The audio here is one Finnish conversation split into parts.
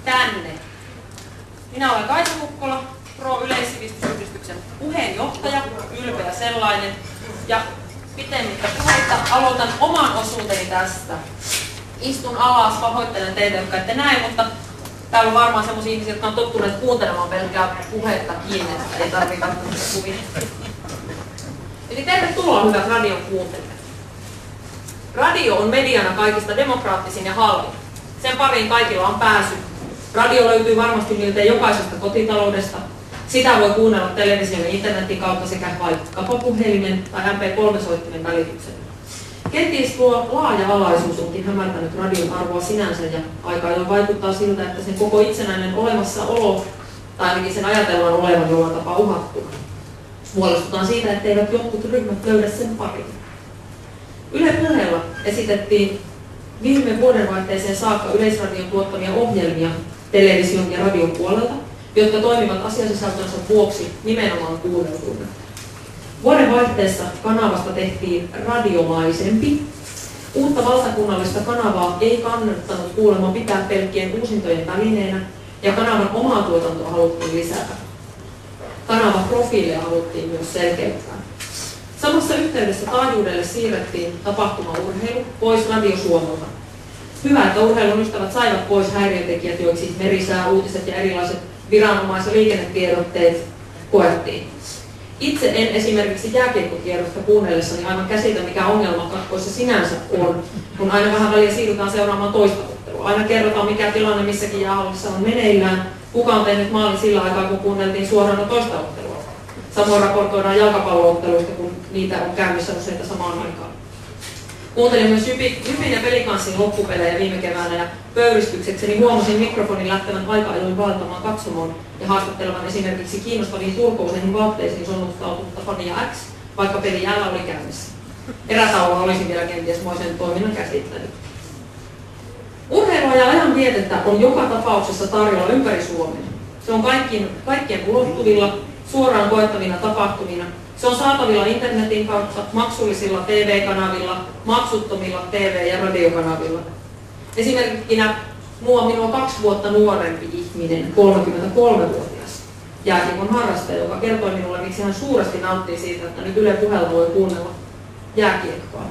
Tänne. Minä olen Kaisa Kukkola, Pro-yleissivistysyhdistyksen puheenjohtaja, ylpeä sellainen. Ja pitemmittä puheita aloitan oman osuuteni tästä. Istun alas, pahoittelen teitä, jotka ette näe, mutta täällä on varmaan sellaisia ihmisiä, jotka on tottuneet kuuntelemaan pelkkää puhetta kiinni, että ei tarvitse katsoa kuvia. Eli tervetuloa hyvät radion kuuntelijat. Radio on mediana kaikista demokraattisin ja halvin. Sen pariin kaikilla on pääsy. Radio löytyy varmasti miltei jokaisesta kotitaloudesta. Sitä voi kuunnella television ja internetin kautta sekä vaikkapa puhelimen tai MP3-soittimen välityksellä. Kenties tuo laaja-alaisuus onkin hämärtänyt radion arvoa sinänsä ja aika ajoin vaikuttaa siltä, että sen koko itsenäinen olemassaolo, tai ainakin sen ajatellaan olevan jollain tapaa uhattuna. Huolestutaan siitä, etteivät jotkut ryhmät löydä sen parin. Yle Puheella esitettiin viime vuodenvaihteeseen saakka Yleisradion tuottamia ohjelmia television ja radion puolelta, jotka toimivat asiasisältönsä vuoksi nimenomaan kuunneltuina. Vuodenvaihteessa kanavasta tehtiin radiomaisempi. Uutta valtakunnallista kanavaa ei kannattanut kuulemma pitää pelkkien uusintojen välineenä, ja kanavan omaa tuotantoa haluttiin lisätä. Kanavan profiileja haluttiin myös selkeyttää. Samassa yhteydessä taajuudelle siirrettiin tapahtumaurheilu pois Radio Suomelta. Hyvä, että urheilun ystävät saivat pois häiriötekijät, joiksi merisää, uutiset ja erilaiset viranomais- ja liikennetiedotteet koettiin. Itse en esimerkiksi jääkiekkotiedosta kuunnellessani aivan käsitä, mikä ongelma katkoissa sinänsä on, kun aina vähän väliä siirrytään seuraamaan toista ottelua. Aina kerrotaan, mikä tilanne missäkin jäähallissa on meneillään, kuka on tehnyt maalin sillä aikaa, kun kuunneltiin suoraan toista ottelua. Samoin raportoidaan jalkapallo-otteluista, kun niitä on käynnissä useita samaan aikaan. Kuuntelin myös Jypin ja Pelikanssin loppupelejä viime keväänä ja pöyristyksekseni huomasin mikrofonin lähtevän aika ajoin vaeltamaan katsomoon ja haastattelevan esimerkiksi kiinnostaviin turkouseihin vaatteisiin sonnustautunutta Fania X, vaikka peli jäällä oli käynnissä. Erätauolla olisin vielä kenties moisen toiminnan käsittänyt. Urheilua ja ajanvietettä on joka tapauksessa tarjolla ympäri Suomen. Se on kaikkien ulottuvilla, suoraan koettavina tapahtumina. Se on saatavilla internetin kautta, maksullisilla TV-kanavilla, maksuttomilla TV- ja radiokanavilla. Esimerkkinä minua 2 vuotta nuorempi ihminen, 33-vuotias jääkiekon harrastaja, joka kertoi minulle, miksi hän suuresti nauttii siitä, että nyt Yle Puheella voi kuunnella jääkiekkoa.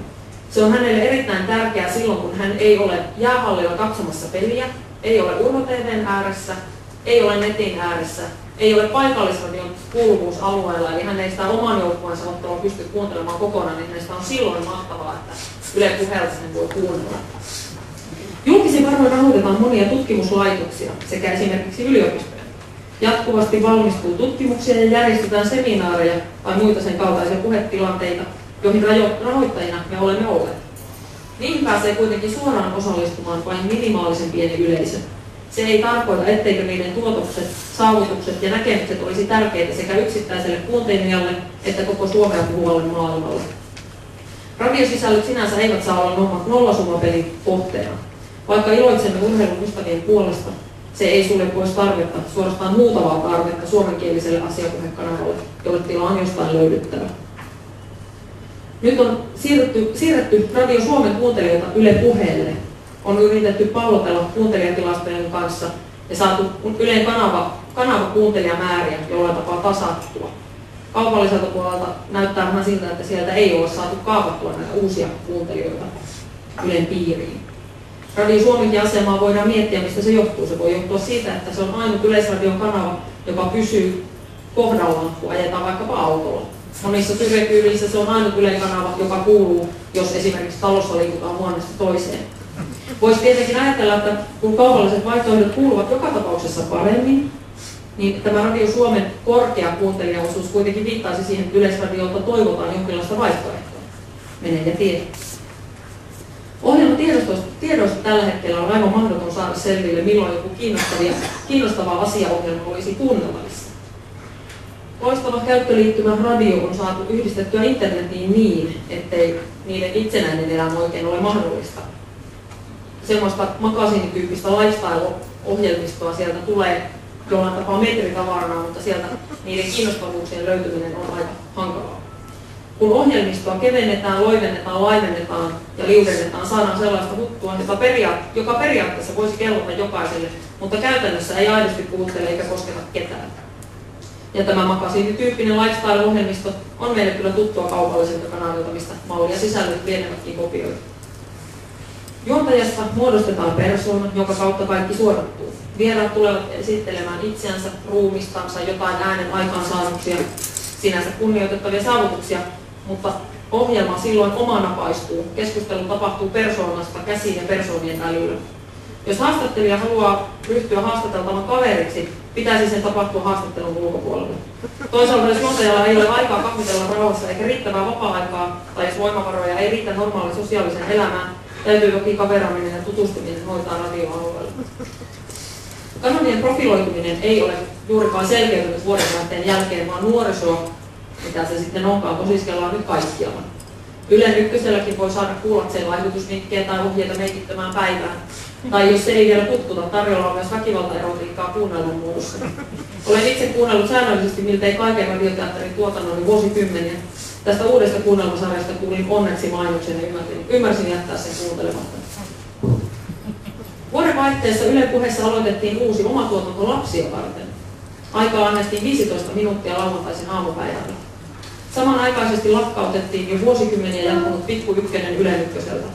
Se on hänelle erittäin tärkeää silloin, kun hän ei ole jäähallilla katsomassa peliä, ei ole Urho-TV:n ääressä, ei ole netin ääressä, ei ole paikallisradion kuuluvuusalueella, eli hän ei sitä oman joukkueensa ottelua pysty kuuntelemaan kokonaan, niin hänestä on silloin mahtavaa, että Yle Puheelta sen voi kuunnella. Julkisin varoin rahoitetaan monia tutkimuslaitoksia sekä esimerkiksi yliopistoja. Jatkuvasti valmistuu tutkimuksia ja järjestetään seminaareja tai muita sen kaltaisia puhetilanteita, joihin rahoittajina me olemme olleet. Niihin pääsee kuitenkin suoraan osallistumaan vain minimaalisen pieni yleisö. Se ei tarkoita, etteikö niiden tuotokset, saavutukset ja näkemykset olisi tärkeitä sekä yksittäiselle kuuntelijalle että koko Suomea puhuvalle maailmalle. Radiosisällöt sinänsä eivät saa olla nollasummapelin kohteena. Vaikka iloitsemme urheilun ystävien puolesta, se ei sulle pois tarvetta, suorastaan huutavaa tarvetta suomenkieliselle asiapuhekanavalle, jolle tila on jostain löydyttävä. Nyt on siirretty Radio Suomen kuuntelijoita Yle Puheelle. On yritetty pallotella kuuntelijatilastojen kanssa ja saatu Ylen kanava kuuntelijamääriä jollain tapaa tasattua. Kaupalliselta puolelta näyttää vähän siltä, että sieltä ei ole saatu kaapattua näitä uusia kuuntelijoita Ylen piiriin. Radio Suomenkin asemaa voidaan miettiä, mistä se johtuu. Se voi johtua siitä, että se on ainut Yleisradion kanava, joka pysyy kohdallaan, kun ajetaan vaikkapa autolla. Monissa syrjäkylissä se on ainut Ylen kanava, joka kuuluu, jos esimerkiksi talossa liikutaan huoneesta toiseen. Voisi tietenkin ajatella, että kun kaupalliset vaihtoehdot kuuluvat joka tapauksessa paremmin, niin tämä Radio Suomen korkea kuuntelijaosuus kuitenkin viittaisi siihen, että Yleisradiolta toivotaan jonkinlaista vaihtoehtoa. Menee ja tiedä. Ohjelmatiedoista tällä hetkellä on aivan mahdoton saada selville, milloin joku kiinnostava asiaohjelma olisi kuunneltavissa. Loistava käyttöliittymä radio on saatu yhdistettyä internetiin niin, ettei niiden itsenäinen elämä oikein ole mahdollista. Semmoista makasinityyppistä lifestyle-ohjelmistoa sieltä tulee jollain tapaa metritavarana, mutta sieltä niiden kiinnostavuuksien löytyminen on aika hankalaa. Kun ohjelmistoa kevennetään, loivennetaan, laimennetaan ja liudennetaan, saadaan sellaista huttua, joka periaatteessa voisi kelvata jokaiselle, mutta käytännössä ei aidosti puhuttele eikä kosketa ketään. Ja tämä makasiinityyppinen lifestyle-ohjelmisto on meille kyllä tuttua kaupalliselta kanavilta, mistä mallia sisällöt lienevätkin kopioita. Juontajasta muodostetaan persoona, jonka kautta kaikki suodattuu. Vieraat tulevat esittelemään itseänsä, ruumistansa, jotain äänen aikaansaannoksia, sinänsä kunnioitettavia saavutuksia, mutta ohjelma silloin omanapaistuu. Keskustelu tapahtuu persoonasta käsiin ja persoonien välillä. Jos haastattelija haluaa ryhtyä haastateltavan kaveriksi, pitäisi sen tapahtua haastattelun ulkopuolella. Toisaalta jos juontajalla ei ole aikaa kahvitella rauhassa eikä riittävää vapaa-aikaa, tai jos voimavaroja ei riitä normaaliin sosiaaliseen elämään, täytyy jokin kaveraminen ja tutustuminen hoitaa radioalueella. Kanavien profiloituminen ei ole juurikaan selkeytynyt vuodenvaihteen jälkeen, vaan nuorisoa, mitä se sitten onkaan, tosiskellaan nyt kaikkialla. Ylen ykköselläkin voi saada kuullakseen vaihdutusvinkkejä tai ohjeita meikittömään päivään. Tai jos se ei vielä kutkuta, tarjolla on myös väkivaltaerotiikkaa kuunnellun muodossa. Olen itse kuunnellut säännöllisesti miltei kaiken radioteatterin tuotannon vuosikymmeniä. Tästä uudesta kuunnelmasarjasta kuulin onneksi mainoksen ja ymmärsin jättää sen kuuntelematta. Vuodenvaihteessa Ylen Puheessa aloitettiin uusi omatuotanto lapsia varten. Aikaa annettiin 15 minuuttia lauantaisen aamupäivällä. Samanaikaisesti lakkautettiin jo vuosikymmeniä jatkunut Pikku Ykkönen Ylen Ykköseltä.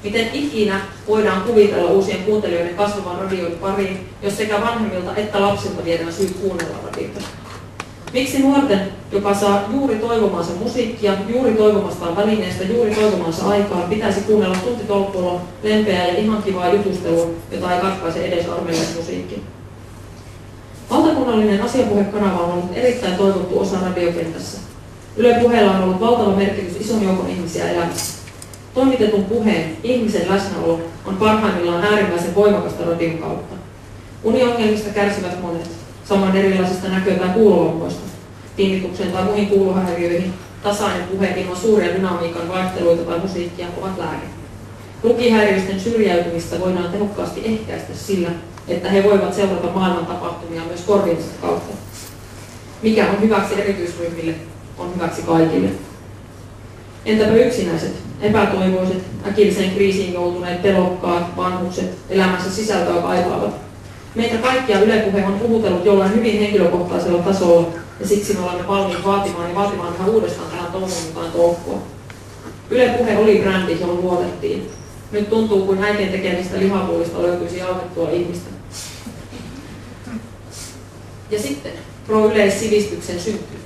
Miten ikinä voidaan kuvitella uusien kuuntelijoiden kasvavan radion pariin, jos sekä vanhemmilta että lapsilta viedään syyt kuunnella radiota? Miksi nuorten, joka saa juuri toivomansa musiikkia, juuri toivomastaan välineestä, juuri toivomansa aikaan, pitäisi kuunnella tuntitolkulla lempeää ja ihan kivaa jutustelua, jota ei katkaise edes armeijaismusiikki? Valtakunnallinen asiapuhekanava on ollut erittäin toivottu osa radiokentässä. Yle Puheella on ollut valtava merkitys ison joukon ihmisiä elämässä. Toimitetun puheen, ihmisen läsnäolo, on parhaimmillaan äärimmäisen voimakasta radion kautta. Uniongelmista kärsivät monet, samoin erilaisista näkö- tai kuulovammoista. Tinnitukseen tai muihin kuulohäiriöihin tasainen puhe ilman suuria dynamiikan vaihteluita tai musiikkia ovat lääke. Lukihäiriöisten syrjäytymistä voidaan tehokkaasti ehkäistä sillä, että he voivat seurata maailman tapahtumia myös korviensa kautta. Mikä on hyväksi erityisryhmille, on hyväksi kaikille. Entäpä yksinäiset, epätoivoiset, äkilliseen kriisiin joutuneet, pelokkaat, vanhukset, elämänsä sisältöä kaipaavat? Meitä kaikkia Yle Puhe on puhutellut jollain hyvin henkilökohtaisella tasolla, ja siksi me olemme valmiit vaatimaan ihan uudestaan tähän toivon mukaan toukkua. Yle Puhe oli brändi, johon luotettiin. Nyt tuntuu, kuin äitien tekemistä lihapuolista löytyisi jauhettua ihmistä. Ja sitten pro-yleissivistyksen synty.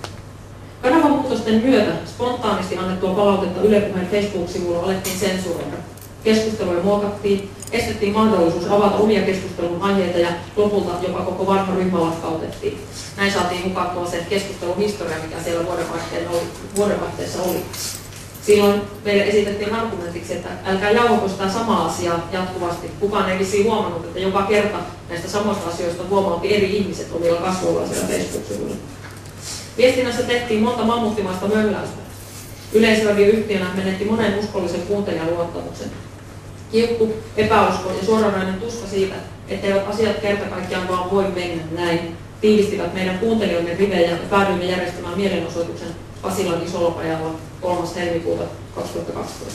Kanavamuutosten myötä spontaanisti annettua palautetta Yle Puheen Facebook-sivulla alettiin sensuroida. Keskusteluja muokattiin, estettiin mahdollisuus avata omia keskustelun aiheita ja lopulta jopa koko vanha ryhmä lakkautettiin. Näin saatiin hukattua se keskustelun historia, mikä siellä vuodenvaihteessa oli. Silloin meille esitettiin argumentiksi, että älkää jauhako sitä samaa asiaa jatkuvasti. Kukaan ei vissiin huomannut, että joka kerta näistä samoista asioista huomautti eri ihmiset omilla kasvoillaan siellä Facebook-sivuilla. Viestinnässä tehtiin monta mammuttimaista mölläystä. Yleisradioyhtiönä menetti monen uskollisen kuuntelijan luottamuksen. Kiukku, epäusko ja suoranainen tuska siitä, etteivät asiat kerta kaikkiaan vaan voi mennä näin, tiivistivät meidän kuuntelijoiden rivejä ja päädyimme järjestämään mielenosoituksen Pasilan Isolopajalla 3. helmikuuta 2012.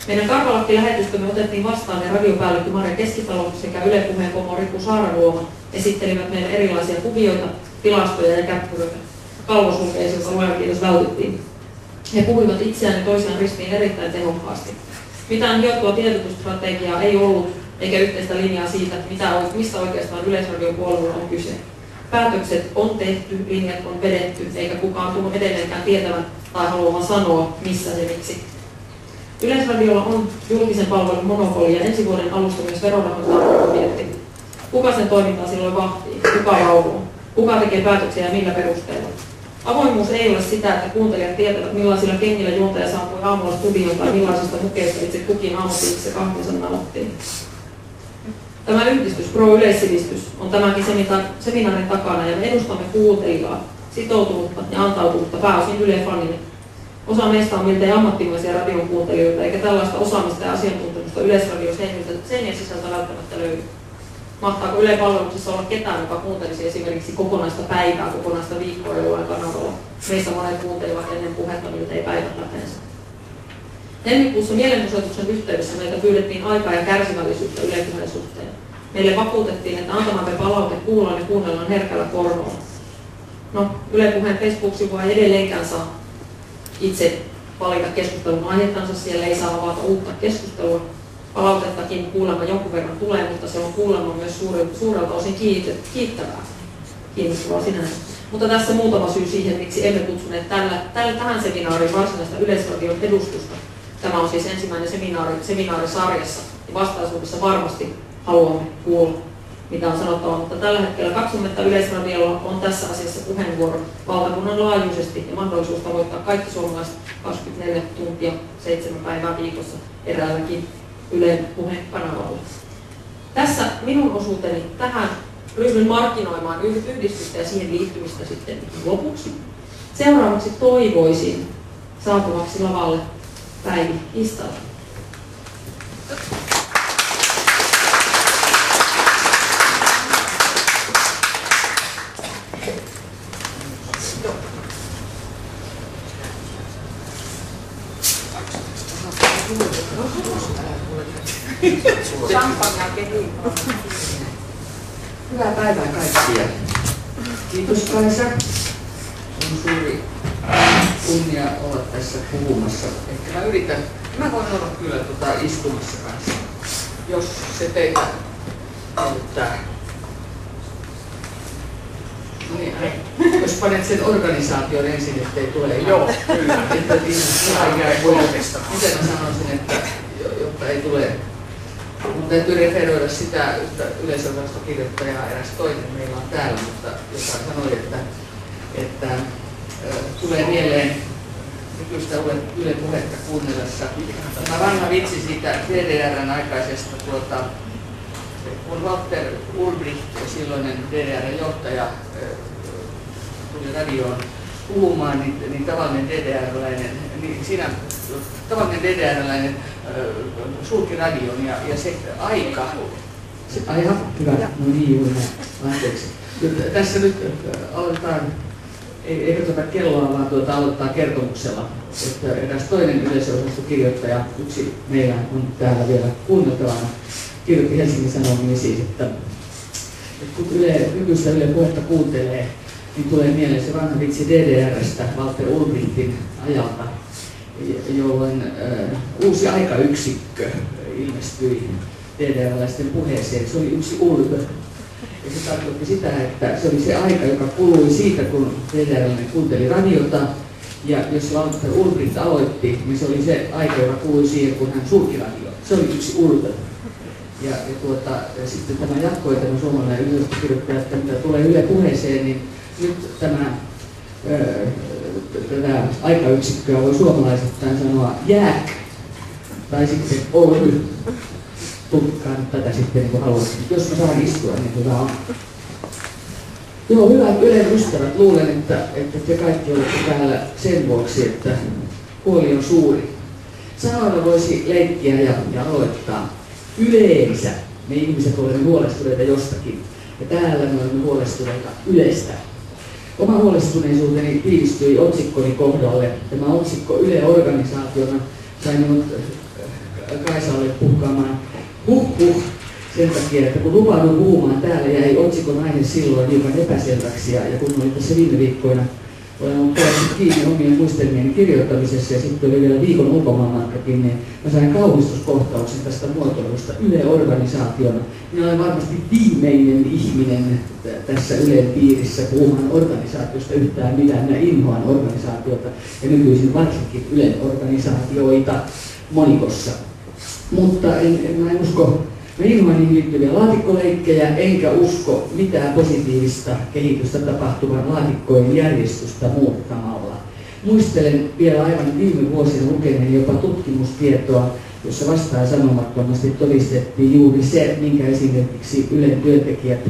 Meidän Karvalakki-lähetystömme otettiin vastaan ja radiopäällikkö Marja Keskitalo sekä Yle Puheen pomo Riku Saaraluoma esittelivät meille erilaisia kuvioita, tilastoja ja käppyröitä. Kalvosulkeisilta luojan kiitos vältyttiin. He puhuivat itseään ja toisiaan ristiin erittäin tehokkaasti. Mitään hiottua tiedotusstrategiaa ei ollut, eikä yhteistä linjaa siitä, mistä oikeastaan Yleisradion puolella on kyse. Päätökset on tehty, linjat on vedetty, eikä kukaan tunnu edelleenkään tietävän tai haluavan sanoa, missä ja miksi. Yleisradiolla on julkisen palvelun monopoli ja ensi vuoden alusta myös verorahoitus budjetti. Kuka sen toimintaa silloin vahtii? Kuka valvoo? Kuka tekee päätöksiä ja millä perusteella? Avoimuus ei ole sitä, että kuuntelijat tietävät millaisilla kengillä juontaja saapui aamulla studioon tai millaisesta mukeesta itse kukin aamutiivissä kahvinsa nauttii. Tämä yhdistys, pro-yleissivistys, on tämänkin seminaarin takana ja me edustamme kuuntelijaa, sitoutunutta ja antautunutta pääosin Yle-fanille. Osa meistä on miltei ammattimaisia radion kuuntelijoita, eikä tällaista osaamista ja asiantuntemusta Yleisradion seinien sisältä välttämättä löydy. Mahtaako Ylen palveluksessa olla ketään, joka kuuntelisi esimerkiksi kokonaista päivää, kokonaista viikkoa jollain kanavalla? Meistä monet kuuntelivat ennen puhetta, miltä ei päivät läpeensä. Helmikuussa mielenosoituksen yhteydessä meiltä pyydettiin aikaa ja kärsivällisyyttä Yle Puheen suhteen. Meille vakuutettiin, että antamamme palaute kuullaan ja kuunnellaan herkällä korvalla. No, Yle Puheen Facebook-sivua ei edelleenkään saa itse valita keskustelun aiheettansa, siellä ei saa avata uutta keskustelua. Palautettakin kuulemma jonkun verran tulee, mutta se on kuulemma myös suurelta osin kiittävää, kiinnostavaa sinänsä. Mutta tässä muutama syy siihen, miksi emme kutsuneet tähän seminaariin varsinaista Yleisradion edustusta. Tämä on siis ensimmäinen seminaarisarjassa, ja vastaisuudessa varmasti haluamme kuulla, mitä on sanottava, mutta tällä hetkellä katsomme, että Yleisradiolla on tässä asiassa puheenvuoro valtakunnan laajuisesti ja mahdollisuus tavoittaa kaikki suomalaiset 24 tuntia 7 päivää viikossa eräälläkin Ylen puhekanavalla. Tässä minun osuuteni tähän. Ryhdyn markkinoimaan yhdistystä ja siihen liittymistä sitten lopuksi. Seuraavaksi toivoisin saapuvaksi lavalle Päivi Istala. Hyvää päivää kaikkia. Kiitos Kaisa. On suuri kunnia olla tässä puhumassa. Ehkä mä voin olla kyllä istumassa kanssa, jos se teitä miellyttää. No niin, jos panet sen organisaation ensin, ettei tule joo, kyllä. Miten mä sanoisin, että jotta ei tule. Mun täytyy referoida sitä yleisönosastokirjoittajaa eräs toinen meillä on täällä, mutta joka sanoi, että tulee mieleen nykyistä Yle Puhetta kuunnellessa. Tämä vanha vitsi siitä DDR:n aikaisesta, kun Walter Ulbricht, silloinen DDR:n johtaja, tuli radioon puhumaan, niin tavallinen DDR-läinen sulki radion ja se aika. Aivan, hyvä. No niin, juuri näin. Anteeksi. Tässä nyt aloitetaan, ei katsota kelloa, vaan aloittaa kertomuksella. Että eräs toinen yleisönosastokirjoittaja, yksi meillä on täällä vielä kuunneltavana, kirjoitti Helsingin Sanomiin siis, että kun nykyistä Yle Puhetta kuuntelee, niin tulee mieleen se vanha vitsi DDR:stä Walter Ulbrichtin ajalta, jolloin uusi aikayksikkö ilmestyi DDR-läisten puheeseen. Se oli yksi ulko. Ja se tarkoitti sitä, että se oli se aika, joka kului siitä, kun DDR-läinen kuunteli radiota. Ja jos Walter Ulbricht aloitti, niin se oli se aika, joka kului siihen, kun hän sulki radio. Se oli yksi ulko. Ja sitten tämä jatkoi tämä suomalainen yleisökirjoittaja, että mitä tulee Yle Puheeseen, niin nyt tätä aikayksikköä voi suomalaisittain sanoa jääk, tai sitten oly. Tutkaan tätä sitten niin kuin haluaisin. Jos mä saan istua, niin hyvä on. Joo, hyvät Ylen ystävät, luulen, että te kaikki olette täällä sen vuoksi, että huoli on suuri. Sanoilla voisi leikkiä ja aloittaa. Yleensä me ihmiset olemme huolestuneita jostakin, ja täällä me olemme huolestuneita Ylestä. Oma huolestuneisuuteni tiivistyi otsikkoni kohdalle. Tämä otsikko Yle-organisaationa sai minut Kaisalle puhkaamaan sen takia, että kun lupauduin puhumaan täällä, jäi otsikon aihe silloin hiukan epäselväksi, ja kun olin tässä viime viikkoina olen ollut kiinni omien muistelmieni kirjoittamisessa ja sitten oli vielä viikon ulkomaanmatkakin, niin mä sain kauhistuskohtauksen tästä muotoilusta Yle-organisaationa. Minä olen varmasti viimeinen ihminen tässä Ylen piirissä puhumaan organisaatiosta yhtään mitään. Minä inhoan organisaatiota ja nykyisin varsinkin Ylen organisaatioita monikossa. Mutta mä en usko, mä inhoan niihin liittyviä laatikkoleikkejä, enkä usko mitään positiivista kehitystä tapahtuvan laatikkojen järjestystä muuttamalla. Muistelen vielä aivan viime vuosina lukeneen jopa tutkimustietoa, jossa vastaan sanomattomasti todistettiin juuri se, minkä esimerkiksi Ylen työntekijät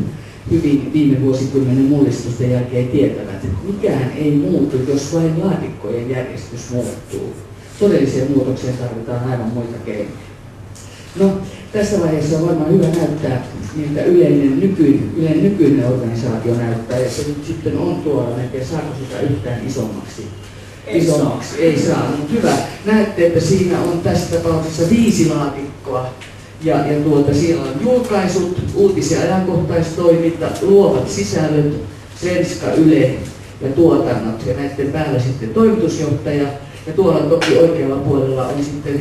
hyvin viime vuosikymmenen mullistusten jälkeen tietävät. Mikään ei muutu, jos vain laatikkojen järjestys muuttuu. Todelliseen muutokseen tarvitaan aivan muita keinoja. No, tässä vaiheessa on varmaan hyvä näyttää, miltä Ylen nykyinen organisaatio näyttää, ja se nyt sitten on tuolla, en tiedä saako sitä yhtään isommaksi. Ei saa, mutta hyvä. Näette, että siinä on tässä tapauksessa 5 laatikkoa, ja siellä on julkaisut, uutis- ja ajankohtaistoiminta, luovat sisällöt, Svenska Yle ja tuotannot, ja näiden päällä sitten toimitusjohtaja, ja tuolla toki oikealla puolella on sitten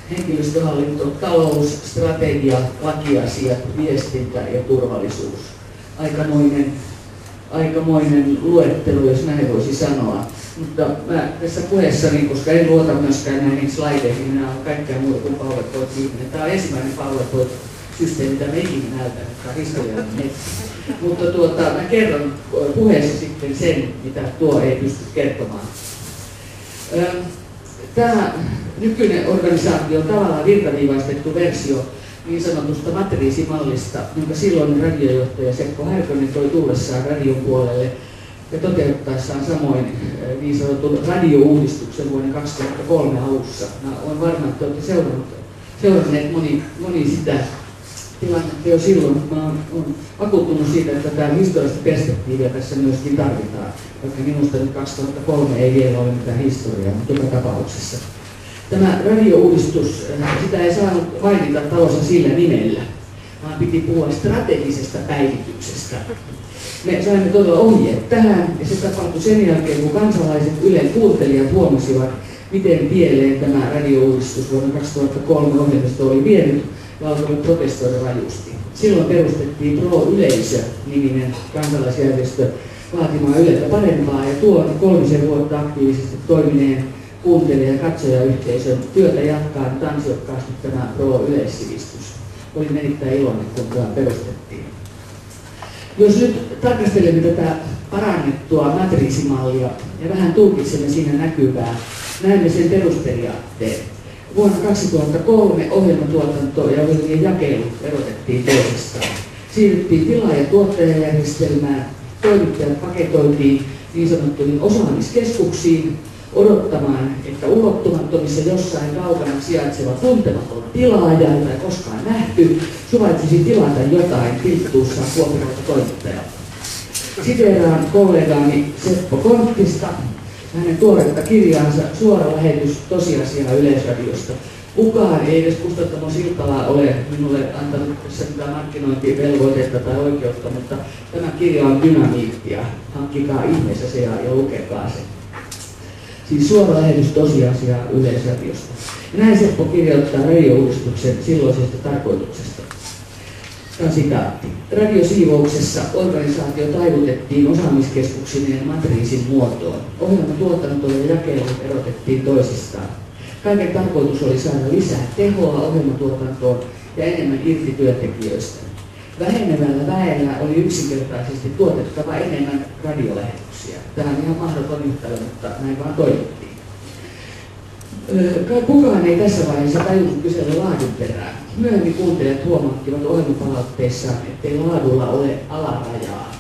henkilöstöhallinto, talous, strategia, lakiasiat, viestintä ja turvallisuus. Aikamoinen luettelo, jos näin voisi sanoa. Mutta mä tässä puheessani, koska en luota myöskään näihin slaideihin, minä olen kaikkea muuta kuin PowerPoint-ihminen. Tämä on ensimmäinen PowerPoint-systeemi, mitä me ikinä näytän, tämä on historiallinen netti. Mutta mä kerron puheessa sitten sen, mitä tuo ei pysty kertomaan. Tämä nykyinen organisaatio on tavallaan virtaviivaistettu versio niin sanotusta matriisimallista, jonka silloin radiojohtaja Seppo Härkönen toi tullessaan radion puolelle ja toteuttaessaan samoin niin sanotun radiouudistuksen vuoden 2003 alussa. Mä olen varma, että olette seuranneet moni sitä tilannetta jo silloin, mutta mä olen vakuuttunut siitä, että tämä historiallista perspektiiviä tässä myöskin tarvitaan, vaikka minusta nyt 2003 ei vielä ole mitään historiaa, mutta joka tapauksessa. Tämä radiouudistus, sitä ei saanut mainita talossa sillä nimellä, vaan piti puhua strategisesta päivityksestä. Me saimme todella ohjeet tähän, ja se tapahtui sen jälkeen, kun kansalaiset Ylen kuuntelijat huomasivat, miten pieleen tämä radiouudistus vuonna 2003 ohjelmisto oli vienyt, ja alkoivat protestoida rajusti. Silloin perustettiin Pro-Yleisö-niminen kansalaisjärjestö vaatimaan Yleltä parempaa, ja tuon 3 vuotta aktiivisesti toimineen kuuntelija- ja katsojayhteisön työtä jatkaa nyt ansiokkaasti tämä Pro-yleissivistys. Olin erittäin iloinen, kun tämä perustettiin. Jos nyt tarkastelemme tätä parannettua matriisimallia ja vähän tulkitsemme siinä näkyvää, näemme sen perusperiaatteen. Vuonna 2003 ohjelmatuotanto ja ohjelmien jakelu erotettiin toisistaan. Siirryttiin tilaa- ja tuottajajärjestelmään, toimittajat paketoitiin niin sanottuihin osaamiskeskuksiin, odottamaan, että ulottumattomissa jossain kaukana sijaitseva tuntematon tilaaja, jota ei koskaan nähty, suvaitsisi tilata jotain pilttuussaan Kuopiosta toimittajalta. Siteeraan kollegaani Seppo Konttista, hänen tuoretta kirjaansa Suora lähetys tosiasiaa Yleisradiosta. Kukaan ei edes Kustantamon Siltala ole minulle antanut tässä mitään markkinointivelvoitetta tai oikeutta, mutta tämä kirja on dynamiittia. Hankkikaa ihmeessä se ja lukekaa se. Siis suora lähetys tosiasiaa Yleisradiosta. Ja näin Seppo kirjoittaa radiouudistuksen silloisesta tarkoituksesta. Tämä on sitaatti. Radiosiivouksessa organisaatio taivutettiin osaamiskeskuksineen matriisin muotoon. Ohjelmatuotanto ja jakelu erotettiin toisistaan. Kaiken tarkoitus oli saada lisää tehoa ohjelmatuotantoon ja enemmän irti työntekijöistä. Vähenevällä väellä oli yksinkertaisesti tuotettava enemmän radiolähetyksiä. Tämä on ihan mahdoton yhtälö, mutta näin vaan toimittiin. Kukaan ei tässä vaiheessa tajunnut kysellä laadun perään. Myöhemmin kuuntelijat huomattivat ohjelmapalautteissaan, ettei laadulla ole alarajaa.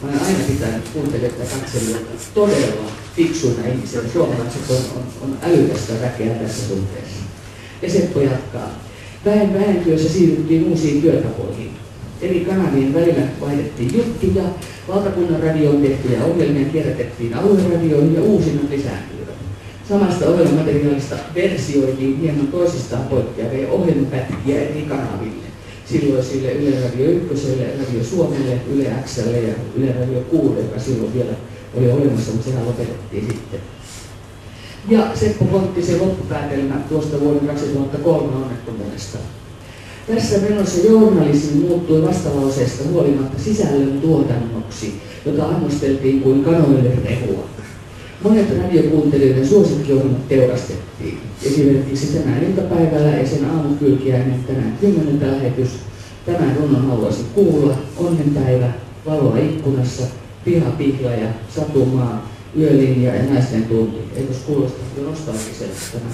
Mä olen aina pitänyt kuuntelijoita ja katselijoita todella fiksuina ihmisiä. Suomalaiset on älykästä väkeä tässä suhteessa. Ja Seppo jatkaa. Väen vähentyessä siirryttiin uusiin työtapoihin. Eri kanavien välillä vaihdettiin juttuja, valtakunnan radioon tehtyjä ohjelmia kierrätettiin alueradioihin ja uusinnat lisääntyivät. Samasta ohjelmamateriaalista versioitiin hieman toisistaan poikkeavia ohjelmapätkiä eri kanaville. Silloisille Yle Radio 1, Radio Suomelle, Yle X:lle ja Yle Radio 6, joka silloin vielä oli olemassa, mutta sehän lopetettiin sitten. Ja Seppo Konttisen loppupäätelmä tuosta vuoden 2003 onnettomuudesta. Tässä menossa journalismi muuttui vastalauseesta huolimatta sisällön tuotannoksi, jota annosteltiin kuin kanoille rehua. Monet radiokuuntelijoiden suosikkiohjelmat teurastettiin. Esimerkiksi tänään iltapäivällä ja sen aamukylkiäinen tänään 10. lähetys. Tämän runnon haluaisin kuulla, onnenpäivä, valoa ikkunassa, pihapihlaja, satumaa, yölinja ja naisten tunti. Eikös kuulosta jo nostalgiselta tämä?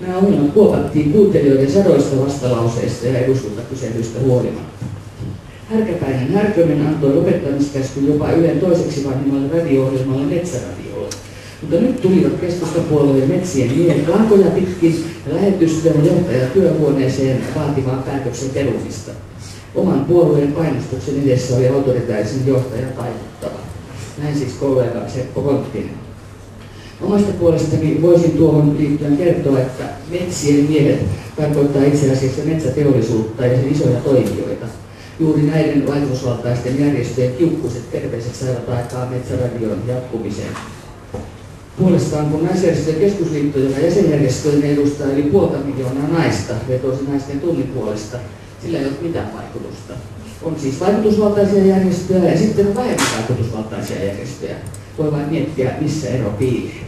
Nämä ohjelmat kuopattiin kuuntelijoiden sadoista vastalauseista ja eduskuntakyselyistä huolimatta. Härkäpäinen Härkönen antoi lopettamiskäskyn jopa Ylen toiseksi vanhimmalle radio-ohjelmalle Metsäradiolle. Mutta nyt tulivat keskustapuolueen metsien miehet lankoja pitkin ja lähetystyön johtaja työhuoneeseen vaatimaan päätöksen perumista. Oman puolueen painostuksen edessä oli autoritaarisen johtaja taivuttava. Näin siis kollega Seppo Konttinen. Omasta puolestani voisin tuohon liittyen kertoa, että metsien miehet tarkoittaa itse asiassa metsäteollisuutta ja sen isoja toimijoita. Juuri näiden vaikutusvaltaisten järjestöjen kiukkuiset terveiset saivat aikaa Metsäradion jatkumiseen. Puolestaan kun Naisjärjestöjen keskusliitto, joka jäsenjärjestöjen edustaa yli 500 000 naista, vetosi naisten tunnin puolesta, sillä ei ole mitään vaikutusta. On siis vaikutusvaltaisia järjestöjä ja sitten on vähemmän vaikutusvaltaisia järjestöjä. Voi vain miettiä, missä ero piilee.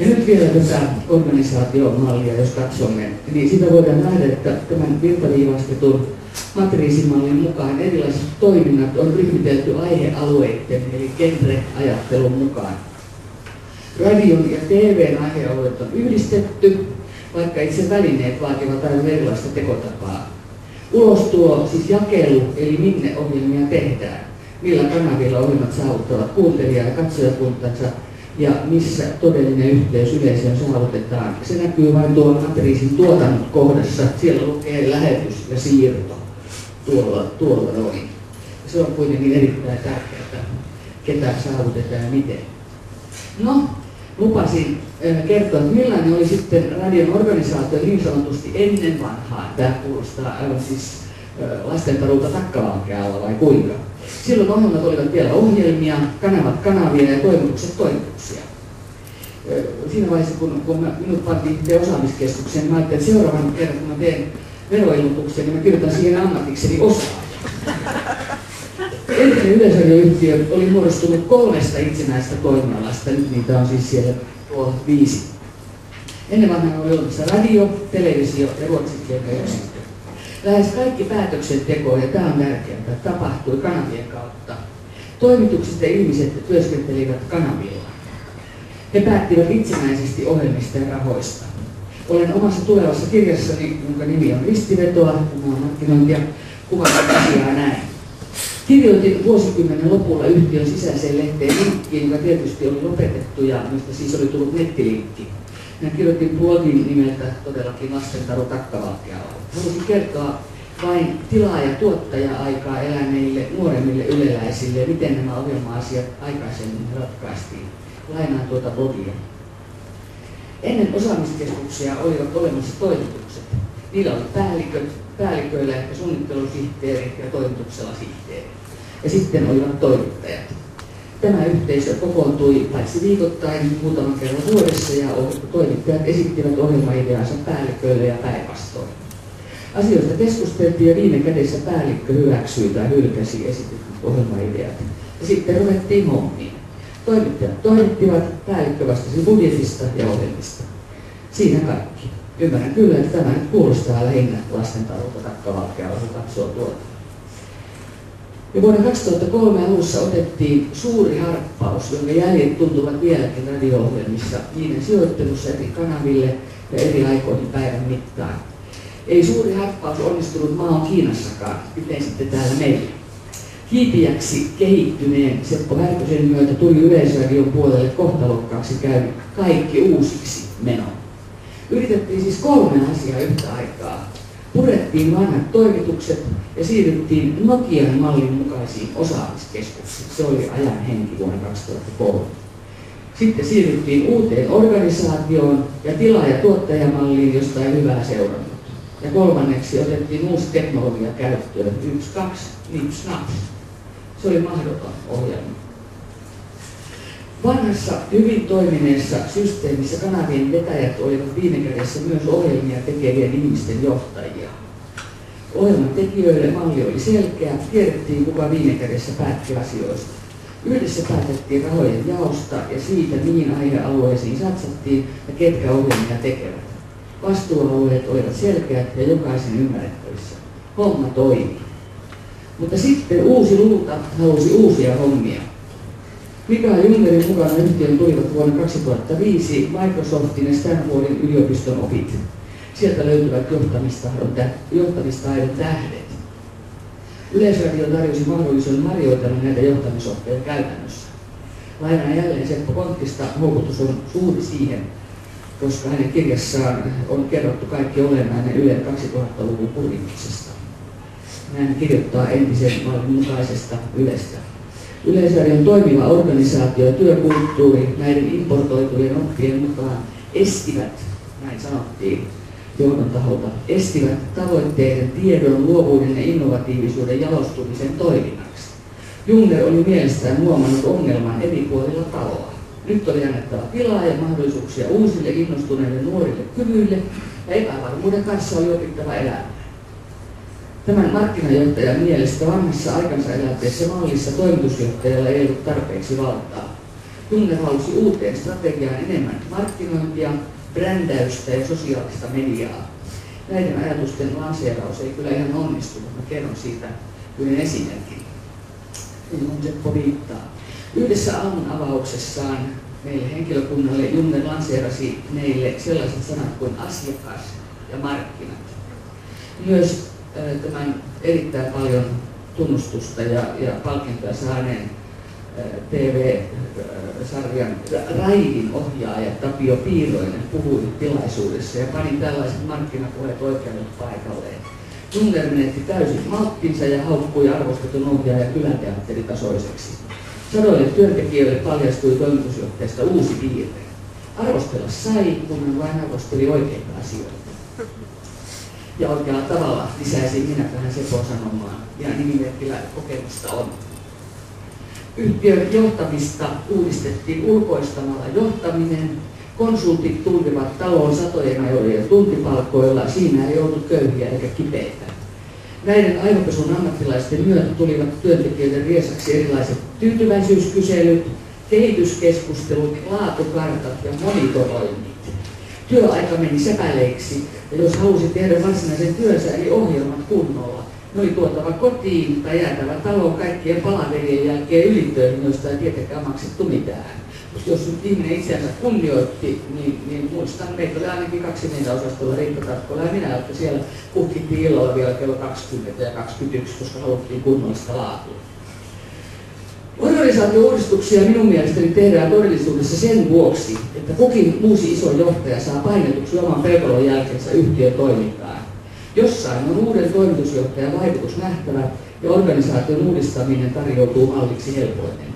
Ja nyt vielä tätä organisaatiomallia, jos katsomme, niin siitä voidaan nähdä, että tämän virtaviivastetun matriisimallin mukaan erilaiset toiminnat on ryhmitelty aihealueiden eli genre-ajattelun mukaan. Radion ja TV:n aihealueet on yhdistetty, vaikka itse välineet vaativat aivan erilaista tekotapaa. Ulostulo, siis jakelu, eli minne ohjelmia tehdään, millä kanavilla ohjelmat saavuttavat kuuntelijaa ja katsojakuntansa ja missä todellinen yhteys yleisöön saavutetaan. Se näkyy vain tuolla matriisin tuotannon kohdassa. Siellä lukee lähetys ja siirto tuolla noin. Se on kuitenkin erittäin tärkeää, ketä saavutetaan ja miten. No, lupasin kertoa, että millainen oli sitten radion organisaatio niin sanotusti ennen vanhaan. Tämä kuulostaa aivan siis lastentarulta takkavalkealla vai kuinka. Silloin ohjelmat olivat vielä ohjelmia, kanavat kanavia ja toimitukset toimituksia. Siinä vaiheessa, kun minut pantiin osaamiskeskukseen, mä ajattelin, että seuraavan kerran, kun mä teen veroilmoituksen, niin mä kirjoitan siihen ammatikseni osaaja. Entinen Yleisradioyhtiö oli muodostunut 3 itsenäistä toimialasta, nyt niitä on siis siellä 5. Ennen vanhaan oli olemassa radio, televisio ja ruotsinkielinen yksikkö. Lähes kaikki päätöksenteko, ja tämä on tärkeää, tapahtui kanavien kautta. Toimitukset ja ihmiset työskentelivät kanavilla. He päättivät itsenäisesti ohjelmista ja rahoista. Olen omassa tulevassa kirjassani, jonka nimi on Ristivetoa, kun on markkinointia, kuvannut asiaa näin. Kirjoitin vuosikymmenen lopulla yhtiön sisäiseen lehteen linkkiin, joka tietysti oli lopetettu ja mistä siis oli tullut nettilinkki. Mä kirjoitin blogin nimeltä todellakin Lastentaru takkavalkealla. Haluaisin kertoa vain tilaa- ja tuottaja-aikaa eläneille nuoremmille yleläisille, miten nämä ohjelma-asiat aikaisemmin ratkaistiin. Lainaan tuota blogia. Ennen osaamiskeskuksia olivat olemassa toimitukset. Niillä oli päälliköillä ehkä suunnittelusihteeri ja toimituksella sihteeri. Ja sitten olivat toimittajat. Tämä yhteisö kokoontui paitsi viikoittain muutaman kerran vuodessa ja toimittajat esittivät ohjelmaideansa päälliköille ja päinvastoin. Asioista keskusteltiin ja viime kädessä päällikkö hyväksyi tai hylkäsi esitetyt ohjelmaideat. Ja sitten ruvettiin hommiin. Toimittajat toimittivat, päällikkö vastasi budjetista ja ohjelmista. Siinä kaikki. Ymmärrän kyllä, että tämä nyt kuulostaa lähinnä lastentarulta takkavalkealla, kun katsoo tuolta. Ja vuoden 2003 alussa otettiin suuri harppaus, jonka jäljet tuntuvat vieläkin radio-ohjelmissa, niiden sijoittelussa eri kanaville ja eri aikoihin päivän mittaan. Ei suuri harppaus onnistunut maan Kiinassakaan, miten sitten täällä meillä. Kiipijäksi kehittyneen Seppo Härkösen myötä tuli Yleisradion puolelle kohtalokkaaksi käynyt kaikki uusiksi meno. Yritettiin siis 3 asiaa yhtä aikaa. Purettiin vanhat toimitukset ja siirryttiin Nokian mallin mukaisiin osaamiskeskuksiin. Se oli ajan henki vuonna 2003. Sitten siirryttiin uuteen organisaatioon ja tila- ja tuottajamalliin, josta ei hyvää seurannut. Ja kolmanneksi otettiin uusi teknologia käyttöön. 1, 2, nips, naps. Se oli mahdoton ohjelma. Vanhassa hyvin toimineessa systeemissä kanavien vetäjät olivat viime kädessä myös ohjelmia tekevien ihmisten johtajia. Ohjelman tekijöille malli oli selkeä, tiedettiin kuka viime kädessä päätti asioista. Yhdessä päätettiin rahojen jaosta ja siitä, mihin aihealueisiin satsattiin ja ketkä ohjelmia tekevät. Vastuualueet olivat selkeät ja jokaisen ymmärrettävissä. Homma toimi. Mutta sitten uusi luuta halusi uusia hommia. Mikael Jungerin mukana yhtiön tulivat vuonna 2005 Microsoftin ja Stanfordin yliopiston opit. Sieltä löytyvät johtamistaidon tähdet. Yleisradio tarjosi mahdollisuuden harjoitella näitä johtamisoppeja käytännössä. Lainaan jälleen Seppo Konttista, houkutus on suuri siihen, koska hänen kirjassaan on kerrottu kaikki olennainen Ylen 2000-luvun kurimuksesta. Hän kirjoittaa entisen mallin mukaisesta Ylestä. Yleisradion toimiva organisaatio ja työkulttuuri näiden importoitujen oppien mukaan estivät, näin sanottiin johdon taholta, estivät tavoitteiden, tiedon, luovuuden ja innovatiivisuuden jalostumisen toiminnaksi. Jungner oli mielestään huomannut ongelman eri puolilla taloa. Nyt oli annettava tilaa ja mahdollisuuksia uusille innostuneille nuorille kyvyille ja epävarmuuden kanssa oli opittava elämään. Tämän markkinajohtajan mielestä vanhassa aikansa eläteessä mallissa toimitusjohtajalla ei ollut tarpeeksi valtaa. Jungner halusi uuteen strategiaan enemmän markkinointia, brändäystä ja sosiaalista mediaa. Näiden ajatusten lanseeraus ei kyllä ihan onnistunut. Mä kerron siitä yhden esimerkin, johon Seppo viittaa. Yhdessä aamun avauksessaan meille henkilökunnalle Jungner lanseerasi meille sellaiset sanat kuin asiakas ja markkinat. Myös tämän erittäin paljon tunnustusta ja palkintoja saaneen TV-sarjan Raidin ohjaaja Tapio Piiroinen puhui tilaisuudessa ja pani tällaiset markkinapuheet oikealle paikalleen. Jungner menetti täysin malttinsa ja haukkui arvostetun ohjaaja kyläteatteritasoiseksi. Sadoille työntekijöille paljastui toimitusjohtajasta uusi piirre. Arvostella sai, kun hän vain arvosteli oikeita asioita. Ja oikealla tavalla lisäisin minä tähän Sepon sanomaan, ja nimimerkillä kokemusta on. Yhtiön johtamista uudistettiin ulkoistamalla johtaminen. Konsultit tuntivat taloon satojen eurojen tuntipalkoilla, siinä ei ollut köyhiä eikä kipeitä. Näiden aivopesun ammattilaisten myötä tulivat työntekijöiden riesaksi erilaiset tyytyväisyyskyselyt, kehityskeskustelut, laatukartat ja monitoroinnit. Työaika meni sepäleiksi, ja jos halusi tehdä varsinaisen työnsä eli ohjelmat kunnolla, ne oli tuotava kotiin tai jäätävä taloon kaikkien palaverien jälkeen ylitöihin, joista ei tietenkään maksettu mitään. Jos nyt ihminen itseänsä kunnioitti, niin muistan, meitä oli ainakin 2 meidän osastolla Riikka Tarkkola ja minä, että siellä puhkittiin illalla vielä kello 20 ja 21, koska haluttiin kunnollista laatua. Organisaatio-uudistuksia minun mielestäni tehdään todellisuudessa sen vuoksi, että kukin uusi iso johtaja saa painetuksi oman pelkolon jälkeensä yhtiön toimintaan. Jossain on uuden toimitusjohtajan vaikutus nähtävä ja organisaation uudistaminen tarjoutuu malliksi helpoiten.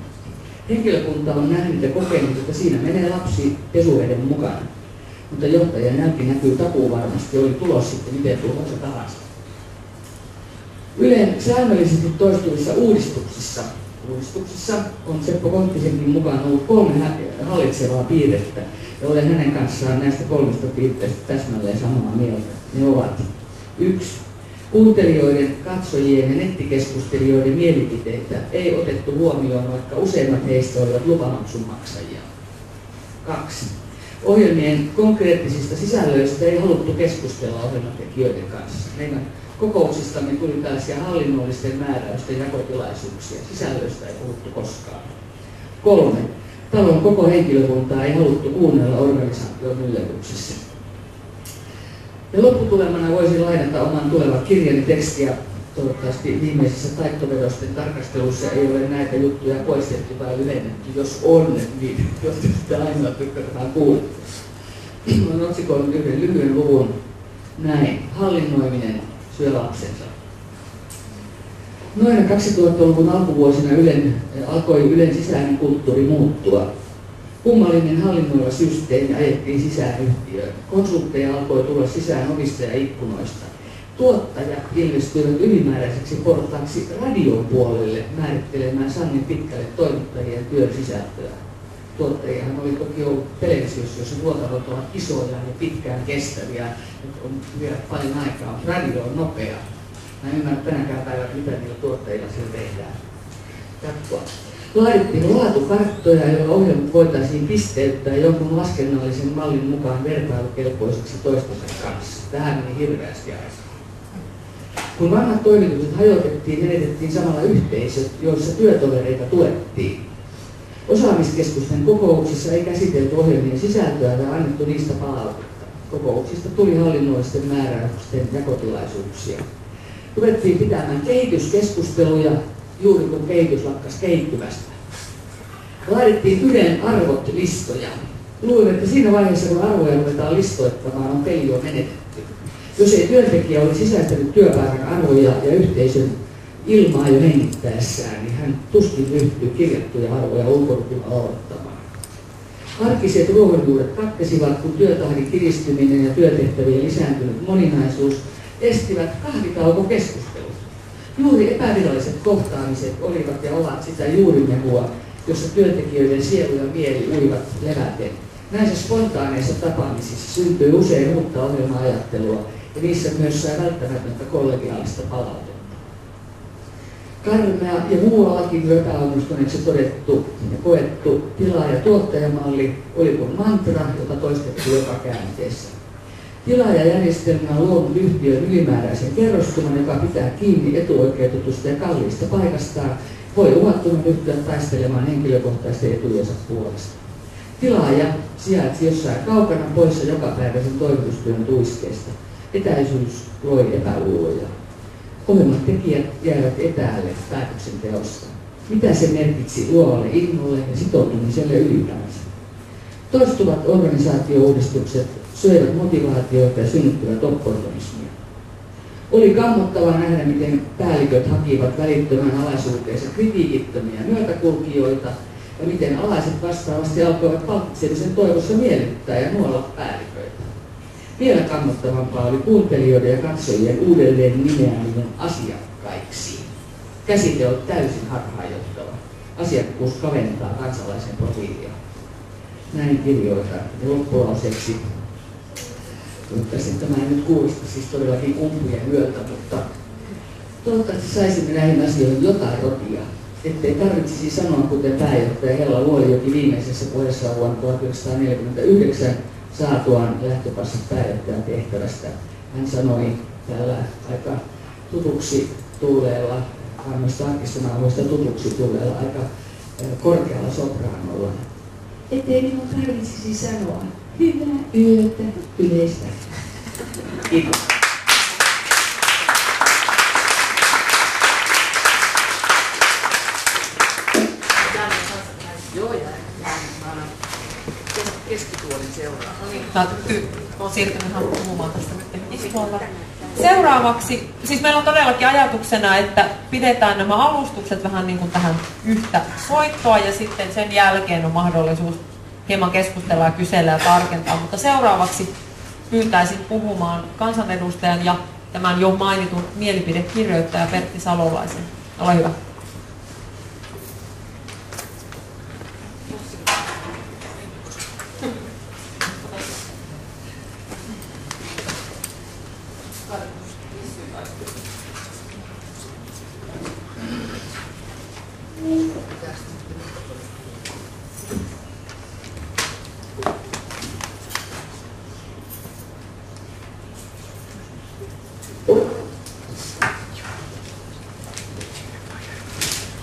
Henkilökunta on nähnyt ja kokenut, että siinä menee lapsi pesuveden mukana, mutta johtajan jälki näkyy takuuvarmasti, oli tulos sitten miten tulossa tahansa. Ylen säännöllisesti toistuvissa uudistuksissa on Seppo Konttisenkin mukaan ollut 3 hallitsevaa piirrettä, ja olen hänen kanssaan näistä 3 piirteistä täsmälleen samaa mieltä. Ne ovat 1. Kuuntelijoiden, katsojien ja nettikeskustelijoiden mielipiteitä ei otettu huomioon, vaikka useimmat heistä olivat lupamaksun maksajia. 2. Ohjelmien konkreettisista sisällöistä ei haluttu keskustella ohjelmatekijöiden kanssa. Meidän kokouksistamme tuli tällaisia hallinnollisten määräysten jakotilaisuuksia. Sisällöistä ei puhuttu koskaan. 3. Talon koko henkilökuntaa ei haluttu kuunnella organisaation yllätyksessä. Ja lopputulemana voisin lainata oman tulevan kirjani tekstiä. Toivottavasti viimeisessä taittovedosten tarkastelussa ei ole näitä juttuja poistettu tai lyhennetty. Jos on, niin jos sitä ainoa tykkätään kuulla. Olen otsikoinut yhden lyhyen luvun näin. Hallinnoiminen syö lapsensa. Noin 2000-luvun alkuvuosina alkoi Ylen sisäinen kulttuuri muuttua. Kummallinen hallinnoiva systeemi ajettiin sisään yhtiöön. Konsultteja alkoi tulla sisään ovista ja ikkunoista. Tuottajat ilmestyivät ylimääräiseksi portaaksi radion puolelle määrittelemään sangen pitkälle toimittajien työn sisältöä. Tuottajiahan oli toki ollut televisiossa, jossa tuotannot ovat isoja ja pitkään kestäviä, on vielä paljon aikaa, mutta radio on nopea. Mä en ymmärrä tänäkään päivänä, mitä niillä tuottajilla siellä tehdään. Jatkoa. Laadittiin laatukarttoja, joilla ohjelmat voitaisiin pisteyttää jonkun laskennallisen mallin mukaan vertailukelpoiseksi toistensa kanssa. Tähän meni hirveästi aikaa. Kun vanhat toimitukset hajotettiin, menetettiin samalla yhteisöt, joissa työtovereita tuettiin. Osaamiskeskusten kokouksissa ei käsitelty ohjelmien sisältöä ja annettu niistä palautetta. Kokouksista tuli hallinnollisten määräysten jakotilaisuuksia. Ruvettiin pitämään kehityskeskusteluja juuri kun kehitys lakkasi kehittyvästä. Laadittiin Ylen arvot-listoja. Luulen, että siinä vaiheessa, kun arvoja ruvetaan listoittamaan, on peli jo menetetty. Jos ei työntekijä ole sisäistänyt työpaikan arvoja ja yhteisön ilmaa jo hengittäessään, niin hän tuskin ryhtyy kirjattuja arvoja ulkoilutilla aloittamaan. Arkiset ruohonjuuret katkesivat, kun työtahdin kiristyminen ja työtehtävien lisääntynyt moninaisuus estivät kahvitaukokeskustelut. Juuri epäviralliset kohtaamiset olivat ja ovat sitä juurimehua, jossa työntekijöiden sielu ja mieli uivat leväten. Näissä spontaaneissa tapaamisissa syntyy usein uutta ohjelma-ajattelua ja niissä myös sai välttämätöntä kollegiaalista palautetta. Karmea ja muuallakin jo epäonnistuneeksi todettu ja koettu tilaa- ja tuottajamalli oli kuin mantra, jota toistettiin joka käänteessä. Tilaajajärjestelmä on luonut yhtiön ylimääräisen kerrostuman, joka pitää kiinni etuoikeutetusta ja kalliista paikastaan, voi uhattuna ryhtyä taistelemaan henkilökohtaisten etujensa puolesta. Tilaaja sijaitsi jossain kaukana poissa jokapäiväisen toimitustyön tuiskeesta. Etäisyys loi epäluuloja. Ohjelman tekijät jäävät etäälle päätöksenteosta. Mitä se merkitsi luovalle innolle ja sitoutumiselle ylipäänsä? Toistuvat organisaatiouudistukset söivät motivaatioita ja synnyttivät opportunismia. Oli kammottavaa nähdä, miten päälliköt hakivat välittömän alaisuuteensa kritiikittömiä myötäkulkijoita ja miten alaiset vastaavasti alkoivat palkitsemisen toivossa miellyttää ja nuolla päälliköitä. Vielä kammottavampaa oli kuuntelijoiden ja katsojien uudelleen nimeäminen asiakkaiksi. Käsite on täysin harhaanjohtava. Asiakkuus kaventaa kansalaisen profiilia. Näin kirjoitan. Ja loppulauseeksi, tämä ei nyt kuulosta siis todellakin kumpujen yöltä, mutta toivottavasti saisimme näihin asioihin jotain rotia. Ettei tarvitsisi sanoa, kuten pääjohtaja Hella Luolijoki viimeisessä puheessaan vuonna 1949 saatuaan lähtöpassit pääjohtajan tehtävästä. Hän sanoi tällä aika tutuksi tulleella, noista arkistonaavoista tutuksi tulleella aika korkealla sopraanolla. Ettei minun tarvitsisi sanoa hyvää yötä yleistä. Kiitos. Keskituolin seuraa. No niin, olen siirtynyt ihan puhumaan tästä nyt istualla. Seuraavaksi, siis meillä on todellakin ajatuksena, että pidetään nämä alustukset vähän niin kuin tähän yhtä soittoa ja sitten sen jälkeen on mahdollisuus hieman keskustella ja kysellä ja tarkentaa. Mutta seuraavaksi pyytäisin puhumaan kansanedustajan ja tämän jo mainitun mielipidekirjoittaja Pertti Salolaisen. Ole hyvä.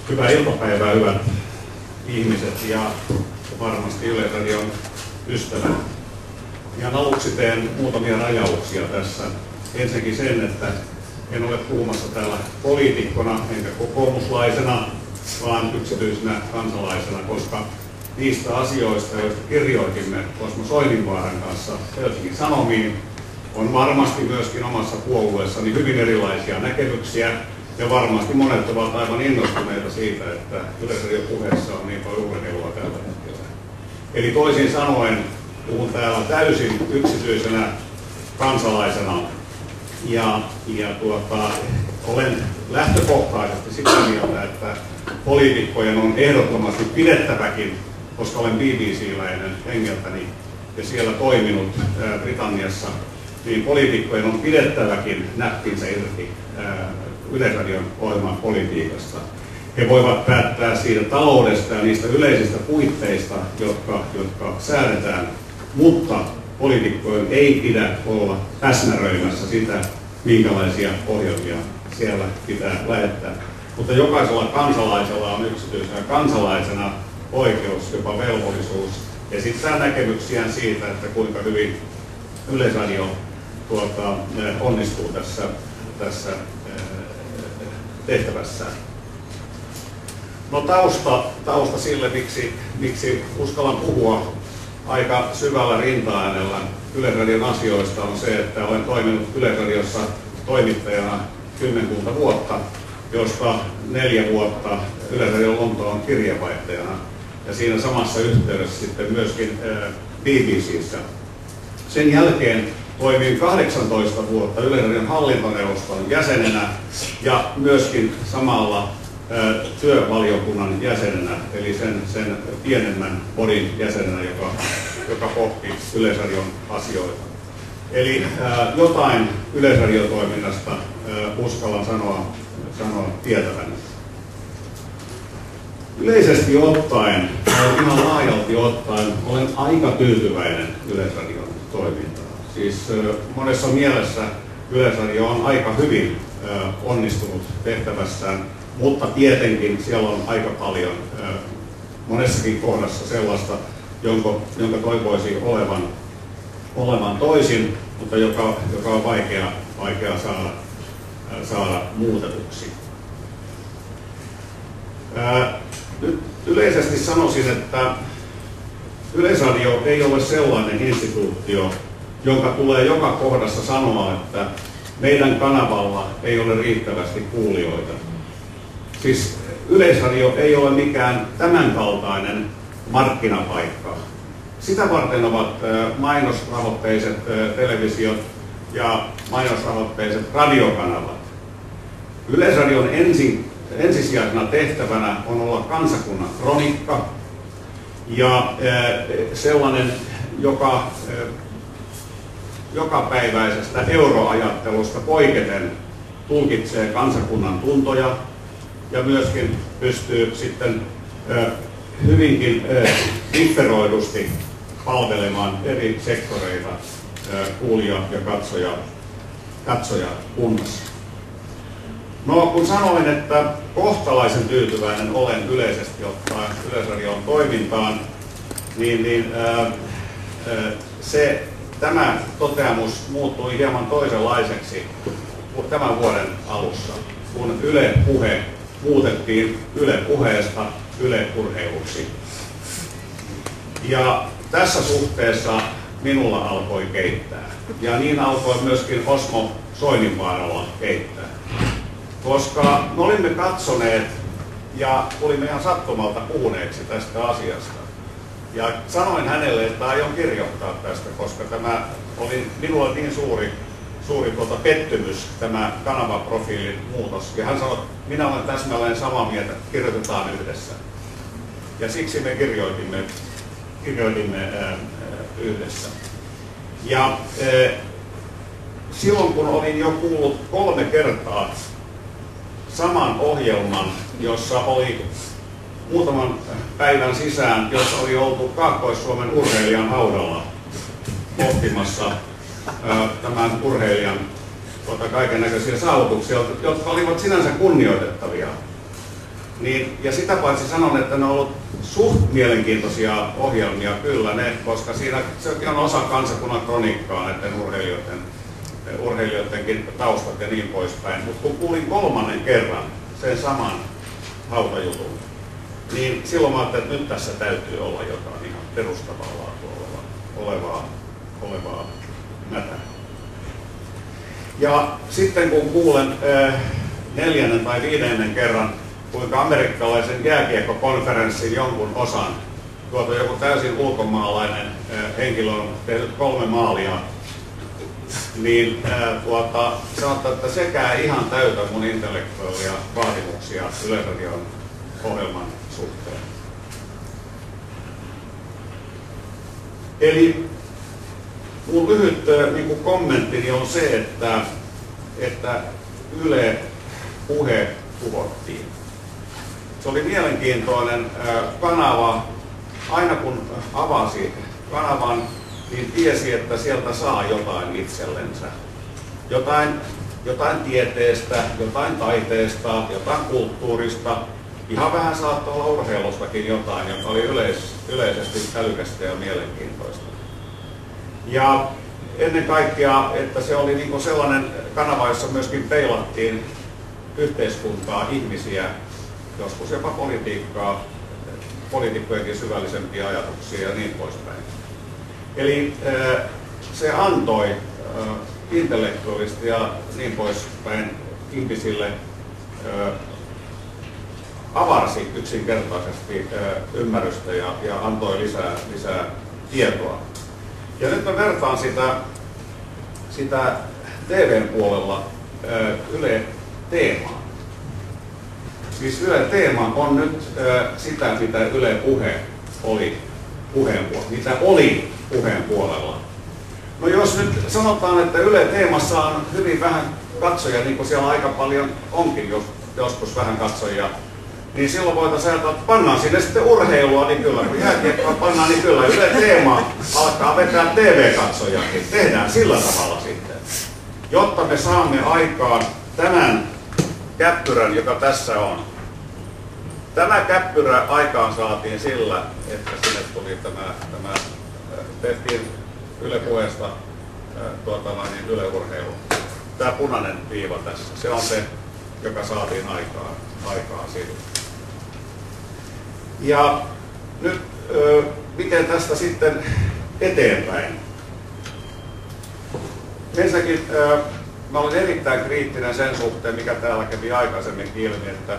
Hyvää iltapäivää, hyvät ihmiset ja varmasti Yleisradion ystävät. Ihan aluksi teen muutamia rajauksia tässä. Ensinnäkin sen, että en ole puhumassa täällä poliitikkona enkä kokoomuslaisena, vaan yksityisenä kansalaisena, koska niistä asioista, joista kirjoitimme Osmo Soininvaaran kanssa Helsingin Sanomiin, on varmasti myöskin omassa puolueessani hyvin erilaisia näkemyksiä. Ja varmasti monet ovat aivan innostuneita siitä, että Yleisradion puheessa on niin paljon urheilua tällä hetkellä. Eli toisin sanoen puhun täällä täysin yksityisenä kansalaisena ja olen lähtökohtaisesti sitä mieltä, että poliitikkojen on ehdottomasti pidettäväkin, koska olen BBC-läinen hengeltäni ja siellä toiminut Britanniassa, niin poliitikkojen on pidettäväkin näppinsä irti Yleisradion ohjelman politiikasta. He voivat päättää siitä taloudesta ja niistä yleisistä puitteista, jotka säädetään, mutta poliitikkojen ei pidä olla häsmäröimässä sitä, minkälaisia ohjelmia siellä pitää lähettää. Mutta jokaisella kansalaisella on yksityisenä kansalaisena oikeus, jopa velvollisuus, esittää näkemyksiään siitä, että kuinka hyvin Yleisradio onnistuu tässä tehtävässään. No tausta sille, miksi uskallan puhua aika syvällä rintaäänellä Yleisradion asioista, on se, että olen toiminut Yleisradiossa toimittajana 10 vuotta, josta 4 vuotta Yleisradion Lontoon kirjeenvaihtajana ja siinä samassa yhteydessä sitten myöskin BBC:ssä. Sen jälkeen toimin 18 vuotta Yleisradion hallintoneuvoston jäsenenä ja myöskin samalla työvaliokunnan jäsenenä, eli sen pienemmän bodin jäsenenä, joka pohti Yleisradion asioita. Eli jotain yleisradiotoiminnasta uskallan sanoa tietäväni. Yleisesti ottaen, ihan laajalti ottaen, olen aika tyytyväinen Yleisradion toimintaan. Siis monessa mielessä Yleisradio on aika hyvin onnistunut tehtävässään, mutta tietenkin siellä on aika paljon monessakin kohdassa sellaista, jonka toivoisi olevan toisin, mutta joka on vaikea saada muutetuksi. Nyt yleisesti sanoisin, että Yleisradio ei ole sellainen instituutio, jonka tulee joka kohdassa sanoa, että meidän kanavalla ei ole riittävästi kuulijoita. Siis Yleisradio ei ole mikään tämänkaltainen markkinapaikka. Sitä varten ovat mainosrahoitteiset televisiot ja mainosrahoitteiset radiokanavat. Yleisradion ensisijaisena tehtävänä on olla kansakunnan kronikka ja sellainen, joka jokapäiväisestä euroajattelusta poiketen tulkitsee kansakunnan tuntoja ja myöskin pystyy sitten hyvinkin differoidusti palvelemaan eri sektoreita kuulija- ja katsojakunnassa. No, kun sanoin, että kohtalaisen tyytyväinen olen yleisesti ottaen Yleisradion toimintaan, tämä toteamus muuttui hieman toisenlaiseksi tämän vuoden alussa, kun Yle Puhe muutettiin Yle Puheesta Yle Urheiluksi. Ja tässä suhteessa minulla alkoi keittää. Ja niin alkoi myöskin Osmo Soininvaaralla keittää. Koska me olimme katsoneet ja tulimme ihan sattumalta puhuneeksi tästä asiasta. Ja sanoin hänelle, että aion kirjoittaa tästä, koska tämä oli minulle niin suuri pettymys, tämä kanavaprofiilin muutos. Ja hän sanoi, että minä olen täsmälleen samaa mieltä, että kirjoitetaan yhdessä. Ja siksi me kirjoitimme yhdessä. Ja silloin kun olin jo kuullut 3 kertaa saman ohjelman, jossa oli muutaman päivän sisään, jossa oli oltu Kaakkois-Suomen urheilijan haudalla pohtimassa tämän urheilijan kaikennäköisiä saavutuksia, jotka olivat sinänsä kunnioitettavia. Ja sitä paitsi sanon, että ne ovat olleet suht mielenkiintoisia ohjelmia kyllä ne, koska siinä sekin on osa kansakunnan kronikkaa näiden urheilijoidenkin taustat ja niin poispäin. Mutta kun kuulin 3. kerran sen saman hautajutun, niin silloin mä ajattelin, että nyt tässä täytyy olla jotain ihan perustavaa laatua olevaa mätää. Ja sitten kun kuulen 4. tai 5. kerran, kuinka amerikkalaisen jääkiekkokonferenssin jonkun osan joku täysin ulkomaalainen henkilö on tehnyt 3 maalia, niin sanotaan, että sekään ihan täytä mun intellektuaalia vaatimuksia Yleisradion ohjelman suhteen. Eli mun lyhyt kommenttini on se, että Yle Puhe tuhottiin. Se oli mielenkiintoinen kanava. Aina kun avasi kanavan, niin tiesi, että sieltä saa jotain itsellensä. Jotain tieteestä, jotain taiteesta, jotain kulttuurista. Ihan vähän saattoi olla urheilustakin jotain, joka oli yleisesti älykästä ja mielenkiintoista. Ja ennen kaikkea, että se oli niin kuin sellainen kanava, jossa myöskin peilattiin yhteiskuntaa, ihmisiä joskus jopa politiikkaa, poliitikkojenkin syvällisempiä ajatuksia ja niin poispäin. Eli se antoi intellektuaalisesti ja niin poispäin ihmisille, avarsi yksinkertaisesti ymmärrystä ja antoi lisää tietoa. Ja nyt mä vertaan sitä TVn puolella Yle-teemaa. Siis Yle-teema on nyt sitä, mitä Yle Puhe oli mitä oli puheen puolella. No jos nyt sanotaan, että Yle-teemassa on hyvin vähän katsojia, niin kuin siellä aika paljon onkin joskus vähän katsojia, niin silloin voitaisiin ajatella, että pannaan sinne sitten urheilua, niin kyllä, kun jääkiekkoa pannaan, niin kyllä Yle-teema alkaa vetää TV-katsojakin. Tehdään sillä tavalla sitten, jotta me saamme aikaan tämän käppyrän, joka tässä on. Tämä käppyrä aikaan saatiin sillä, että sinne tuli tehtiin Yle Puheesta Yle Urheilu. Tämä punainen viiva tässä, se on se, joka saatiin aikaan sillä. Ja nyt miten tästä sitten eteenpäin? Ensinnäkin mä olen erittäin kriittinen sen suhteen, mikä täällä kävi aikaisemmin ilmi, että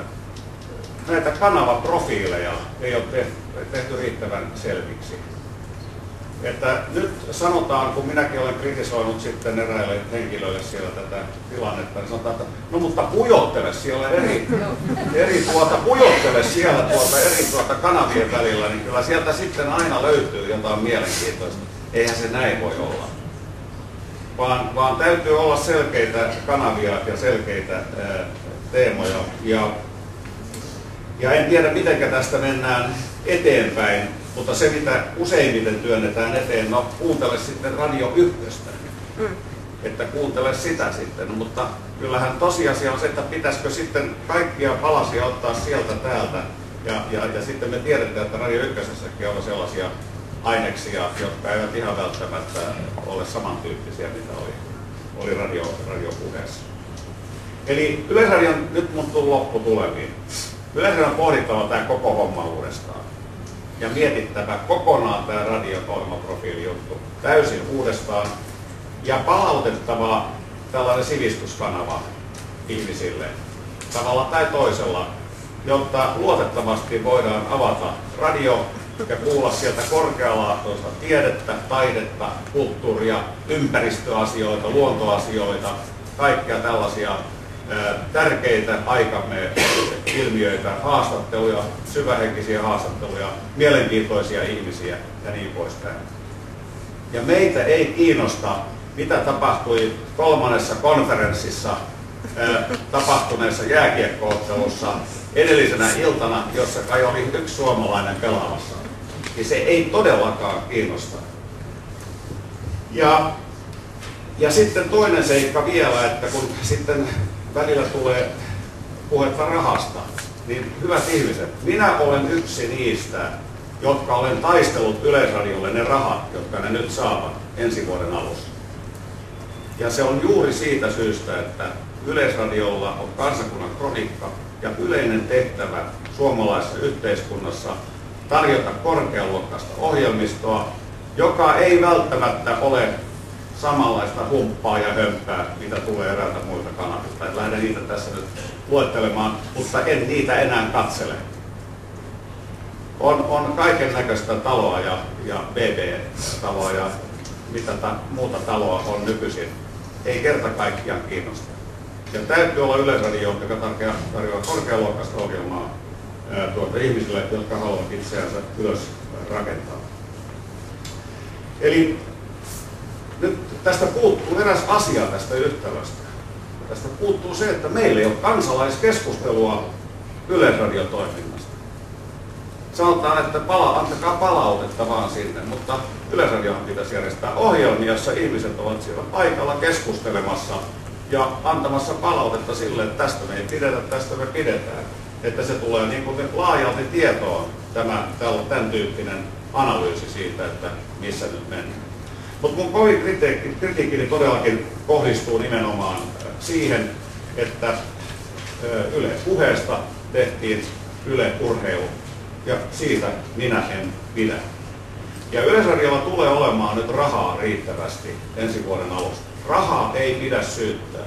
näitä kanavaprofiileja ei ole tehty riittävän selviksi. Että nyt sanotaan, kun minäkin olen kritisoinut sitten eräille henkilöille siellä tätä tilannetta, niin sanotaan, että no mutta pujottele siellä eri kanavien välillä, niin kyllä sieltä sitten aina löytyy jotain mielenkiintoista. Eihän se näin voi olla. Vaan täytyy olla selkeitä kanavia ja selkeitä teemoja. Ja en tiedä, miten tästä mennään eteenpäin, mutta se, mitä useimmiten työnnetään eteen, no kuuntele sitten Radio Ykköstä. Että kuuntele sitä sitten. No, mutta kyllähän tosiasia on se, että pitäisikö sitten kaikkia palasia ottaa sieltä täältä. Ja sitten me tiedetään, että Radio Ykkösessäkin on sellaisia aineksia, jotka eivät ihan välttämättä ole samantyyppisiä, mitä oli radiopuheessa. Eli Yleisradion nyt mun tullut lopputulemiin. Yleisradion on pohdittava tämä koko homma uudestaan. Ja mietittävä kokonaan tämä radio-ohjelmaprofiilijuttu täysin uudestaan. Ja palautettava tällainen sivistyskanava ihmisille tavalla tai toisella, jotta luotettavasti voidaan avata radio ja kuulla sieltä korkealaatuista tiedettä, taidetta, kulttuuria, ympäristöasioita, luontoasioita, kaikkia tällaisia tärkeitä aikamme ilmiöitä, haastatteluja, syvähenkisiä haastatteluja, mielenkiintoisia ihmisiä ja niin poispäin. Ja meitä ei kiinnosta, mitä tapahtui 3. konferenssissa tapahtuneessa jääkiekko-ottelussa edellisenä iltana, jossa kai oli yksi suomalainen pelaamassa. Ja se ei todellakaan kiinnosta. Ja sitten toinen seikka vielä, että kun sitten välillä tulee puhetta rahasta, niin hyvät ihmiset, minä olen yksi niistä, jotka olen taistellut Yleisradiolle ne rahat, jotka ne nyt saavat ensi vuoden alussa. Ja se on juuri siitä syystä, että Yleisradiolla on kansakunnan kronikka ja yleinen tehtävä suomalaisessa yhteiskunnassa tarjota korkealuokkaista ohjelmistoa, joka ei välttämättä ole samanlaista humppaa ja hömppää, mitä tulee eräältä muilta kanavilta. En lähde niitä tässä nyt luettelemaan, mutta en niitä enää katsele. On kaiken näköistä taloa ja BB-taloa ja mitä muuta taloa on nykyisin. Ei kerta kaikkiaan kiinnosta. Ja täytyy olla Yleisradio, joka tarjoaa korkealuokkaista ohjelmaa ihmisille, jotka haluavat itseänsä ylös rakentaa. Eli nyt tästä puuttuu eräs asia tästä yhtälöstä. Tästä puuttuu se, että meillä ei ole kansalaiskeskustelua Yleisradiotoiminnasta. Sanotaan, että antakaa palautetta vaan sinne, mutta Yleisradiohan pitäisi järjestää ohjelmia, jossa ihmiset ovat siellä paikalla keskustelemassa ja antamassa palautetta sille, että tästä me ei pidetä, tästä me pidetään. Että se tulee niin kuin laajalti tietoon tämän tyyppinen analyysi siitä, että missä nyt mennään. Mutta mun kovin kritiikkini todellakin kohdistuu nimenomaan siihen, että Yle Puheesta tehtiin Yle Urheilu. Ja siitä minä en pidä. Ja Yleisradiolla tulee olemaan nyt rahaa riittävästi ensi vuoden alusta. Rahaa ei pidä syyttää.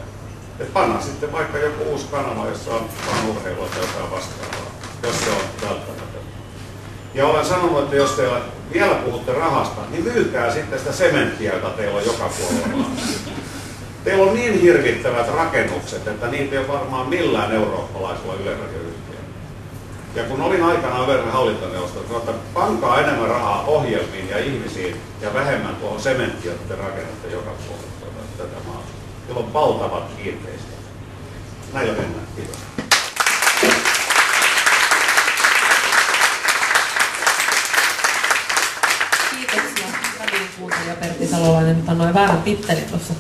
Et panna sitten vaikka joku uusi kanava, jossa on vain urheilua tai jotain vastaavaa, jos se on välttämätöntä. Ja olen sanonut, että jos te vielä puhutte rahasta, niin myykää sitten sitä sementtiä, jota teillä on joka puolella. Teillä on niin hirvittävät rakennukset, että niitä ei ole varmaan millään eurooppalaisella yleisradioyhtiöllä. Ja kun olin aikanaan Yleisradion hallintoneuvostossa, sanoin, että pankaa enemmän rahaa ohjelmiin ja ihmisiin ja vähemmän tuohon sementtiä, jota te rakennatte joka puolella tätä maata. Teillä on valtavat kiinteistöt. Näillä mennään. Kiitos. Kiitoksia. Radion kuuntelija Pertti Salolainen, mutta noin väärän tittelin tuossa.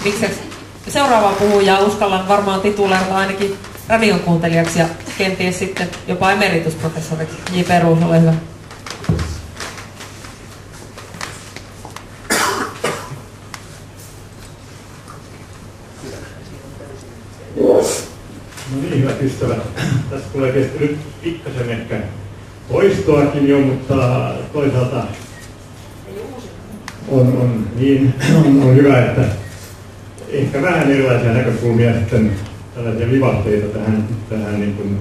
Mikseksi seuraavaa puhujaa uskallan varmaan tituleerata ainakin radion kuuntelijaksi ja kenties sitten jopa emeritusprofessoriksi. J. Peruus, ole hyvä. No niin, hyvät ystävät. Tässä tulee tietysti nyt pikkasen ehkä toistoakin jo, mutta toisaalta on hyvä, että ehkä vähän erilaisia näkökulmia sitten tällaisia vivahteita tähän niin kuin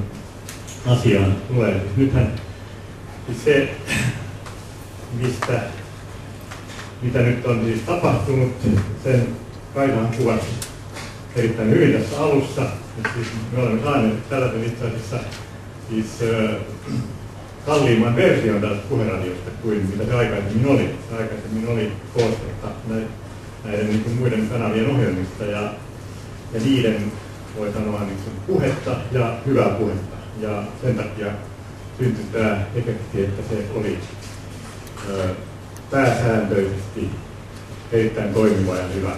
asiaan tulee. Siis nythän siis se, mitä nyt on siis tapahtunut, sen Kaisahan kuvasi erittäin hyvin tässä alussa. Siis me olemme saaneet tällaisen itse asiassa siis, kalliimman version tästä puheradiosta kuin mitä se aikaisemmin oli. Se aikaisemmin oli koostetta näiden niin kuin muiden kanavien ohjelmista ja niiden voi sanoa niin kuin puhetta ja hyvää puhetta. Ja sen takia syntyi tämä efekti, että se oli pääsääntöisesti erittäin toimiva ja hyvä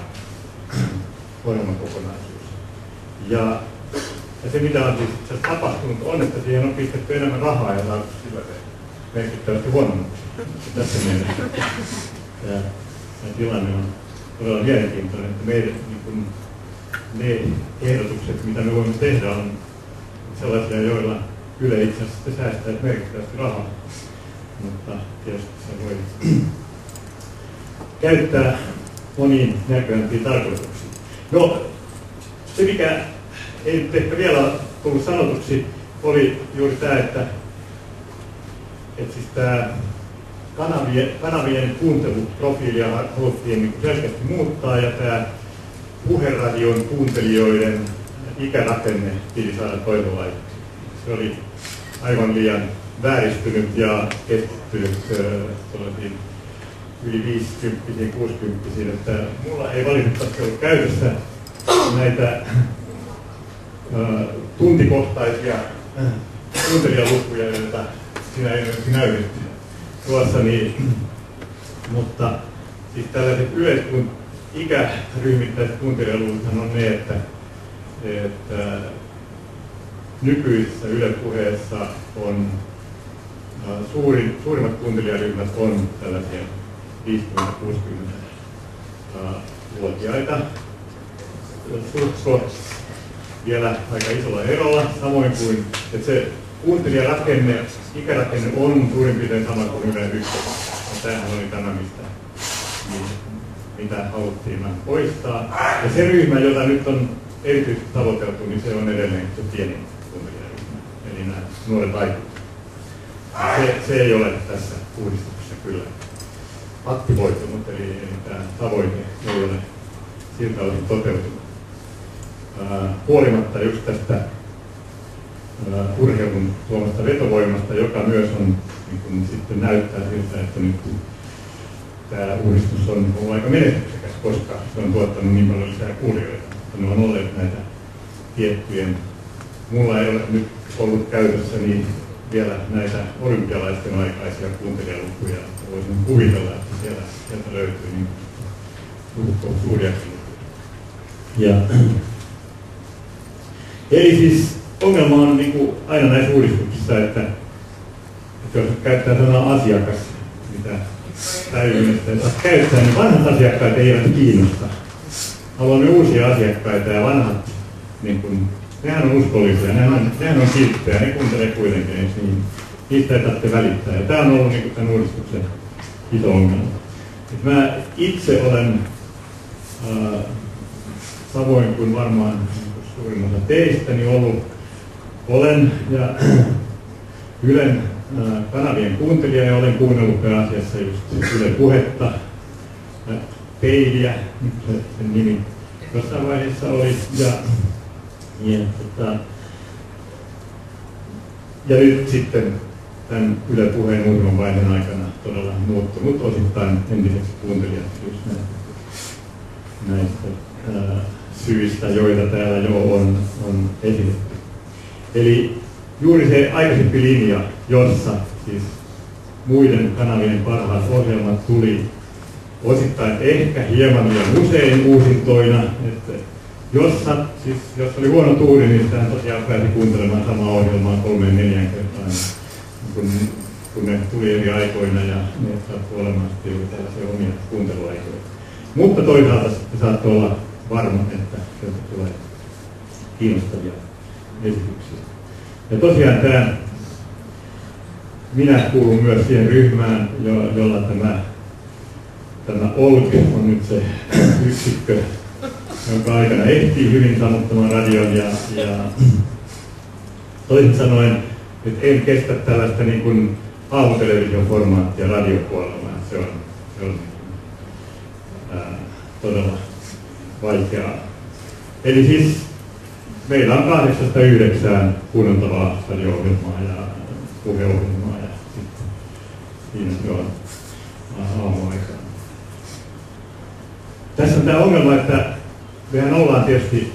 ohjelmakokonaisuus. Ja se mitä on siis tapahtunut on, että siihen on pistetty enemmän rahaa ja saatu sillä merkittävästi huonommaksi. Tässä mielessä tämä tilanne on todella mielenkiintoinen, että meidän niin kuin, ne ehdotukset, mitä me voimme tehdä, on sellaisia, joilla Yle itse asiassa säästää merkittävästi rahaa. Mutta tietysti se voi käyttää moniin näköisiin tarkoituksiin. No, se mikä ei nyt ehkä vielä tullut sanotuksi, oli juuri tämä, että siis tämä kanavien kuunteluprofiilia haluttiin niin selkeästi muuttaa ja tämä puheradion kuuntelijoiden ikärakenne piti saada toisenlaiseksi. Se oli aivan liian vääristynyt ja keskittynyt sellaisiin yli 50-60, että mulla ei valitettavasti ollut käytössä näitä tuntikohtaisia kuuntelijalukuja, joita sinä ilmeisesti näytit tuossa, mutta siis tällaiset ikäryhmittäiset kuuntelijaluvuthan on ne, että nykyisessä Yle Puheessa on suurimmat kuuntelijaryhmät on tällaisia 50-60-vuotiaita. Suht vielä aika isolla erolla, samoin kuin että se kuuntelijarakenne, ikärakenne on suurin piirtein sama kuin Yle Ykkösessä. Tämähän oli tämä, mitä haluttiin poistaa. Ja se ryhmä, jota nyt on erityisesti tavoiteltu, niin se on edelleen se pienin kuuntelijaryhmä, eli nämä nuoret aikuiset. Se ei ole tässä uudistuksessa kyllä aktivoitunut, eli tämä tavoite ei ole siltä osin toteutunut. Huolimatta just tästä urheilun tuomasta vetovoimasta, joka myös on, niin kun sitten näyttää siltä, että nyt tämä uudistus on ollut aika menestyksekäs, koska se on tuottanut niin paljon lisää kuulijoita. Ne on olleet näitä tiettyjen, mulla ei ole nyt ollut käytössäni vielä näitä olympialaisten aikaisia kuuntelijalukuja. Voisin kuvitella, että sieltä löytyy niin suuriakin lukuja. Eli siis ongelma on niin kuin aina näissä uudistuksissa, että jos käyttää sanaa asiakas, mitä päivinestä ei saa käyttää, niin vanhat asiakkaat eivät kiinnosta. Haluamme uusia asiakkaita ja vanhat niin kuin nehän on uskollisia, nehän on kilttejä, ne kuuntelee kuitenkin, niin niistä ei tarvitse välittää. Ja tämä on ollut niin tämän uudistuksen iso ongelma. Et mä itse olen, samoin kuin varmaan suurin osa teistä, niin olen ja Ylen kanavien kuuntelija ja olen kuunnellut pääasiassa just Yle Puhetta, Peiliä, sen nimi jossain vaiheessa oli, ja nyt sitten tämän Yle Puheen muutaman vaiheen aikana todella muuttunut osittain entiseksi kuuntelijaksi just näistä syistä, joita täällä jo on esitetty. Eli juuri se aikaisempi linja, jossa siis muiden kanavien parhaat ohjelmat tuli osittain ehkä hieman liian usein uusintoina, että jos oli huono tuuri, niin sitä tosiaan pääsi kuuntelemaan samaa ohjelmaa 3-4 kertaa, kun ne tuli eri aikoina ja ne saattoi olemaan sitten tällaisia omia kuunteluaikoja. Mutta toisaalta sitten saattoi olla varma, että sieltä tulee kiinnostavia esityksiä. Ja tosiaan minä kuulun myös siihen ryhmään, jolla tämä OLG on nyt se yksikkö, jonka aikana ehtii hyvin sammuttamaan radion ja toisin sanoen, että en kestä tällaista niin kuin aamutelevision formaattia radiopuolella. Se on todella vaikeaa. Eli siis meillä on 8-9 kuunneltavaa radio-ohjelmaa ja puheohjelmaa ja sitten siinä se on aamuaikaan. Tässä on tämä ongelma, että mehän ollaan tietysti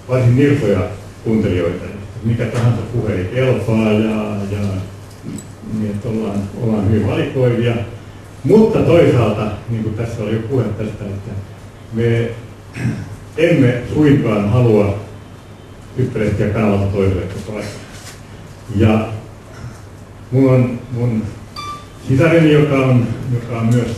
varsin nirsoja kuuntelijoita. Mikä tahansa puhe ei kelpaa ja niin, että ollaan hyvin valikoivia. Mutta toisaalta, niin kuin tässä oli jo puhe tästä, että me emme suinkaan halua hyppelehtiä kanavalta toiselle koko ajan. Ja mun sisareni, joka on myös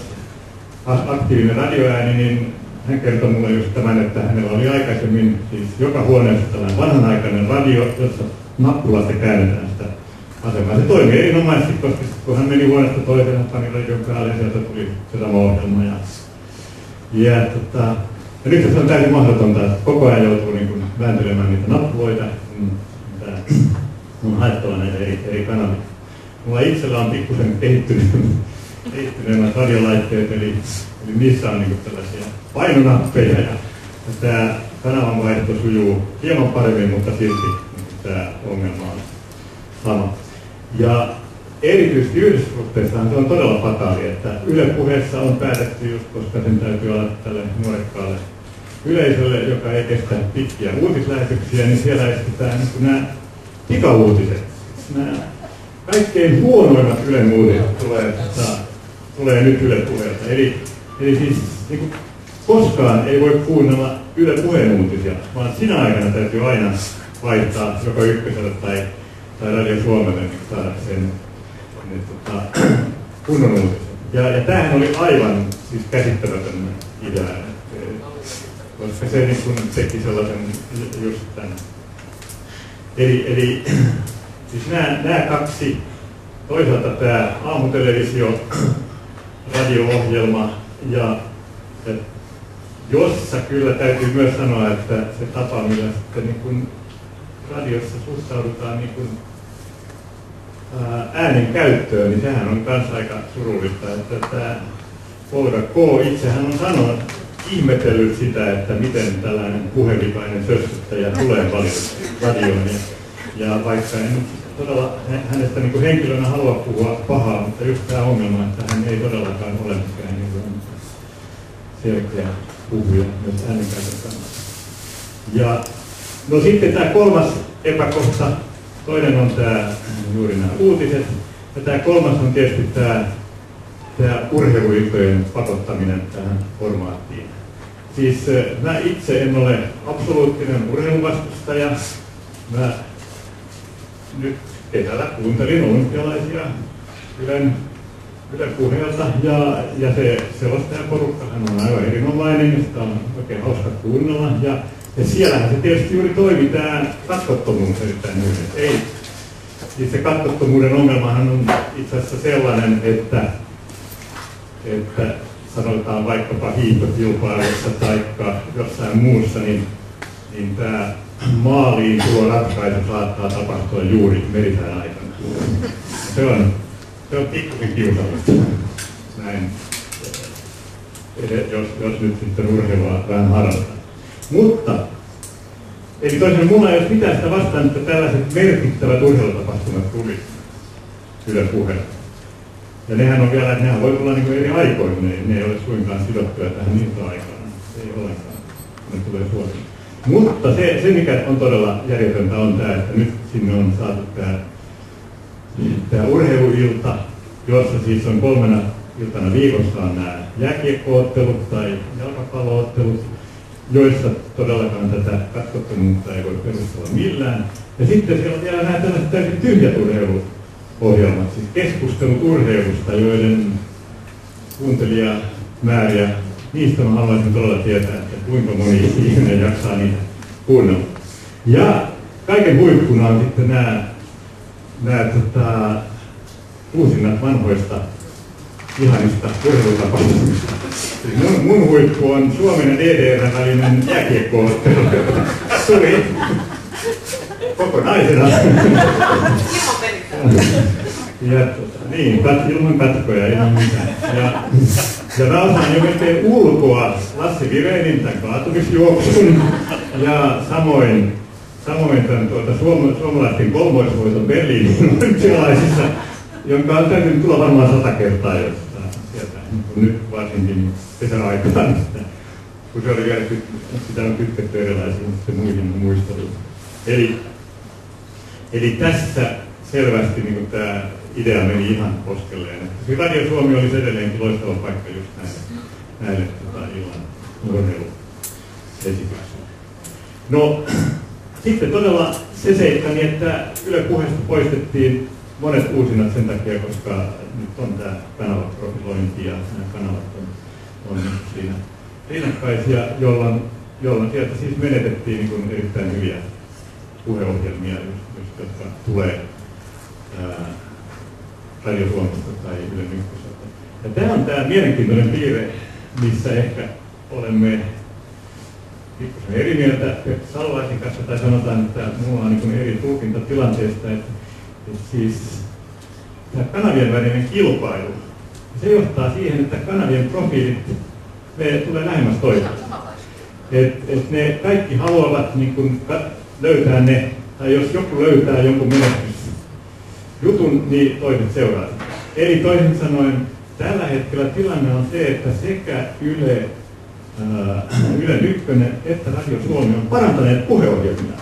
aktiivinen radioääni, niin hän kertoi mulle just tämän, että hänellä oli aikaisemmin siis joka huoneessa tällainen vanhanaikainen radio, jossa nappulasta käännetään sitä asemaa. Se toimi erinomaisesti, koska kun hän meni huoneesta toiseen, hän pani radion päälle ja sieltä tuli se sama ohjelma. Ja nyt se on täysin mahdotonta, että koko ajan joutuu niin kuin vääntelemään niitä nappuloita, mitä on haettava näitä eri kanavia. Mulla itsellä on pikkusen kehittyneemmät radiolaitteet, eli niissä on niin tällaisia painonappeja ja tämä kanavanvaihto sujuu hieman paremmin, mutta silti tämä ongelma on sama. Ja erityisesti yhdessä suhteessahan se on todella fataali, että Yle Puheessa on päätetty just, koska sen täytyy olla tälle nuorekkaalle yleisölle, joka ei kestä pitkiä uutislähetyksiä, niin siellä estetään niin nämä pikauutiset. Nämä kaikkein huonoimmat Ylen uutiset tulee nyt Yle Puheelta. Eli siis niin kuin koskaan ei voi kuunnella Yle Puheen uutisia, vaan sinä aikana täytyy aina vaihtaa joko Ykköselle tai Radio Suomelle niin saada sen kunnon uutisen. Ja tämähän oli aivan siis käsittämätön idea, koska se niin kun teki sellaisen just tämän. Eli siis nämä kaksi, toisaalta tämä aamutelevisio, radio-ohjelma ja jossa kyllä täytyy myös sanoa, että se tapa, millä sitten niin kun radiossa suhtaudutaan niin kun äänen käyttöön, niin sehän on myös aika surullista, että tämä Olga K. itsehän on sanonut, ihmetellyt sitä, että miten tällainen puhevikainen sössyttäjä tulee valituksi radioon. Ja vaikka en todella hänestä niin kuin henkilönä halua puhua pahaa, mutta just tämä ongelma, että hän ei todellakaan ole mikään niin selkeä puhuja myös äänenkäytön kannalta. Ja no sitten tämä kolmas epäkohta, toinen on tämä juuri nämä uutiset, ja tämä kolmas on tietysti tämä urheiluiltojen pakottaminen tähän formaattiin. Siis mä itse en ole absoluuttinen urheiluvastustaja. Mä nyt kesällä kuuntelin olympialaisia Ylen Puheelta ja se selostajaporukkahan on aivan erinomainen ja sitä on oikein hauska kuunnella. Ja Ja siellähän se tietysti juuri toimi tämä katkottomuus erittäin hyvin. Ei. Itse katkottomuuden ongelmahan on itse asiassa sellainen, että sanotaan vaikkapa hiihtokilpailussa tai jossain muussa, niin tämä maaliin tuo ratkaisu saattaa tapahtua juuri merisään aikana. Se on pikkuisen kiusallista. Näin, jos nyt sitten urheilua vähän harrastetaan. Mutta, eli toisin mulla ei ole mitään sitä vastaan, että tällaiset merkittävät urheilutapahtumat tuli Yle Puheelle. Ja nehän on vielä, että nehän voi olla niin eri aikoihin, ne ei ole suinkaan sidottuja tähän ilta-aikaan. Ei ollenkaan, ne tulee suoraan. Mutta se, mikä on todella järjetöntä, on tämä, että nyt sinne on saatu tämä urheiluilta, jossa siis on 3 iltana viikossa on nämä jääkiekko-ottelut tai jalkapallo-ottelut, joissa todellakaan tätä katkottomuutta ei voi perustella millään. Ja sitten siellä on vielä nämä tällaiset täysin tyhjät urheiluohjelmat, siis keskustelut urheilusta, joiden kuuntelijamääriä, niistä mä haluaisin todella tietää, että kuinka moni ihminen jaksaa niitä kuunnella. Ja kaiken huippuna on sitten nämä uusinnat vanhoista ihanista urheilutapahtumista. Mun huippu on Suomen ja DDR:n välinen jääkiekko-ottelu. Tuli kokonaisena. Ja niin, ilman katkoja, ilman mitään. Ja mä osaan jo melkein ulkoa Lassi Virenin tämän kaatumisjuoksun ja samoin tämän suomalaisten kolmoisvoiton Berliinin olympialaisissa, jonka on täytynyt tulla varmaan 100 kertaa, jos sieltä nyt varsinkin kesäaikaan, kun se oli vielä sitä on kytketty erilaisiin muihin muisteluihin. Eli tässä selvästi niin tämä idea meni ihan poskelleen. Radio Suomi olisi edelleenkin loistava paikka just näille illan urheiluesityksille. No, sitten todella se seikka, niin että Yle Puheesta poistettiin monet uusinnat sen takia, koska nyt on tämä kanavaprofilointi ja nämä kanavat on siinä rinnakkaisia, jolloin sieltä siis menetettiin niin kuin erittäin hyviä puheohjelmia, jotka tulee Radio Suomesta tai Yle Ykköseltä. Ja tämä on tämä mielenkiintoinen piirre, missä ehkä olemme pikkusen eri mieltä Pertti Salolaisen kanssa, tai sanotaan, että minulla on niin eri tulkinta tilanteesta, että siis tämä kanavien välinen kilpailu, se johtaa siihen, että kanavien profiilit tulee lähemmäs toisaan. Et ne kaikki haluavat niin kuin löytää ne, tai jos joku löytää jonkun menestysjutun, niin toiset seuraa. Eli toisin sanoen, tällä hetkellä tilanne on se, että sekä Yle Ykkönen että Radio Suomi on parantaneet puheohjelmia.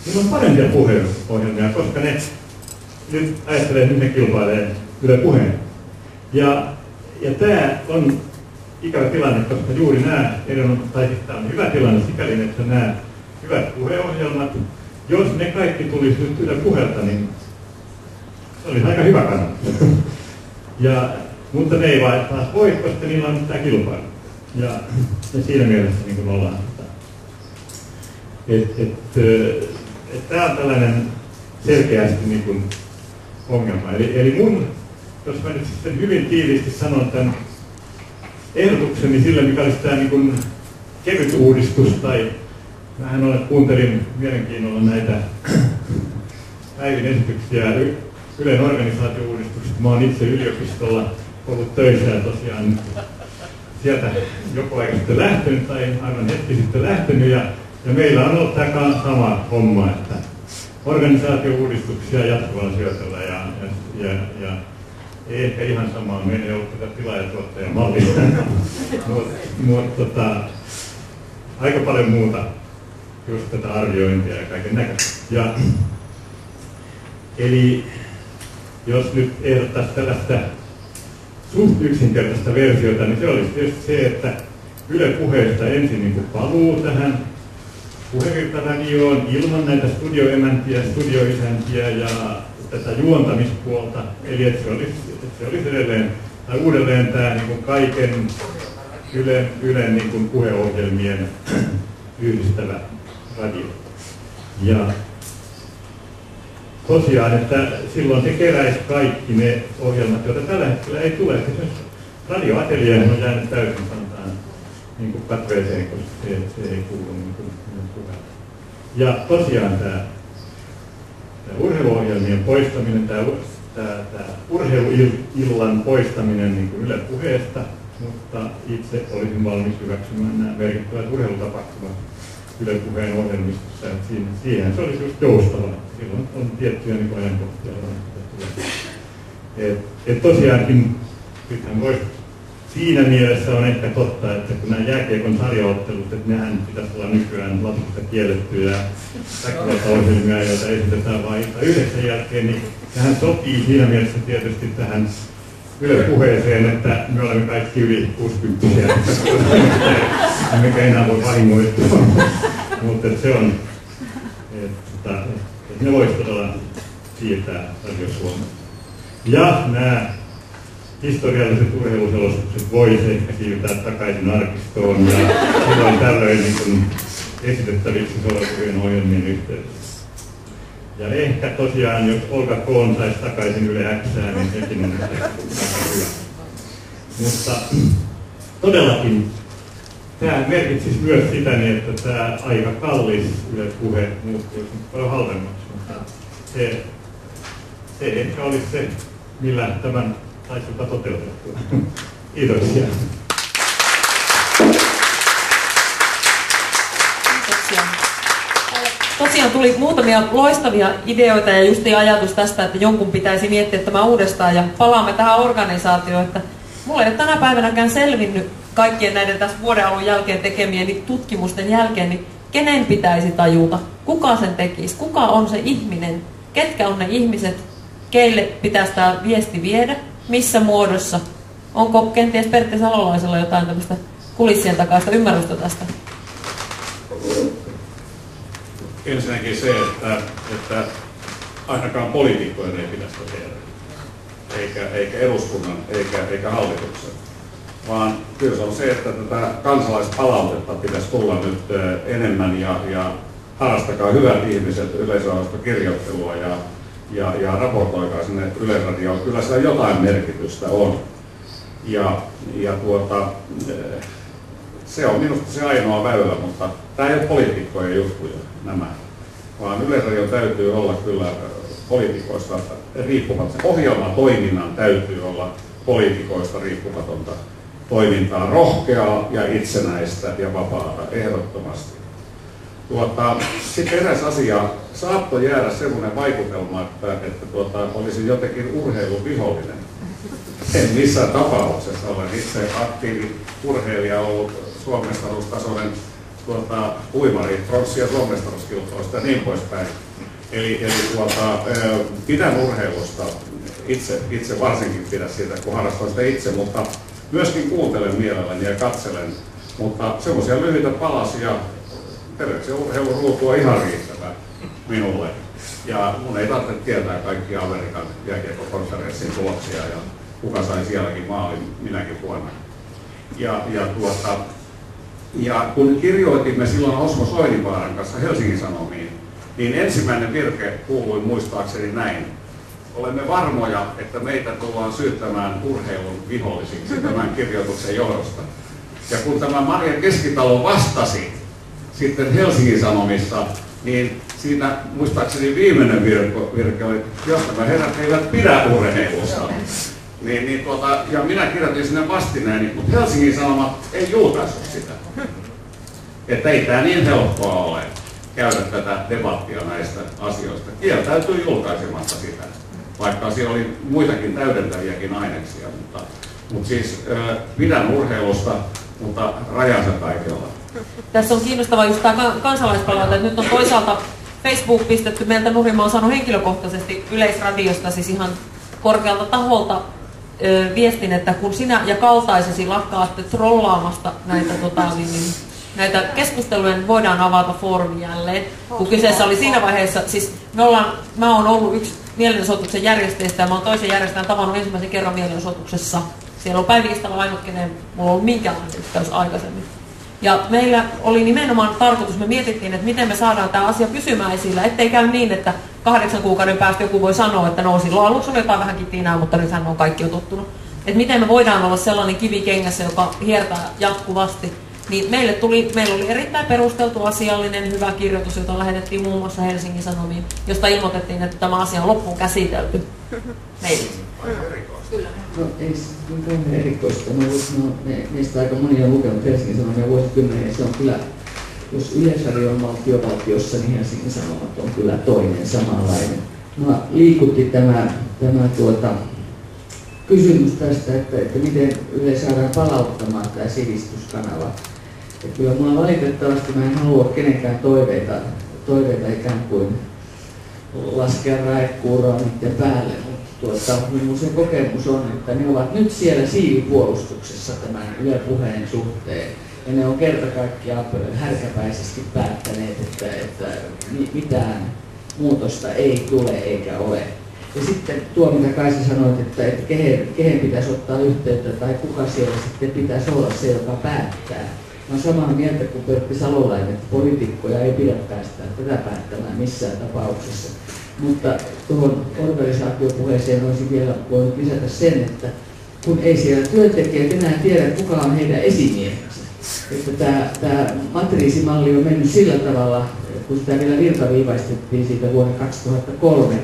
Niillä on parempia puheohjelmia, koska ne nyt ajattelee, että ne kilpailee Yle Puheen. Ja tämä on ikävä tilanne, koska juuri nämä, tai tämä on hyvä tilanne sikäli, että nämä hyvät puheohjelmat, jos ne kaikki tulisi nyt Yle Puhelta, niin se olisi aika hyvä kanava. Mutta ne ei vaan taas voi, koska niillä on tämä kilpailu. Ja siinä mielessä niin kuin ollaan. Tämä on tällainen selkeästi niin kuin ongelma. Eli jos mä nyt sitten hyvin tiiviisti sanon tämän ehdotukseni sille, mikä olisi tämä niin kuin kevyt uudistus, tai mähän kuuntelin mielenkiinnolla näitä päivin esityksiä Ylen organisaatio-uudistuksesta. Mä oon itse yliopistolla ollut töissä ja tosiaan sieltä joku aika sitten lähtenyt tai aivan hetki sitten lähtenyt ja meillä on ollut tämä sama homma, että organisaatio-uudistuksia jatkuvalla syötöllä ja ei ehkä ihan samaa, meillä ei ollut tätä tilaajatuottajamallia, mutta aika paljon muuta, just tätä arviointia ja kaiken näköistä. Eli jos nyt ehdottaisiin tällaista suht yksinkertaista versiota, niin se olisi tietysti se, että Yle Puheesta ensin niin kuin paluu tähän puhevirtaradioon ilman näitä studioemäntiä, studioisäntiä ja tätä juontamispuolta. Eli että se olisi edelleen, tai uudelleen tämä niin kuin kaiken Ylen niin kuin puheohjelmien yhdistävä radio. Ja tosiaan, että silloin se keräisi kaikki ne ohjelmat, joita tällä hetkellä ei tule. Radioateljeen on jäänyt täysin santaan niin kuin katveeseen, koska se ei kuulu niin kuin puheelle. Ja tosiaan tämä urheiluohjelmien poistaminen, tämä urheiluillan poistaminen niin kuin Yle Puheesta, mutta itse olisin valmis hyväksymään nämä merkittävät urheilutapahtumat Yle Puheen ohjelmistossa. Siihen se olisi just joustavaa. Silloin on tiettyjä niin ajankohtia. Tosiaankin nythän voisi siinä mielessä on ehkä totta, että kun nämä jääkiekon sarjaottelut, että nehän pitäisi olla nykyään lapsista kiellettyjä väkivaltaohjelmia, joita esitetään vain ilta 9 jälkeen, niin tähän sopii siinä mielessä tietysti tähän Yle Puheeseen, että me olemme kaikki yli 60-vuotiaita, emmekä enää voi vahingoittua. Mutta se on, että ne voisi todella siirtää Radio Suomeen. Ja nämä historialliset urheiluselostukset voisi ehkä siirtää takaisin arkistoon ja silloin tällöin niin esitettäviksi sellaisien ohjelmien yhteydessä. Ja ehkä tosiaan, jos Olga Kohn saisi takaisin Yle X:ään, niin sekin on aika hyvä. Mutta todellakin tämä merkitsisi myös sitä, että tämä aika kallis Yle Puhe muuttuisi paljon halvemmaksi. Mutta se ehkä olisi se, millä tämän saisi jopa toteutettua. Kiitoksia. Kiitoksia. Tosiaan tuli muutamia loistavia ideoita ja juuri ajatus tästä, että jonkun pitäisi miettiä tämä uudestaan ja palaamme tähän organisaatioon, että mulla ei ole tänä päivänäkään selvinnyt kaikkien näiden tässä vuoden alun jälkeen tekemien tutkimusten jälkeen, niin kenen pitäisi tajuta, kuka sen tekisi, kuka on se ihminen, ketkä on ne ihmiset, keille pitäisi tämä viesti viedä, missä muodossa. Onko kenties Pertti Salolaisella jotain tämmöistä kulissien takaista ymmärrystä tästä? Ensinnäkin se, että ainakaan poliitikkojen ei pitäisi tehdä, eikä eduskunnan, eikä hallituksen. Vaan kyllä se on se, että tätä kansalaispalautetta pitäisi tulla nyt enemmän ja harrastakaa hyvät ihmiset yleisöllistä kirjoittelua ja raportoikaa sinne Yleisradioon. Kyllä sillä jotain merkitystä on. Se on minusta se ainoa väylä, mutta tämä ei ole poliitikkojen juttuja nämä, vaan Yleisradion täytyy olla kyllä poliitikoista riippumatta. Ohjelmatoiminnan täytyy olla poliitikoista riippumatonta toimintaa, rohkeaa ja itsenäistä ja vapaata, ehdottomasti. Sitten eräs asia, saattoi jäädä sellainen vaikutelma, että olisin jotenkin urheiluvihollinen. En missään tapauksessa ole itse aktiiviurheilija ollut suomestaruustasoinen uimari, pronssi- ja suomestaruuskilpailusta ja niin poispäin. Eli pidän urheilusta, itse varsinkin pidän siitä, kun harrastan sitä itse, mutta myöskin kuuntelen mielelläni ja katselen. Mutta semmoisia lyhyitä palasia, televisio-urheiluruutu on ihan riittävä minulle. Ja mun ei tarvitse tietää kaikkia Amerikan jääkiekkokonferenssin tuloksia ja kuka sai sielläkin maalin minäkin vuonna. Ja kun kirjoitimme silloin Osmo Soininvaaran kanssa Helsingin Sanomiin, niin ensimmäinen virke kuului muistaakseni näin. Olemme varmoja, että meitä tullaan syyttämään urheilun vihollisiksi tämän kirjoituksen johdosta. Ja kun tämä Marja Keskitalo vastasi sitten Helsingin Sanomissa, niin siinä muistaakseni viimeinen virke oli, että jos nämä herrat eivät pidä urheilusta. Ja minä kirjoitin sinne vastineeni, mutta Helsingin Sanomat ei julkaissut sitä. Että ei tämä niin helppoa ole käydä tätä debattia näistä asioista. Kieltäytyy julkaisemasta sitä, vaikka siellä oli muitakin täydentäviäkin aineksia. Mutta siis pidän urheilusta, mutta rajansa kaikella. Tässä on kiinnostavaa just tämä kansalaispalaute, että nyt on toisaalta Facebook pistetty meiltä nurin. Mä oon saanut henkilökohtaisesti Yleisradiosta siis ihan korkealta taholta viestin, että kun sinä ja kaltaisesi lakkaatte trollaamasta näitä, näitä keskusteluja, niin voidaan avata foorumi jälleen. Kun kyseessä oli siinä vaiheessa, siis mä oon ollut yksi mielenosoituksen järjestäjistä ja mä oon toisen järjestäjän tavannut ensimmäisen kerran mielenosoituksessa. Siellä on Päivi Istala ainut, kenen mulla on ollut minkäänlainen yhteys aikaisemmin. Ja meillä oli nimenomaan tarkoitus, me mietittiin, että miten me saadaan tämä asia pysymään esillä, ettei käy niin, että 8 kuukauden päästä joku voi sanoa, että no silloin aluksi oli jotain vähän kitinää, mutta nythän on kaikki jo tottunut. Että miten me voidaan olla sellainen kivi kengässä, joka hiertää jatkuvasti. Niin meillä oli erittäin perusteltu, asiallinen, hyvä kirjoitus, jota lähetettiin muun muassa Helsingin Sanomiin, josta ilmoitettiin, että tämä asia on loppuun käsitelty meille. No ei se ole erikoista. Meistä aika moni on lukenut Helsingin Sanomia vuosikymmeniä. Se on kyllä, jos Yleisradio on valtiovaltiossa, niin Helsingin Sanomat on kyllä toinen samanlainen. Liikutti tämä kysymys tästä, että miten Yle saadaan palauttamaan tämä sivistyskanava. Ja kyllä minua valitettavasti mä en halua kenenkään toiveita ikään kuin laskea raekuuroa niiden päälle. Minun se kokemus on, että ne ovat nyt siellä siivipuolustuksessa tämän Yle Puheen suhteen. Ja ne on kerta kaikkiaan härkäpäisesti päättäneet, että mitään muutosta ei tule eikä ole. Ja sitten tuo, mitä Kaisa sanoit, että kehen pitäisi ottaa yhteyttä tai kuka siellä sitten pitäisi olla se, joka päättää. Mä olen samaa mieltä kuin Pertti Salolainen, että poliitikkoja ei pidä päästä tätä päättämään missään tapauksessa. Mutta tuohon organisaatiopuheeseen olisi vielä voinut lisätä sen, että kun ei siellä työntekijät enää tiedä, kuka on heidän esimiehensä. Että tämä matriisimalli on mennyt sillä tavalla, kun sitä vielä virtaviivaistettiin siitä vuoden 2003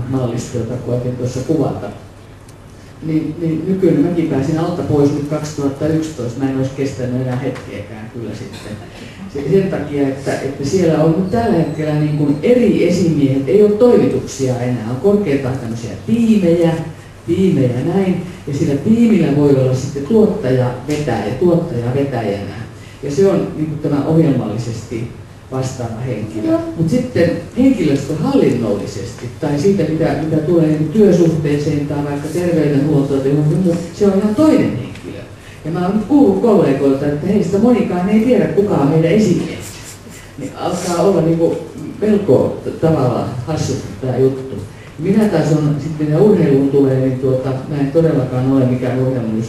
mallista, jota koetin tuossa kuvata. Niin nykyinen mäkin pääsin alta pois nyt 2011, mä en olisi kestänyt enää hetkeäkään kyllä sitten. Sen takia, että siellä on nyt tällä hetkellä niin kuin eri esimiehet, ei ole toimituksia enää, on korkeintaan tämmöisiä tiimejä näin, ja sillä tiimillä voi olla sitten tuottaja vetäjänä. Ja se on niin kuin tämä ohjelmallisesti vastaava henkilö. Mutta sitten henkilöstöhallinnollisesti tai siitä, mitä tulee niin työsuhteeseen tai vaikka terveydenhuoltoon tai johonkin muu, se on ihan toinen henkilö. Ja mä oon nyt kuullut kollegoilta, että heistä monikaan ei tiedä, kuka on meidän esimiehensä. Niin alkaa olla niin melko tavalla hassu tämä juttu. Minä taas on sitten, mitä urheiluun tulee, niin mä en todellakaan ole mikään urheilun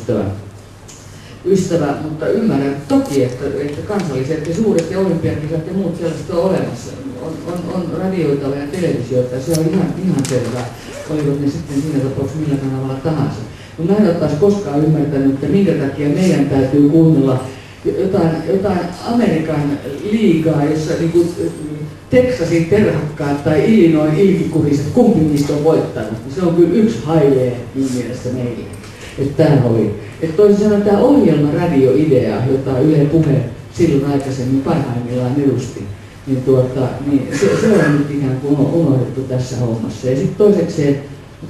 ystävä, mutta ymmärrän toki, että kansalliset ja suuret ja olympiakisat ja muut sellaiset on olemassa. On radioita ja televisioita, se on ihan selvää, olivat ne sitten siinä tapauksessa millä kanavalla tahansa. Mutta mä en ole taas koskaan ymmärtänyt, että minkä takia meidän täytyy kuunnella jotain Amerikan liigaa, jossa niinku Texasin terhakkaat tai Illinois ilkikuriset, kumpi niistä on voittanut. Se on kyllä yksi hailee minun mielestä meille. Että tämä oli. Että toisin sanoen tämä ohjelmaradioidea, jota Yle Puhe silloin aikaisemmin parhaimmillaan edusti, niin, se on nyt ikään kuin unohdettu tässä hommassa. Ja sitten toisekseen,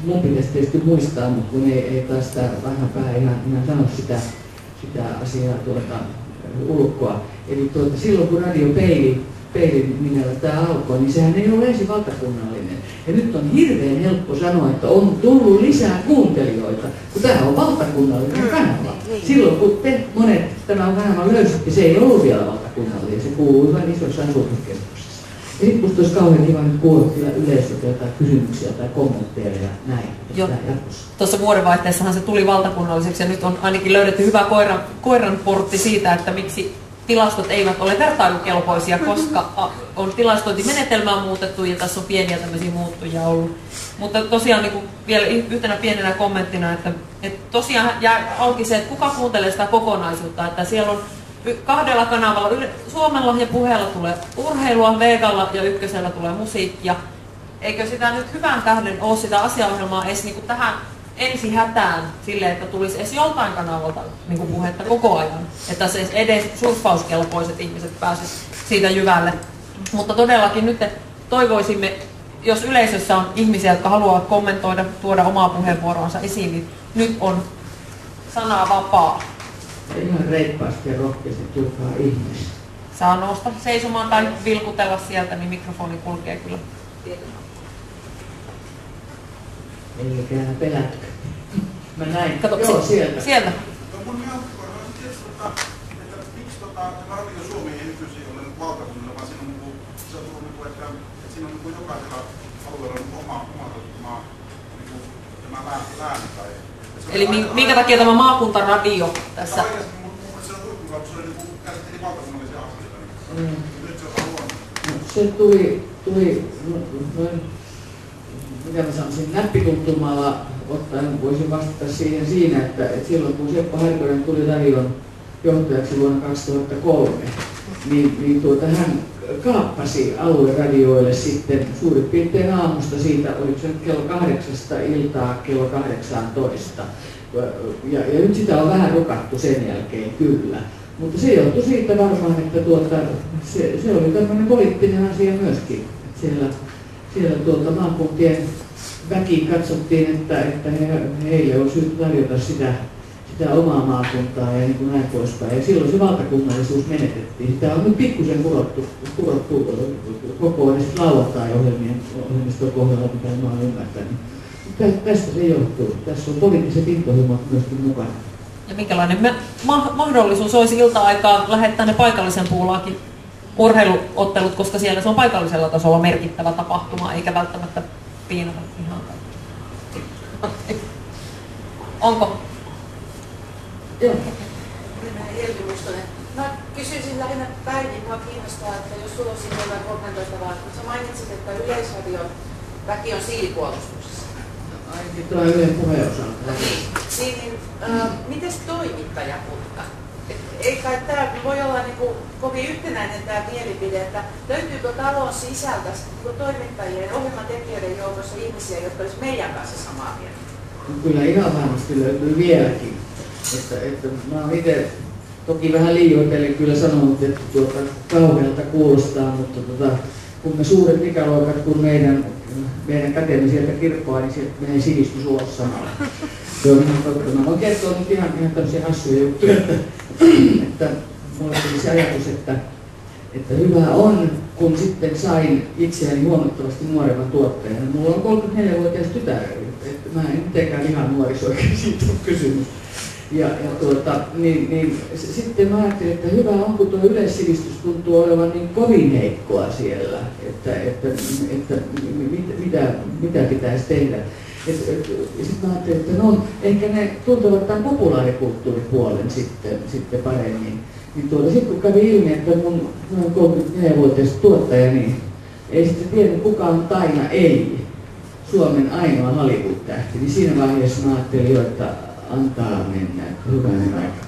mun pitäisi tietysti muistaa, mutta kun ei taas tämä vanha pää ihan sano sitä asiaa ulkoa. Eli silloin kun Radio Peilin nimellä tämä alkoi, niin sehän ei ole ensin valtakunnallinen. Ja nyt on hirveän helppo sanoa, että on tullut lisää kuuntelijoita, kun tämä on valtakunnallinen kanava. Silloin kun tämä kanava löysitte, se ei ollut vielä valtakunnallinen, se kuuluu vain isoissa asutuskeskuksissa. Ja sitten musta olisi kauhean kiva nyt kuulla kyllä yleisöltä jotain kysymyksiä tai kommentteja ja näin. Tuossa vuodenvaihteessahan se tuli valtakunnalliseksi ja nyt on ainakin löydetty hyvä koiran portti siitä, että miksi tilastot eivät ole vertailukelpoisia, koska on tilastointimenetelmää muutettu ja tässä on pieniä tämmöisiä muuttujia ollut. Mutta tosiaan niin kuin vielä yhtenä pienenä kommenttina, että tosiaan jää auki se, että kuka kuuntelee sitä kokonaisuutta, että siellä on 2 kanavalla, Suomella ja Puheella tulee urheilua, Vegalla ja Ykkösellä tulee musiikkia. Eikö sitä nyt hyvän tähden ole sitä asiaohjelmaa edes niin kuin tähän ensi hätään sille, että tulisi edes joltain kanavalta niin kuin puhetta koko ajan, että se edes surffauskelpoiset ihmiset pääsisivät siitä jyvälle. Mutta todellakin nyt toivoisimme, jos yleisössä on ihmisiä, jotka haluavat kommentoida, tuoda omaa puheenvuoroansa esiin, niin nyt on sana vapaa. Ihan reippaasti ja rohkeasti tulkaa ihmeessä. Saa nousta seisomaan tai vilkutella sieltä, niin mikrofoni kulkee kyllä. Eikä pelätkö. Mä näin. Kato, joo, sieltä. No mun jatkoa on tietysti, että miksi Radio Suomi ei nykyisin ole valtakunnalla, vaan siinä on, se on tullut, että siinä on jokaisella alueella oma tämä lääni tai... Eli minkä takia tämä maakuntaradio tässä? Mun mielestä se on tullut, kun se oli käsitteli Nyt se on luonut. Se tuli noin, mitä mä sanoisin, näppituntumalla ottaen voisin vastata siihen siinä, että silloin kun Seppo Härkönen tuli radion johtajaksi vuonna 2003, niin hän kaappasi alueradioille sitten suurin piirtein aamusta siitä, oliko se nyt kello 8 iltaa kello 18. Ja nyt sitä on vähän rukattu sen jälkeen kyllä. Mutta se johtui siitä varmaan, että se oli tämmöinen poliittinen asia myöskin. Siellä maakuntien väkiin katsottiin, että heille on syytä tarjota sitä omaa maakuntaa ja niin kuin näin poispäin. Ja silloin se valtakunnallisuus menetettiin. Sitä on nyt pikkusen kurottu koko ajan lauantai-ohjelmiston kohdalla, mitä mä oon ymmärtänyt. Tästä se johtuu. Tässä on poliittiset intohimot myöskin mukana. Ja minkälainen mahdollisuus olisi ilta-aikaan lähettää ne paikallisen puulaakin urheiluottelut, koska siellä se on paikallisella tasolla merkittävä tapahtuma, eikä välttämättä piinata ihan kaikki. Onko? Joo. Elvi Mustonen. Mä kysyisin lähinnä Päivi, mua kiinnostaa, että jos sulla on siinä jotain 13 vuotta, kun sä mainitsit, että Yleisradion väki on siilipuolustuksessa. Ainakin tuo Ylen puheenosalta. Niin, mites toimittajakunta? Ei kai tämä voi olla niinku kovin yhtenäinen tämä mielipide, että löytyykö talon sisältä toimittajien ja ohjelmatekijöiden joukossa ihmisiä, jotka olisi meidän kanssa samaa mieltä? Kyllä ihan varmasti löytyy vieläkin. Että mä oon itse toki vähän liioitellen kyllä sanonut, että kauhealta kuulostaa, mutta kun me suuret ikäluokat, kun meidän kätemme sieltä kirkkoa, niin sieltä menee sivistys ulos samalla. Se on ihan totta. Mä voin kertoa nyt ihan tämmöisiä hassuja juttuja, että mulla tuli se ajatus, että hyvä on, kun sitten sain itseäni huomattavasti nuoremman tuottajan. Mulla on 34-vuotias tytär, että mä en mitenkään ihan nuoriso, oikein siitä on kysymys. Sitten mä ajattelin, että hyvä on, kun tuo yleissivistys tuntuu olevan niin kovin heikkoa siellä, että mitä pitäisi tehdä. Ja sitten mä ajattelin, että no, ehkä ne tuntevat tämän populaarikulttuuripuolen sitten paremmin. Niin sitten kun kävi ilmi, että mun 34-vuotias tuottaja, niin ei sitten tiedä kuka on Taina Eli, Suomen ainoa Hollywood-tähti, niin siinä vaiheessa mä ajattelin jo, että antaa mennä, hyvänen aika.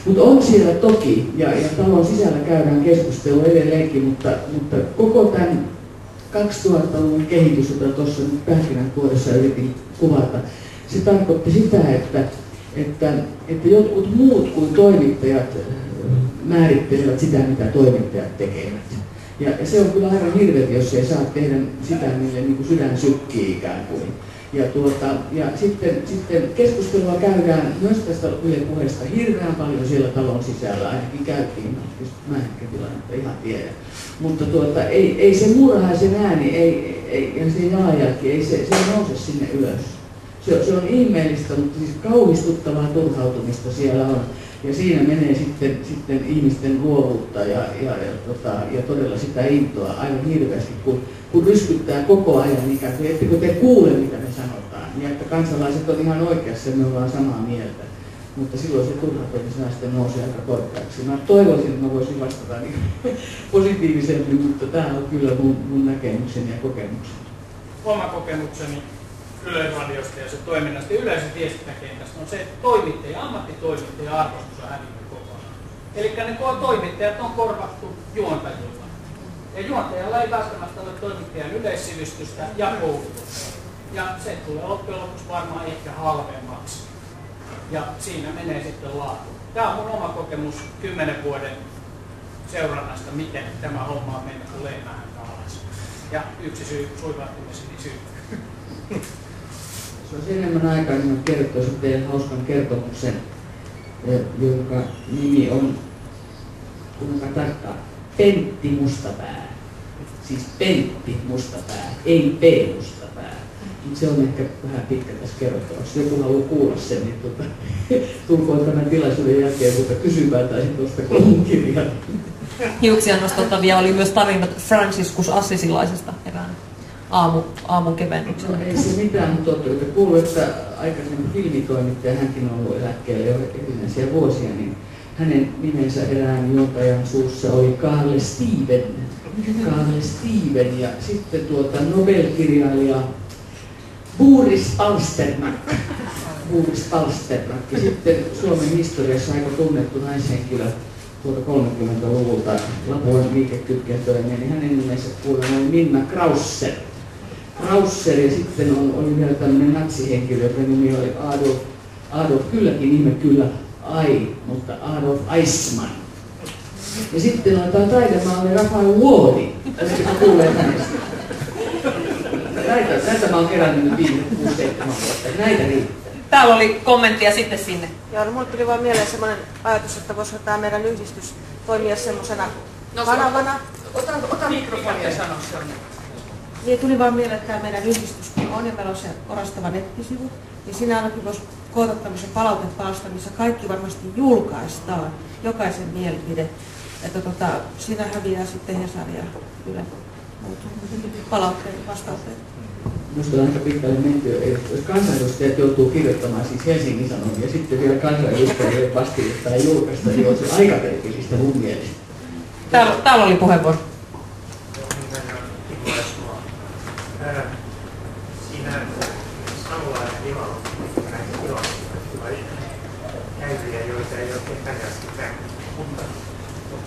Mutta on siellä toki, ja talon sisällä käydään keskustelua edelleenkin, mutta koko tämän 2000-luvun kehitys, jota tuossa nyt pähkinänkuoressa yritin kuvata, se tarkoitti sitä, että jotkut muut kuin toimittajat määrittelevät sitä, mitä toimittajat tekevät. Ja se on kyllä aivan hirveä, jos ei saa tehdä sitä, mille niin kuin sydän sykkii ikään kuin. Ja sitten keskustelua käydään myös tästä Ylen puheesta hirveän paljon siellä talon sisällä, ainakin käytiin, mä ehkä tilannetta ihan tiedä. Mutta ei se muurahaisen ääni ja se jalanjälki, ei se nouse sinne ylös. Se on ihmeellistä, mutta siis kauhistuttavaa turhautumista siellä on. Ja siinä menee sitten ihmisten luovuutta ja todella sitä intoa aivan hirveästi, kun ryskyttää koko ajan ikään kuin, ettekö te kuule, mitä me sanotaan. Ja että kansalaiset on ihan oikeassa ja me ollaan samaa mieltä. Mutta silloin se turhautuminen sitten nousee aika korkeaksi. Mä toivoisin, että mä voisin vastata niin positiivisemmin, mutta tämä on kyllä mun näkemykseni ja kokemukseni. Oma kokemukseni Yleisradiosta ja se toiminnasta ja yleisen viestintäkentästä on se, että ammattitoimittajan arvostus on hävinnyt kokonaan. Eli ne toimittajat on korvattu juontajilla. Ja juontajalla ei välttämättä ole toimittajan yleissivistystä ja koulutusta. Ja se tulee loppujen lopuksi varmaan ehkä halvemmaksi. Ja siinä menee sitten laatu. Tämä on mun oma kokemus 10 vuoden seurannasta, miten tämä homma on mennyt kuin lehmähän alas. Ja yksi syy suivattumiseni syy. Se olisi enemmän aikaa, niin kertoisin teille hauskan kertomuksen, jonka nimi on, kuinka tarkkaan, Pentti Mustapää. Siis Pentti Mustapää, ei P. Mustapää. Se on ehkä vähän pitkä tässä kerrottavaksi. Joku haluaa kuulla sen, niin tulkoon tämän tilaisuuden jälkeen, mutta kysymään tai sitten tuosta kirjan. Hiuksia nostattavia oli myös tarinat Franciscus Assisilaisesta erään aamun kevennyksellä. No, ei se mitään, mutta kuuluu, että aikaisemmin filmitoimittaja, hänkin on ollut eläkkeellä jo erinäisiä vuosia, niin hänen nimensä erään juontajan suussa oli Carl Steven ja sitten Nobel-kirjailija Boris Palsternak ja sitten Suomen historiassa aika tunnettu naishenkilö 30-luvulta Lapuan liikekytkentöinen, niin hänen nimensä kuulemma oli Minna Krausser ja sitten oli vielä tämmöinen natsihenkilö, joka nimi oli Adolf kylläkin nime kyllä mutta Adolf Eichmann. Ja sitten on tämä taidemaali Raphael Wardi. Oletteko kuulleet hänestä? Näitä mä oon kerännyt nyt viime 6-7 vuotta. Näitä riittää. Täällä oli kommenttia sitten sinne. Joo, no mulle tuli vaan mieleen semmoinen ajatus, että voisiko tämä meidän yhdistys toimia semmoisena kanavana. Ota mikrofoni ja sano se on. Niin tuli vaan mieleen, että tämä meidän yhdistys on ja meillä on se orastava nettisivu. Niin siinä ainakin voisi koota tämmöisen palautepalsta, missä kaikki varmasti julkaistaan, jokaisen mielipide. Että siinä häviää sitten Hesari ja Yle palautteen vastautteen. Minusta on aika pitkälle menty, jos kansanedustajat joutuu kirjoittamaan siis Helsingin Sanomia ja sitten vielä kansanedustajille vastiketta ja julkaista, niin on se aika perkillistä mun mielestä. Täällä oli puheenvuoro. Siinä Savolainen tilalla näitä käyriä, joita ei oikein pärjästi näkyy. Mutta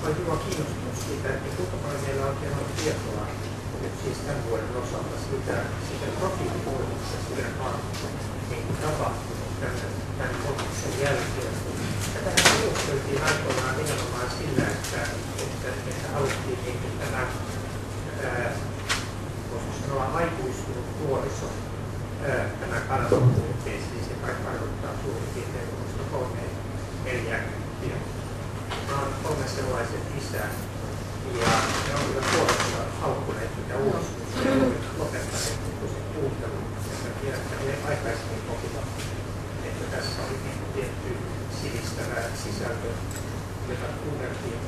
olen hyvin kiinnostunut siitä, että kuinka paljon meillä oikein on tietoa siis tämän vuoden osalta sitä profiilimuutoksesta Ylen maailmassa tapahtunut tämän muutoksen jälkeen. Tätähän illusteltiin aikoinaan nimenomaan sillä, että haluttiin tämä voisiko sanoa aikuistunut nuoriso tämä kansanpuolitteisesti, siis se kai tarkoittaa suurin piirtein 3-4. Mä oon 3 sellaiset isää ja ne on kyllä puolesta haukkuneet mitä uudistusta ja lopettaneet sen kuuntelun. Sen takia, että ne aikaisemmin kokivat, että tässä oli tietty sivistävä sisältö, jota kuunneltiin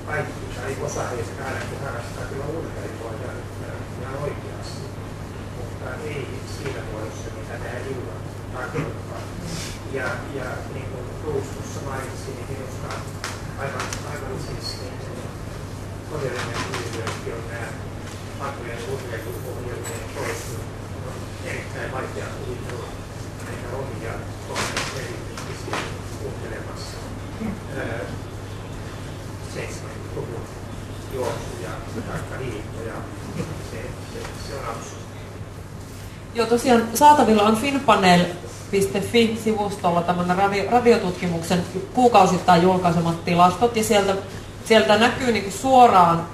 kaikki tai osa heistä ainakin harrastaa kyllä urheilua ja ihan oikeasti, mutta ei siinä muodossa, mitä nämä illat tarkoittaa. Ja niin kuin Bruce tuossa mainitsi, niin minusta aivan siis todellinen ylilyönti on nämä vanhojen urheiluohjelmien toistu. On erittäin vaikea kuvitella näitä omia erityisesti kuuntelemassa 70-luvun juoksuja tai hiihtoja. Se on absurdi. Joo, tosiaan saatavilla on finpanel.fi-sivustolla tämmöinen radiotutkimuksen kuukausittain julkaisemat tilastot, ja sieltä näkyy niinku suoraan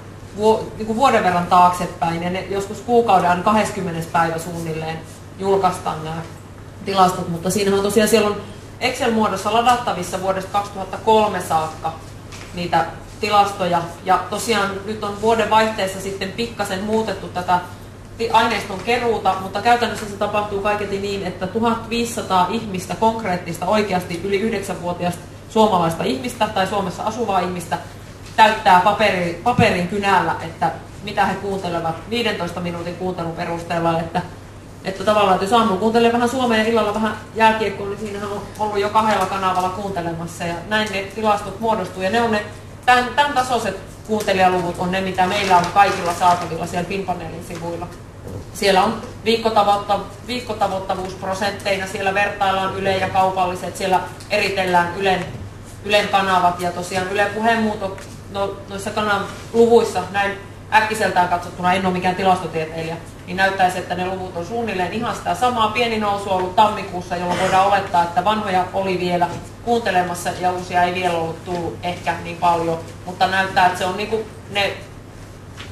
niinku vuoden verran taaksepäin, ja ne joskus kuukauden 20. päivä suunnilleen julkaistaan nämä tilastot, mutta siinähän tosiaan siellä on Excel-muodossa ladattavissa vuodesta 2003 saakka niitä tilastoja, ja tosiaan nyt on vuoden vaihteessa sitten pikkasen muutettu tätä aineiston keruuta, mutta käytännössä se tapahtuu kaiketi niin, että 1500 ihmistä konkreettista, oikeasti yli 9-vuotiaista suomalaista ihmistä tai Suomessa asuvaa ihmistä täyttää paperin kynällä, että mitä he kuuntelevat 15 minuutin kuuntelun perusteella, että tavallaan, että jos aamulla kuuntelee vähän suomea ja illalla vähän jääkiekkoa, niin siinähän on ollut jo 2 kanavalla kuuntelemassa, ja näin ne tilastot muodostuu, ja ne on ne tämän tasoiset kuuntelijaluvut on ne, mitä meillä on kaikilla saatavilla siellä Finpanelin sivuilla. Siellä on viikkotavoittavuusprosentteina, siellä vertaillaan Yle ja kaupalliset, siellä eritellään Ylen kanavat, ja tosiaan Yle puheenmuuto noissa kanaluvuissa näin äkkiseltään katsottuna, en ole mikään tilastotieteilijä, niin näyttäisi, että ne luvut on suunnilleen ihan sitä samaa. Pieni nousu on ollut tammikuussa, jolloin voidaan olettaa, että vanhoja oli vielä kuuntelemassa ja uusia ei vielä ollut tullut ehkä niin paljon, mutta näyttää, että se on niin kuin ne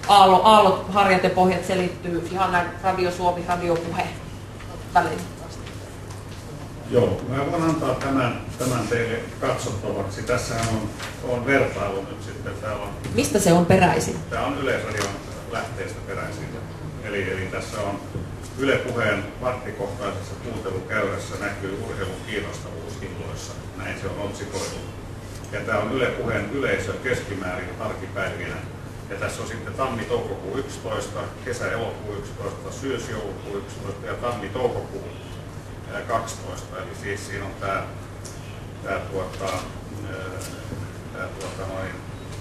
aallot, harjat ja pohjat selittyy ihan näin Radio Suomi, Radio Puhe väliin. Joo, mä voin antaa tämän teille katsottavaksi. Tässähän on vertailu nyt sitten. Täällä on, mistä se on peräisin? Tämä on Yleisradion lähteestä peräisin. Eli tässä on Yle Puheen varttikohtaisessa kuuntelukäyrässä näkyy urheilun kiinnostavuusilloissa. Näin se on otsikoitu. Ja tämä on Yle Puheen yleisö keskimäärin arkipäivinä. Ja tässä on sitten tammi-toukokuu 11, kesä-elokuu 11, syys-joulukuu 11 ja tammi-toukokuu 12. Eli siis siinä on tämä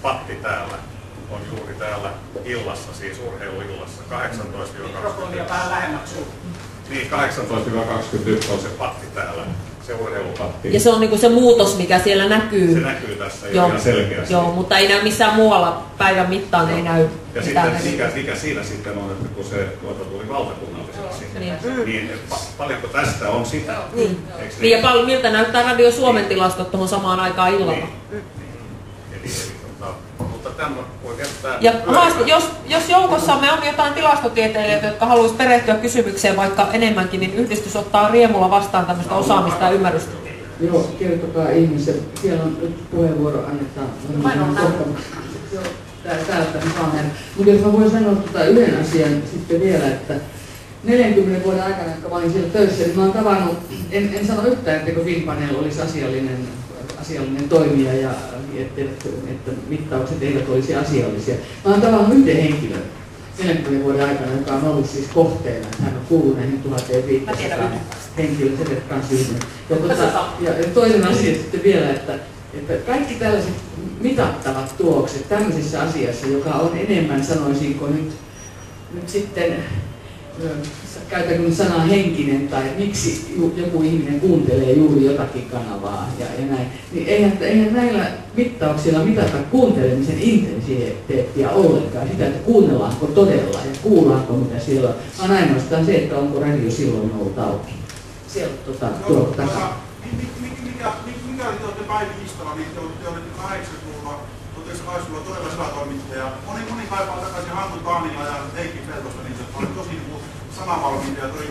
patti täällä on juuri täällä illassa, siis urheiluillassa, 18-21. Mikrofonia vähän lähemmäksi suuhun. Niin, 18-21 on se patti täällä, se urheilupatti. Ja se on niinku se muutos, mikä siellä näkyy. Se näkyy tässä jo ihan selkeästi. Joo, mutta ei näy missään muualla päivän mittaan, ei näy. Ja sitten mikä siinä sitten on, että kun se tuli valtakunnalliseksi, niin paljonko tästä on sitä? Niin ja miltä näyttää Radio Suomen tilastot tuohon samaan aikaan illalla? Mutta tämän voi käyttää. Ja jos joukossamme on jotain tilastotieteilijöitä, jotka haluaisivat perehtyä kysymykseen vaikka enemmänkin, niin yhdistys ottaa riemulla vastaan tämmöistä osaamista ja ymmärrystä. Joo, kertokaa ihmiset. Siellä on nyt puheenvuoro annetaan. Täältä me saamme. Mutta jos mä voin sanoa yhden asian sitten vielä, että 40 vuoden aikana, jotka mä olin siellä töissä, niin mä oon tavannut, en sano yhtään, että Finpanel olisi asiallinen toimija ja että mittaukset eivät olisi asiallisia. Mä oon tavannut yhden henkilön 40 vuoden aikana, joka on ollut siis kohteena. Hän on kuullut näihin 1500 henkilöön, se kanssa yhden. Ja toinen asia sitten vielä, että kaikki tällaiset mitattavat tulokset tämmöisessä asiassa, joka on enemmän, sanoisinko nyt sitten, käytänkö nyt sanaa henkinen tai miksi joku ihminen kuuntelee juuri jotakin kanavaa ja näin, niin eihän näillä mittauksilla mitata kuuntelemisen intensiteettiä ollenkaan, sitä, että kuunnellaanko todella ja kuullaanko mitä siellä on, vaan ainoastaan se, että onko radio silloin ollut auki. Siellä tuolla takana. Mikä oli te Päivi Istala, niin te olitte 80-luvulla, 1980-luvulla todella hyvä toimittaja. Moni kaipaa takaisin Hannu Taanila ja Heikki Peltosta, niin se oli tosi sanavalmiita ja tuli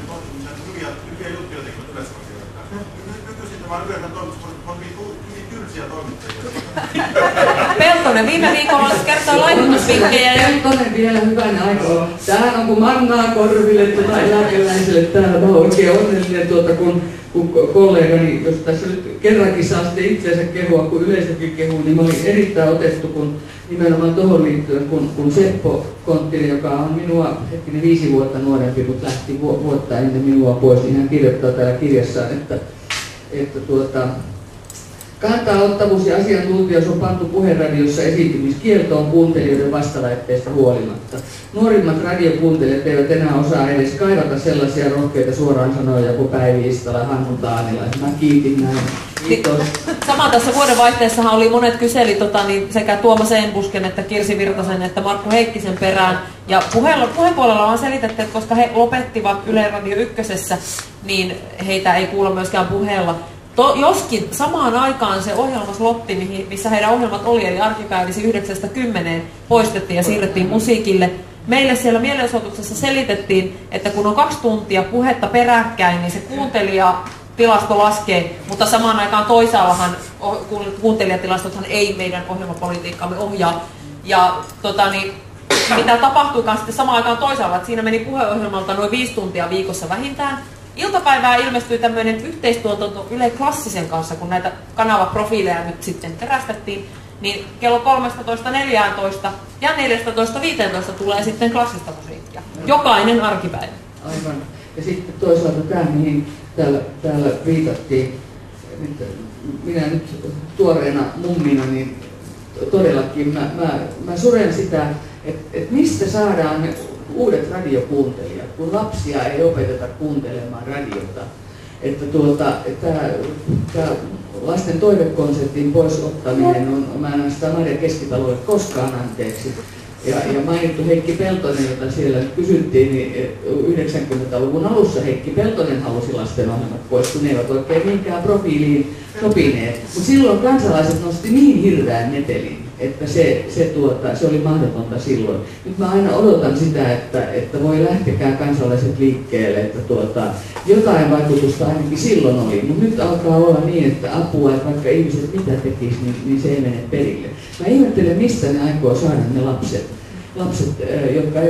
hyviä juttuja tekevät yleisradioita. Nykyisin tämä yleensä toimitus on hyvin tylsiä toimittajia. Peltonen viime viikolla kertoi laihdutusvinkkejä. Peltonen vielä hyvänä aikaa. Tämähän on kuin mannaa korville eläkeläiselle. Täällä mä oon oikein onnellinen kun kollegani, jos tässä nyt kerrankin saa sitten itseänsä kehua, kun yleisökin kehuu, niin mä olin erittäin otettu, kun nimenomaan tuohon liittyen, kun Seppo Konttinen, joka on minua 5 vuotta nuorempi, mutta lähti vuotta ennen minua pois, niin hän kirjoittaa täällä kirjassaan, että kantaa-ottavuus ja asiantuntijuus on pantu puheradiossa esiintymiskieltoon kuuntelijoiden vastaväitteistä huolimatta. Nuorimmat radiokuuntelijat eivät enää osaa edes kaivata sellaisia rohkeita suoraan sanoja kuin Päivi Istala ja Hannu Taanila. Mä kiitin näin. Kiitos. Sama tässä vuodenvaihteessahan oli monet kyseli niin sekä Tuomas Enbusken että Kirsi Virtasen että Markku Heikkisen perään. Ja puheen puolella on selitetty, että koska he lopettivat Yle Radio Ykkösessä, niin heitä ei kuulla myöskään puheella. Joskin samaan aikaan se ohjelmaslotti, missä heidän ohjelmat oli, eli arkipäivisi 9–10, poistettiin ja siirrettiin musiikille. Meille siellä mielenosoituksessa selitettiin, että kun on 2 tuntia puhetta peräkkäin, niin se kuuntelijatilasto laskee, mutta samaan aikaan toisaallahan kuuntelijatilastothan ei meidän ohjelmapolitiikkaamme ohjaa. Ja mitä tapahtuikaan sitten samaan aikaan toisaalla, että siinä meni puheohjelmalta noin 5 tuntia viikossa vähintään. Iltapäivää ilmestyi tämmöinen yhteistuotanto Yle Klassisen kanssa, kun näitä kanavaprofiileja nyt sitten terästettiin, niin kello 13–14 ja 14–15 tulee sitten klassista musiikkia. Jokainen arkipäivä. Aivan. Ja sitten toisaalta tämä, mihin täällä viitattiin, että minä nyt tuoreena mummina, niin todellakin mä suren sitä, että mistä saadaan ne uudet radiokuuntelijat, kun lapsia ei opeteta kuuntelemaan radiota. Että tämä lasten toivekonsertin pois ottaminen on, mä en sitä Marja Keskitalolle koskaan anteeksi. Ja mainittu Heikki Peltonen, jota siellä kysyttiin, niin 90-luvun alussa Heikki Peltonen halusi lastenohjelmat pois, kun ne eivät oikein minkään profiiliin sopineet. Mutta silloin kansalaiset nosti niin hirveän metelin, että se oli mahdotonta silloin. Nyt mä aina odotan sitä, että voi lähtekää kansalaiset liikkeelle, että jotain vaikutusta ainakin silloin oli. Mutta nyt alkaa olla niin, että apua, että vaikka ihmiset mitä tekis, niin se ei mene perille. Mä ihmettelen, mistä ne aikoo saada ne lapset, jotka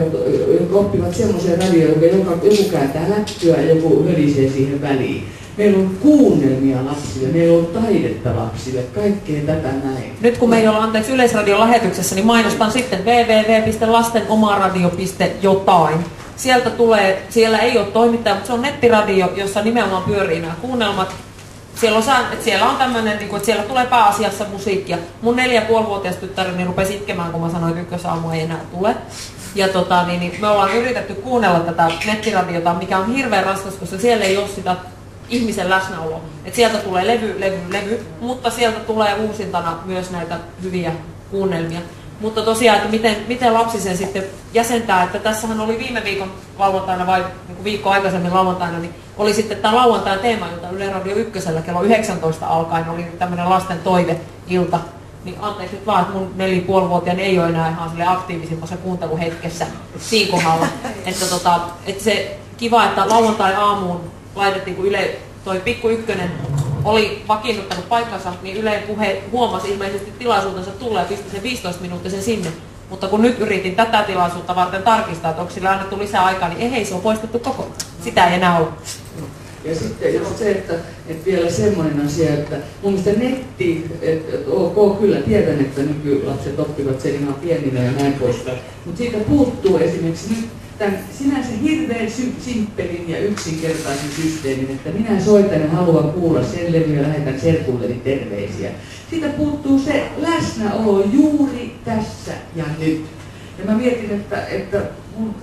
oppivat semmoisen radioon, joku kääntää lättyä ja joku hölisee siihen väliin. Meillä on kuunnelmia lapsille, meillä on taidetta lapsille, kaikkea tätä näin. Nyt kun meillä on Yleisradion lähetyksessä, niin mainostan sitten www.lastenomaaradio.jotain. Sieltä tulee, siellä ei ole toimittaja, mutta se on nettiradio, jossa nimenomaan pyörii nämä kuunnelmat. siellä on tämmöinen, että siellä tulee pääasiassa musiikkia. Mun 4,5-vuotias tyttäreni rupesi itkemään, kun mä sanoin, että ykkösaamua ei enää tule. Ja me ollaan yritetty kuunnella tätä nettiradiota, mikä on hirveän raskas, koska siellä ei ole sitä ihmisen läsnäoloa. Et sieltä tulee levy, mutta sieltä tulee uusintana myös näitä hyviä kuunnelmia. Mutta tosiaan, että miten lapsi sen sitten jäsentää, että tässähän oli viime viikon lauantaina vai niin viikko aikaisemmin lauantaina, niin oli sitten tämä lauantain teema, jota Yle Radio 1:llä kello 19 alkaen oli tämmöinen lasten toiveilta. Niin anteeksi nyt vaan, että mun 4,5-vuotiaani ei ole enää ihan sille aktiivisimmassa kuunteluhetkessä siinä kohdalla. Että se kiva, että lauantai-aamuun laitettiin, kun Yle toi Pikku Ykkönen oli vakiinnuttanut paikkansa, niin Ylen Puhe huomasi ilmeisesti tilaisuutensa tulla ja pisti sen 15 minuuttisen sinne. Mutta kun nyt yritin tätä tilaisuutta varten tarkistaa, että onko sillä annettu lisää aikaa, niin ei, se on poistettu kokonaan. Sitä ei enää ole. Ja sitten just se, että vielä semmoinen asia, että mun mielestä netti, että ok, kyllä tiedän, että nykylapset oppivat sen ihan pienillä ja näin poispäin, mutta siitä puuttuu esimerkiksi nyt tämän sinänsä hirveän simppelin ja yksinkertaisen systeemin, että minä soitan ja haluan kuulla sen levyn ja lähetän serkulleni terveisiä. Siitä puuttuu se läsnäolo juuri tässä ja nyt. Ja mä mietin, että mun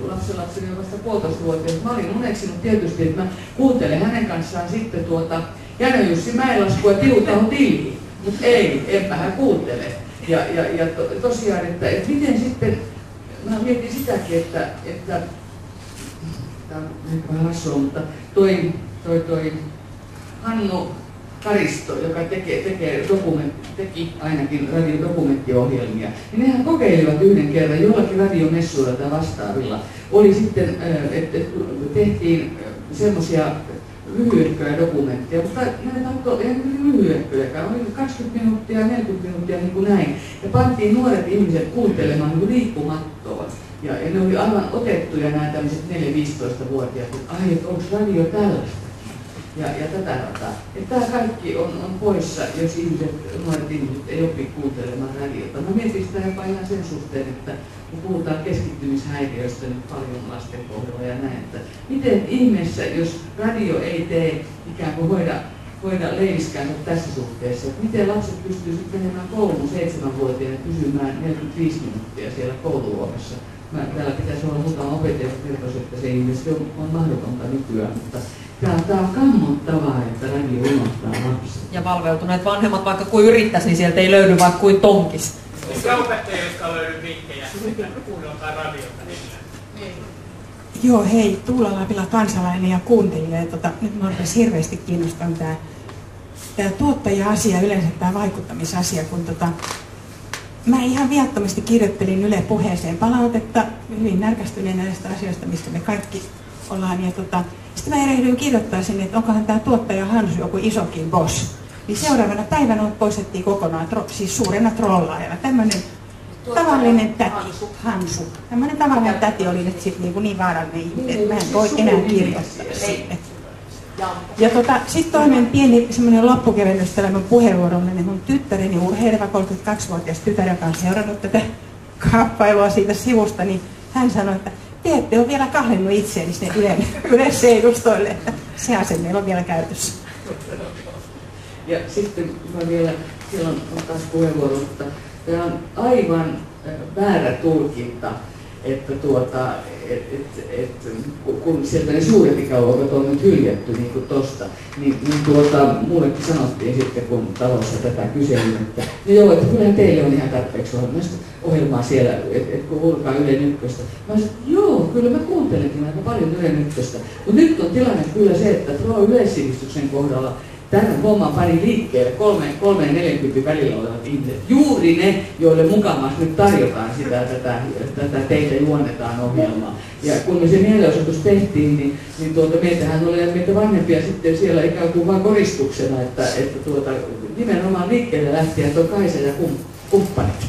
lapsenlapseni on vasta 1,5-vuotias. Mä olin uneksinut tietysti, että mä kuuntelen hänen kanssaan sitten Janne-Jussi Mäenlaskua Tiutaho Tilhi. Mutta enpähän kuuntele. Ja tosiaan, että miten sitten, mä mietin sitäkin, että tämä on ehkä vähän hassua, mutta toi Hannu Karisto, joka teki ainakin radiodokumenttiohjelmia, niin nehän kokeilivat yhden kerran jollakin radiomessuilla tai vastaavilla. Oli sitten, että tehtiin semmoisia lyhyehköjä dokumentteja, mutta näitä ei lyhyehköjäkään, oli 20 minuuttia, 40 minuuttia niin kuin näin. Ja pantiin nuoret ihmiset kuuntelemaan niin kuin liikkumattoa. Ja ne oli aivan otettuja nämä tämmöiset 4-15-vuotiaat, että ai, että onko radio tällaista? Ja tätä rataa. Tämä kaikki on poissa, jos nuoret ihmiset ei opi kuuntelemaan radiota. Mä mietin sitä jopa ihan sen suhteen, että kun puhutaan keskittymishäiriöistä nyt paljon lasten kohdalla ja näin, että miten ihmeessä, jos radio ei tee ikään kuin hoida leiviskäänsä tässä suhteessa, että miten lapset pystyy sitten menemään kouluun 7-vuotiaana pysymään 45 minuuttia siellä koululuokassa. Täällä pitäisi olla muutama opettaja, joka kertoisi, että se ilmeisesti on mahdotonta nykyään, mutta tämä on kammottavaa, että radio unohtaa lapsia. Ja valveutuneet vanhemmat, vaikka kuin yrittäisi, niin sieltä ei löydy vaikka kuin tonkis. Onko opettajia, jotka löydy vinkkejä, kuunneltaa radiota? Joo, hei, Tuula Lapila kansalainen ja kuuntelija. Nyt minua rupesi hirveästi kiinnostamaan tämä tuottaja-asia, yleensä tämä vaikuttamisasia, kun mä ihan viattomasti kirjoittelin Yle Puheeseen palautetta hyvin närkästyneenä näistä asioista, mistä me kaikki ollaan. Ja sitten mä erehdyin kirjoittaa sinne, että onkohan tämä tuottaja Hansu joku isokin boss. Niin seuraavana päivänä poistettiin kokonaan, siis suurena trollaajana. Tämmöinen tavallinen täti, Hansu. Tämmöinen tavallinen täti oli nyt sitten niin vaarallinen ihminen, että mä en voi enää kirjoittaa sinne. Ja sitten toinen pieni semmoinen loppukevennys tällä mun puheenvuorolle, niin mun tyttäreni urheileva 32-vuotias tytär, joka on seurannut tätä kaappailua siitä sivusta, niin hän sanoi, että te ette ole vielä kahlennut itseäni sinne yleisedustoille, että se ase meillä on vielä käytössä. Ja sitten mä vielä, siellä on taas puheenvuoro, mutta tämä on aivan väärä tulkinta, että kun sieltä ne suuret ikäluokat on nyt hyljätty niin kuin tosta, niin mullekin sanottiin sitten, kun talossa tätä kyselin, että no joo, että kyllähän teille on ihan tarpeeksi ohjelmaa siellä, että kun kuulkaa Ylen Ykköstä. Mä sanoin, että joo, kyllä mä kuuntelenkin aika paljon Ylen Ykköstä, mutta nyt on tilanne kyllä se, että yleissivistyksen kohdalla tämän homman pani liikkeelle 3-40 välillä olevat ihmiset. Juuri ne, joille mukamas nyt tarjotaan tätä teitä juonnetaan ohjelmaa. Ja kun me se mielenosoitus tehtiin, niin meitähän oli meitä vanhempia sitten siellä ikään kuin vain koristuksena, että nimenomaan liikkeelle lähtijät on Kaisa ja kumppanit.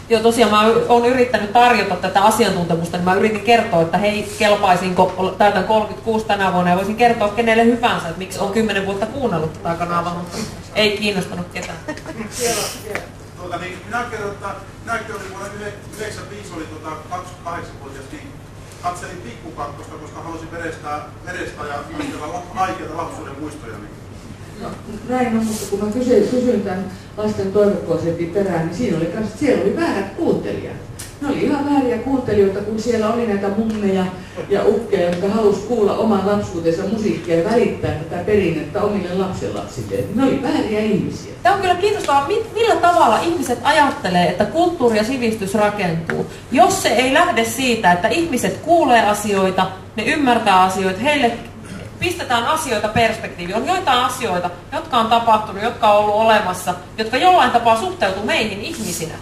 Joo, tosiaan mä oon yrittänyt tarjota tätä asiantuntemusta, niin mä yritin kertoa, että hei, kelpaisinko, täytän 36 tänä vuonna ja voisin kertoa kenelle hyvänsä, että miksi on 10 vuotta kuunnellut tätä kanavaa, mutta ei kiinnostanut ketään. Minä kerron, että minäkin olin vuonna 1995, oli 28-vuotias, niin katselin Pikku Kakkosta, koska halusin verestä ja muistella aikeita lapsuuden muistoja. No näin on, mutta kun mä kysyin tämän lasten toivekonsertin perään, niin siinä oli kanssa, että siellä oli väärät kuuntelijat. Ne oli ihan vääriä kuuntelijoita, kun siellä oli näitä mummeja ja ukkeja, jotka halusi kuulla oman lapsuutensa musiikkia ja välittää tätä perinnettä omille lapsenlapsille. Ne oli vääriä ihmisiä. Tämä on kyllä kiinnostavaa, millä tavalla ihmiset ajattelee, että kulttuuri ja sivistys rakentuu. Jos se ei lähde siitä, että ihmiset kuulee asioita, ne ymmärtää asioita, heille pistetään asioita perspektiiviin. On joitain asioita, jotka on tapahtunut, jotka on ollut olemassa, jotka jollain tapaa suhteutuu meihin ihmisinä.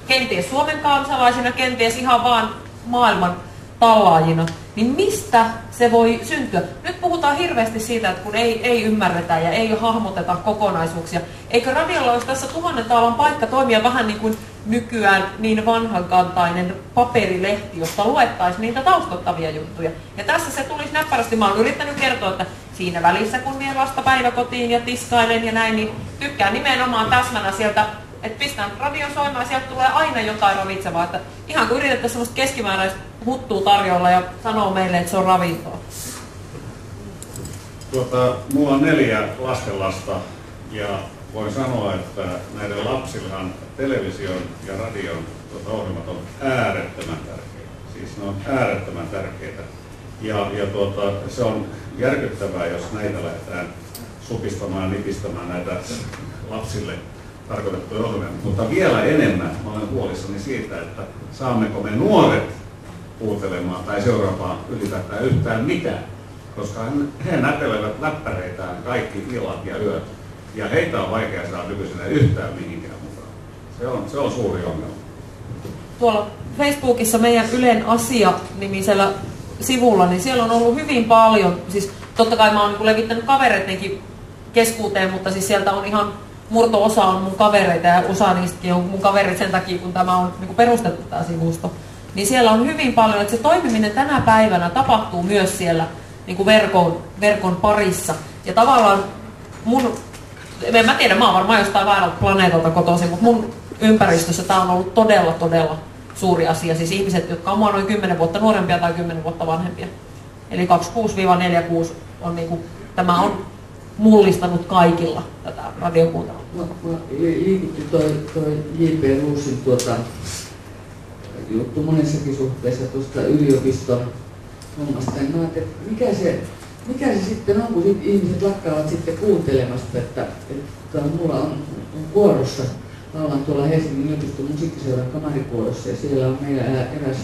Kenties Suomen kansalaisina, kenties ihan vaan maailman tallaajina. Niin mistä se voi syntyä? Nyt puhutaan hirveästi siitä, että kun ei ymmärretä ja ei hahmoteta kokonaisuuksia. Eikö radiolla olisi tässä 1000 taalan paikka toimia vähän niin kuin nykyään niin vanhankantainen paperilehti, josta luettaisiin niitä taustottavia juttuja. Ja tässä se tulisi näppärästi. Mä oon yrittänyt kertoa, että siinä välissä kun vien lasta päiväkotiin ja tiskailen ja näin, niin tykkään nimenomaan täsmänä sieltä, että pistän radion soimaan ja sieltä tulee aina jotain ravitsevaa. Että ihan kun yritettäisiin semmoista keskimääräistä huttua tarjolla ja sanoo meille, että se on ravintoa. Mulla on 4 lastenlasta ja voin sanoa, että näiden lapsillehan television ja radion ohjelmat on äärettömän tärkeitä. Siis ne on äärettömän tärkeitä. Ja se on järkyttävää, jos näitä lähdetään supistamaan ja nipistämään näitä lapsille tarkoitettuja ohjelmia. Mutta vielä enemmän mä olen huolissani siitä, että saammeko me nuoret kuuntelemaan tai seuraavaan ylipäätään yhtään mitään. Koska he näpelevät läppäreitään kaikki illat ja yöt. Ja heitä on vaikea saada nykyisenä yhtään mihinkään mukaan. Se on suuri ongelma. Tuolla Facebookissa meidän Ylen Asia-nimisellä sivulla, niin siellä on ollut hyvin paljon, siis totta kai mä oon niin levittänyt kavereidenkin keskuuteen, mutta siis sieltä on ihan murto-osa on mun kavereita ja osa niistäkin on mun kaverit sen takia, kun tämä on niin perustettu tämä sivusto. Niin siellä on hyvin paljon, että se toimiminen tänä päivänä tapahtuu myös siellä niin verkon parissa. Ja tavallaan en mä tiedä, mä oon varmaan jostain väärältä planeetalta kotoisin, mutta mun ympäristössä tämä on ollut todella suuri asia. Siis ihmiset, jotka on mua noin 10 vuotta nuorempia tai 10 vuotta vanhempia. Eli 26-46 on niinku, tämä on mullistanut kaikilla tätä radiokuuntelua. Liikutti toi J.P. Roussin juttu monessakin suhteessa tuosta yliopiston hommasta. Mä ajattelin, että mikä se sitten on, kun ihmiset lakkaavat sitten kuuntelemasta, että mulla on kuorossa, laulan tuolla Helsingin yliopiston musiikkiseuran kamarikuorossa ja siellä on meillä eräs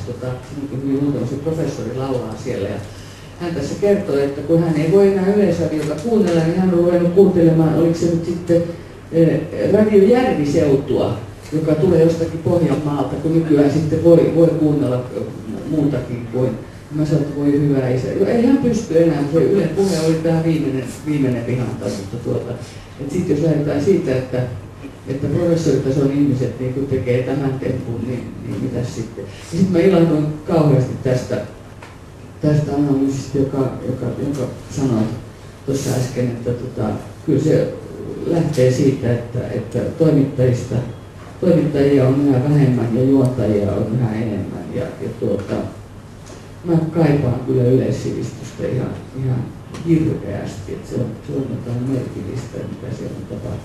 hyvin tuntemassa professori laulaa siellä ja hän tässä kertoi, että kun hän ei voi enää Yleisradiota kuunnella, niin hän on ruvennut kuuntelemaan, oliko se nyt sitten Radio Järviseutua, joka tulee jostakin Pohjanmaalta, kun nykyään sitten voi kuunnella muutakin kuin. Mä sanoin, että voi hyvä isä. Ei hän pysty enää, se Ylen puhe oli tämä viimeinen vihanta, mutta sitten jos lähdetään siitä, että professoritason ihmiset niin tekee tämän tempun, niin mitäs sitten. Ja sitten mä ilahduin kauheasti tästä analyysistä, joka sanoi tuossa äsken, että kyllä se lähtee siitä, että toimittajia on yhä vähemmän ja juontajia on yhä enemmän. Mä kaipaan kyllä yleissivistystä ihan hirveästi, että se on jotain merkillistä, mitä siellä on tapahtunut.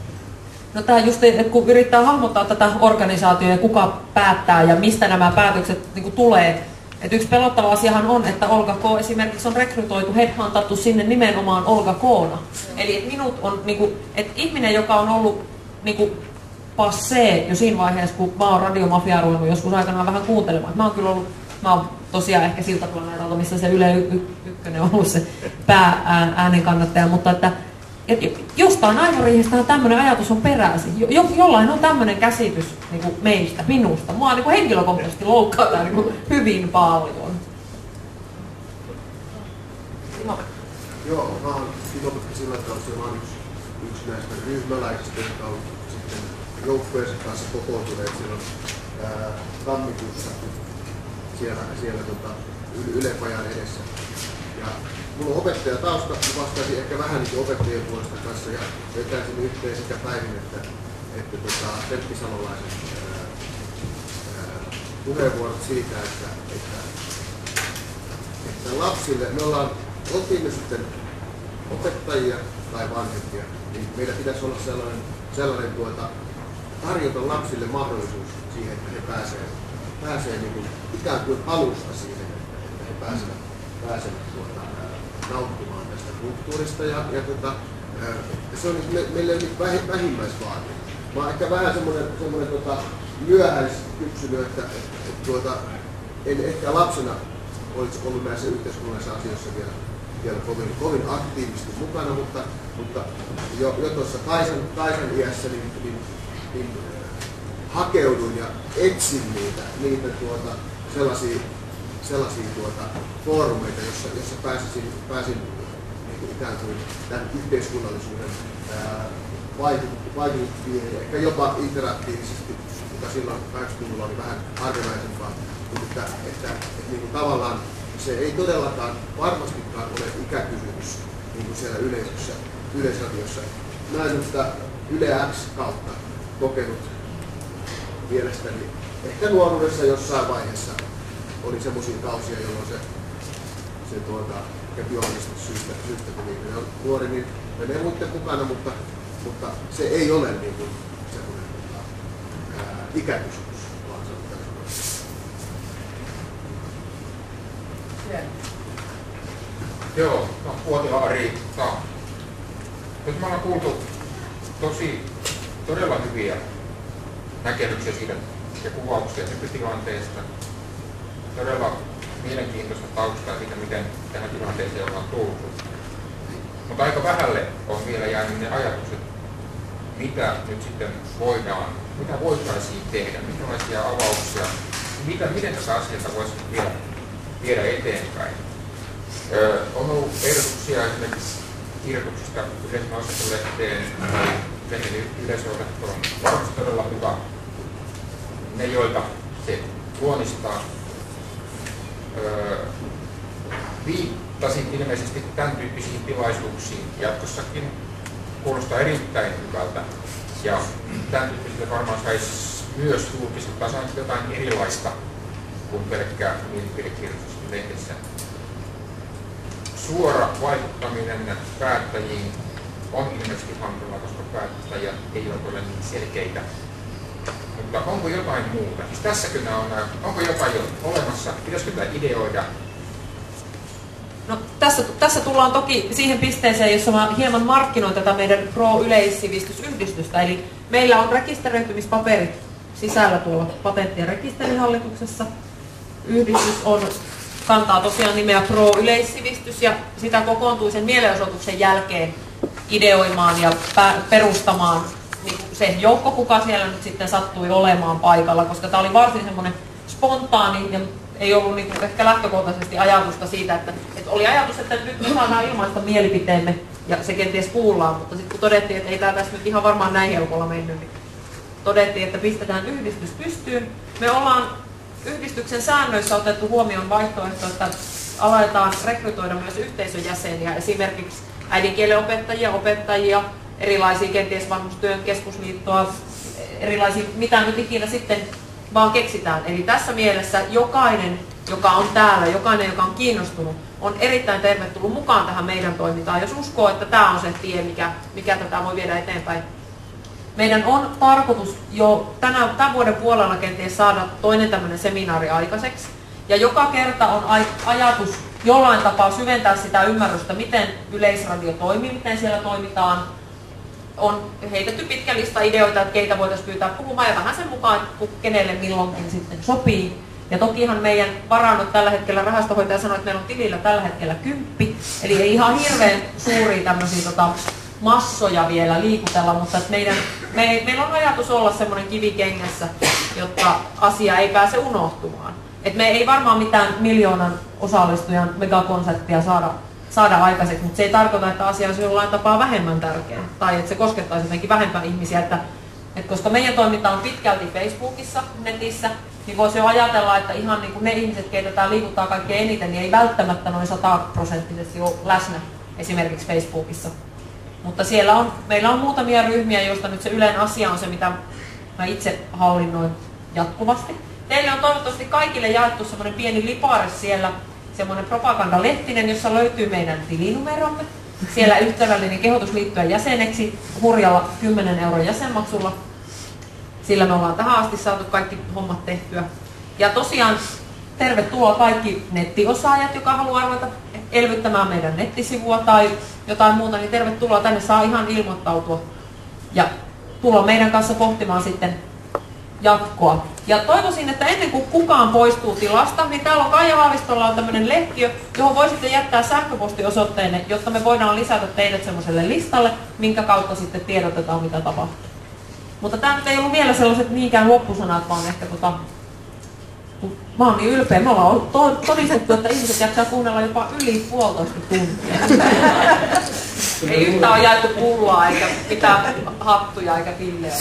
No tämä just, että kun yrittää hahmottaa tätä organisaatiota ja kuka päättää ja mistä nämä päätökset niin tulee. Että yksi pelottava asiahan on, että Olga K. esimerkiksi on rekrytoitu, headhuntattu sinne nimenomaan Olga K:na. Eli että minut on, niin kuin, että ihminen, joka on ollut niin kuin passé jo siinä vaiheessa, kun mä oon radiomafia ruvennut joskus aikanaan vähän kuuntelemaan. Mä oon tosiaan ehkä siltä planeetalta, missä se Yle Ykkönen on ollut se äänen kannattaja, mutta että jostain aivoriihestähän tämmöinen ajatus on peräisin. Jollain on tämmöinen käsitys niin kuin meistä, minusta. Mua niin kuin henkilökohtaisesti loukkaa niin kuin hyvin paljon. Joo, mä oon Timo-Pekka Sillantaus ja mä oon yksi näistä ryhmäläisistä, jotka on sitten joukkueensa kanssa kokoontuneet silloin tammikuussa siellä Yle-pajan edessä. Ja mulla on opettajatausta, mä vastaisin ehkä vähän niin opettajien puolesta kanssa ja vetäisin yhteen sekä Päivin että Pentti Salolaisen puheenvuorot siitä, että lapsille, oltiin me sitten opettajia tai vanhempia, niin meillä pitäisi olla sellainen tarjota lapsille mahdollisuus siihen, että he pääsee niin kuin ikään kuin alusta siihen, että he pääsevät nauttimaan tästä kulttuurista ja se on meille vähimmäisvaatimus. Mä oon ehkä vähän semmoinen myöhäiskypsynyt, että en ehkä lapsena olisi ollut näissä yhteiskunnallisissa asioissa vielä kovin aktiivisesti mukana, mutta jo tuossa Kaisan iässä niin hakeuduin ja etsin niitä sellaisia foorumeita, jossa pääsin niin ikään kuin tämän yhteiskunnallisuuden vaikutuspiiriin, ehkä jopa interaktiivisesti, mutta silloin 80-luvulla oli vähän harvinaisempaa, mutta että niin kuin tavallaan se ei todellakaan varmastikaan ole ikäkysymys niin kuin siellä Yleisradiossa. Mä en sitä Yle X kautta kokenut mielestäni. Ehkä nuoruudessa jossain vaiheessa oli semmoisia kausia, jolloin se biologisesti syystä kun niin on nuori, niin menee muiden mukana, mutta se ei ole niin kuin semmoinen ikäkysymys, vaan se on täysin. Joo, no Puotila Riitta. Nyt me ollaan kuultu todella hyviä näkemyksiä siitä ja kuvauksia nykytilanteesta. Todella mielenkiintoista taustaa siitä, miten tähän tilanteeseen ollaan tultu. Mutta aika vähälle on vielä jäänyt ne ajatukset, mitä nyt sitten mitä voitaisiin tehdä, minkälaisia avauksia, miten tätä asiaa voisi viedä eteenpäin. On ollut ehdotuksia esimerkiksi kirjoituksista yleisen asetelehteen tai lehden yleisöotettoon. Varmasti todella hyvä. Ne, joita se luonnistaa. Viittasin ilmeisesti tämän tyyppisiin tilaisuuksiin jatkossakin. Kuulostaa erittäin hyvältä. Ja tämän tyyppisille varmaan saisi myös julkistaa jotain erilaista kuin pelkkää mielipidekirjoitusta lehdessä. Suora vaikuttaminen päättäjiin on ilmeisesti hankalaa, koska päättäjät eivät ole niin selkeitä. Mutta onko jotain muuta? Siis tässäkin onko jotain jo olemassa? Pitäisikö tämä ideoida? No, tässä tullaan toki siihen pisteeseen, jossa mä hieman markkinoin tätä meidän Pro-yleissivistysyhdistystä. Eli meillä on rekisteröitymispaperit sisällä tuolla Patentti- ja rekisterihallituksessa. Yhdistys kantaa tosiaan nimeä Pro-yleissivistys ja sitä kokoontui sen mielenosoituksen jälkeen ideoimaan ja perustamaan niin se joukko, kuka siellä nyt sitten sattui olemaan paikalla, koska tämä oli varsin semmoinen spontaani ja ei ollut niin kuin ehkä lähtökohtaisesti ajatusta siitä, että oli ajatus, että nyt me saadaan ilmaista mielipiteemme ja se kenties kuullaan, mutta sitten kun todettiin, että ei tämä tässä nyt ihan varmaan näin helpolla mennyt, niin todettiin, että pistetään yhdistys pystyyn. Me ollaan yhdistyksen säännöissä otettu huomioon vaihtoehto, että aletaan rekrytoida myös yhteisön jäseniä, esimerkiksi äidinkielen opettajia, erilaisia kenties vanhustyön keskusliittoa, erilaisia, mitä nyt ikinä sitten vaan keksitään. Eli tässä mielessä jokainen, joka on täällä, jokainen, joka on kiinnostunut, on erittäin tervetullut mukaan tähän meidän toimintaan, jos uskoo, että tämä on se tie, mikä tätä voi viedä eteenpäin. Meidän on tarkoitus jo tämän vuoden puolella kenties saada toinen tämmöinen seminaari aikaiseksi. Ja joka kerta on ajatus jollain tapaa syventää sitä ymmärrystä, miten Yleisradio toimii, miten siellä toimitaan. On heitetty pitkä lista ideoita, että keitä voitaisiin pyytää puhumaan ja vähän sen mukaan, että kenelle milloinkin sitten sopii. Ja tokihan meidän varannut tällä hetkellä, rahastohoitaja sanoi, että meillä on tilillä tällä hetkellä 10, eli ei ihan hirveän suuria tämmöisiä massoja vielä liikutella, mutta meillä on ajatus olla semmoinen kivi kengässä, jotta asia ei pääse unohtumaan. Et me ei varmaan mitään miljoonan osallistujan megakonseptia saada aikaiseksi, mutta se ei tarkoita, että asia olisi jollain tapaa vähemmän tärkeä tai että se koskettaisi jotenkin vähempää ihmisiä. Että koska meidän toiminta on pitkälti Facebookissa, netissä, niin voisi jo ajatella, että ihan niin kuin ne ihmiset, keitä tämä liikuttaa kaikkein eniten, niin ei välttämättä noin 100% ole läsnä esimerkiksi Facebookissa. Mutta meillä on muutamia ryhmiä, joista nyt se yleinen asia on se, mitä mä itse hallinnoin jatkuvasti. Teille on toivottavasti kaikille jaettu semmoinen pieni lipare siellä, semmoinen propagandalehtinen, jossa löytyy meidän tilinumeromme. siellä ystävällinen kehotus liittyä jäseneksi hurjalla 10 € jäsenmaksulla. Sillä me ollaan tähän asti saatu kaikki hommat tehtyä. Ja tosiaan tervetuloa kaikki nettiosaajat, joka haluaa ruveta elvyttämään meidän nettisivua tai jotain muuta, niin tervetuloa tänne, saa ihan ilmoittautua ja tulla meidän kanssa pohtimaan sitten jatkoa. Ja toivoisin, että ennen kuin kukaan poistuu tilasta, niin täällä on Kaija Haavistolla on tämmöinen lehtiö, johon voisitte jättää sähköpostiosoitteenne, jotta me voidaan lisätä teidät semmoiselle listalle, minkä kautta sitten tiedotetaan, mitä tapahtuu. Mutta tämä nyt ei ollut vielä sellaiset niinkään loppusanat, vaan ehkä mä oon niin ylpeä. Me ollaan todistettu, että ihmiset jaksaa kuunnella jopa yli 1,5 tuntia. Ei yhtään ole jaettu pulloa, eikä mitään hattuja, eikä pillejä.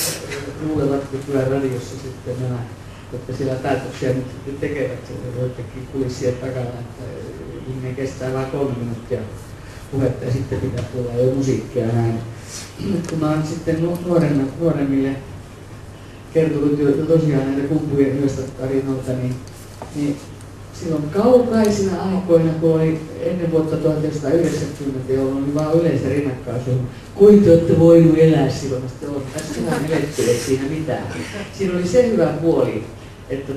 Luulevatko kyllä radiossa sitten nämä, jotka siellä päätöksiä nyt sitten tekevät, joitakin kulissien takana, että ihminen kestää vain 3 minuuttia puhetta ja sitten pitää tulla jo musiikkia näin. Nyt kun mä oon sitten nuoremmille kertonut jo tosiaan näitä kumpujen yöstä tarinoita, niin silloin kaukaisina aikoina, kun oli ennen vuotta 1990, jolloin oli vaan yleensä rinnakkaisu, kuin te olette voinut elää silloin, että tässä vähän eletty, ei siinä mitään. Siinä oli se hyvä puoli, että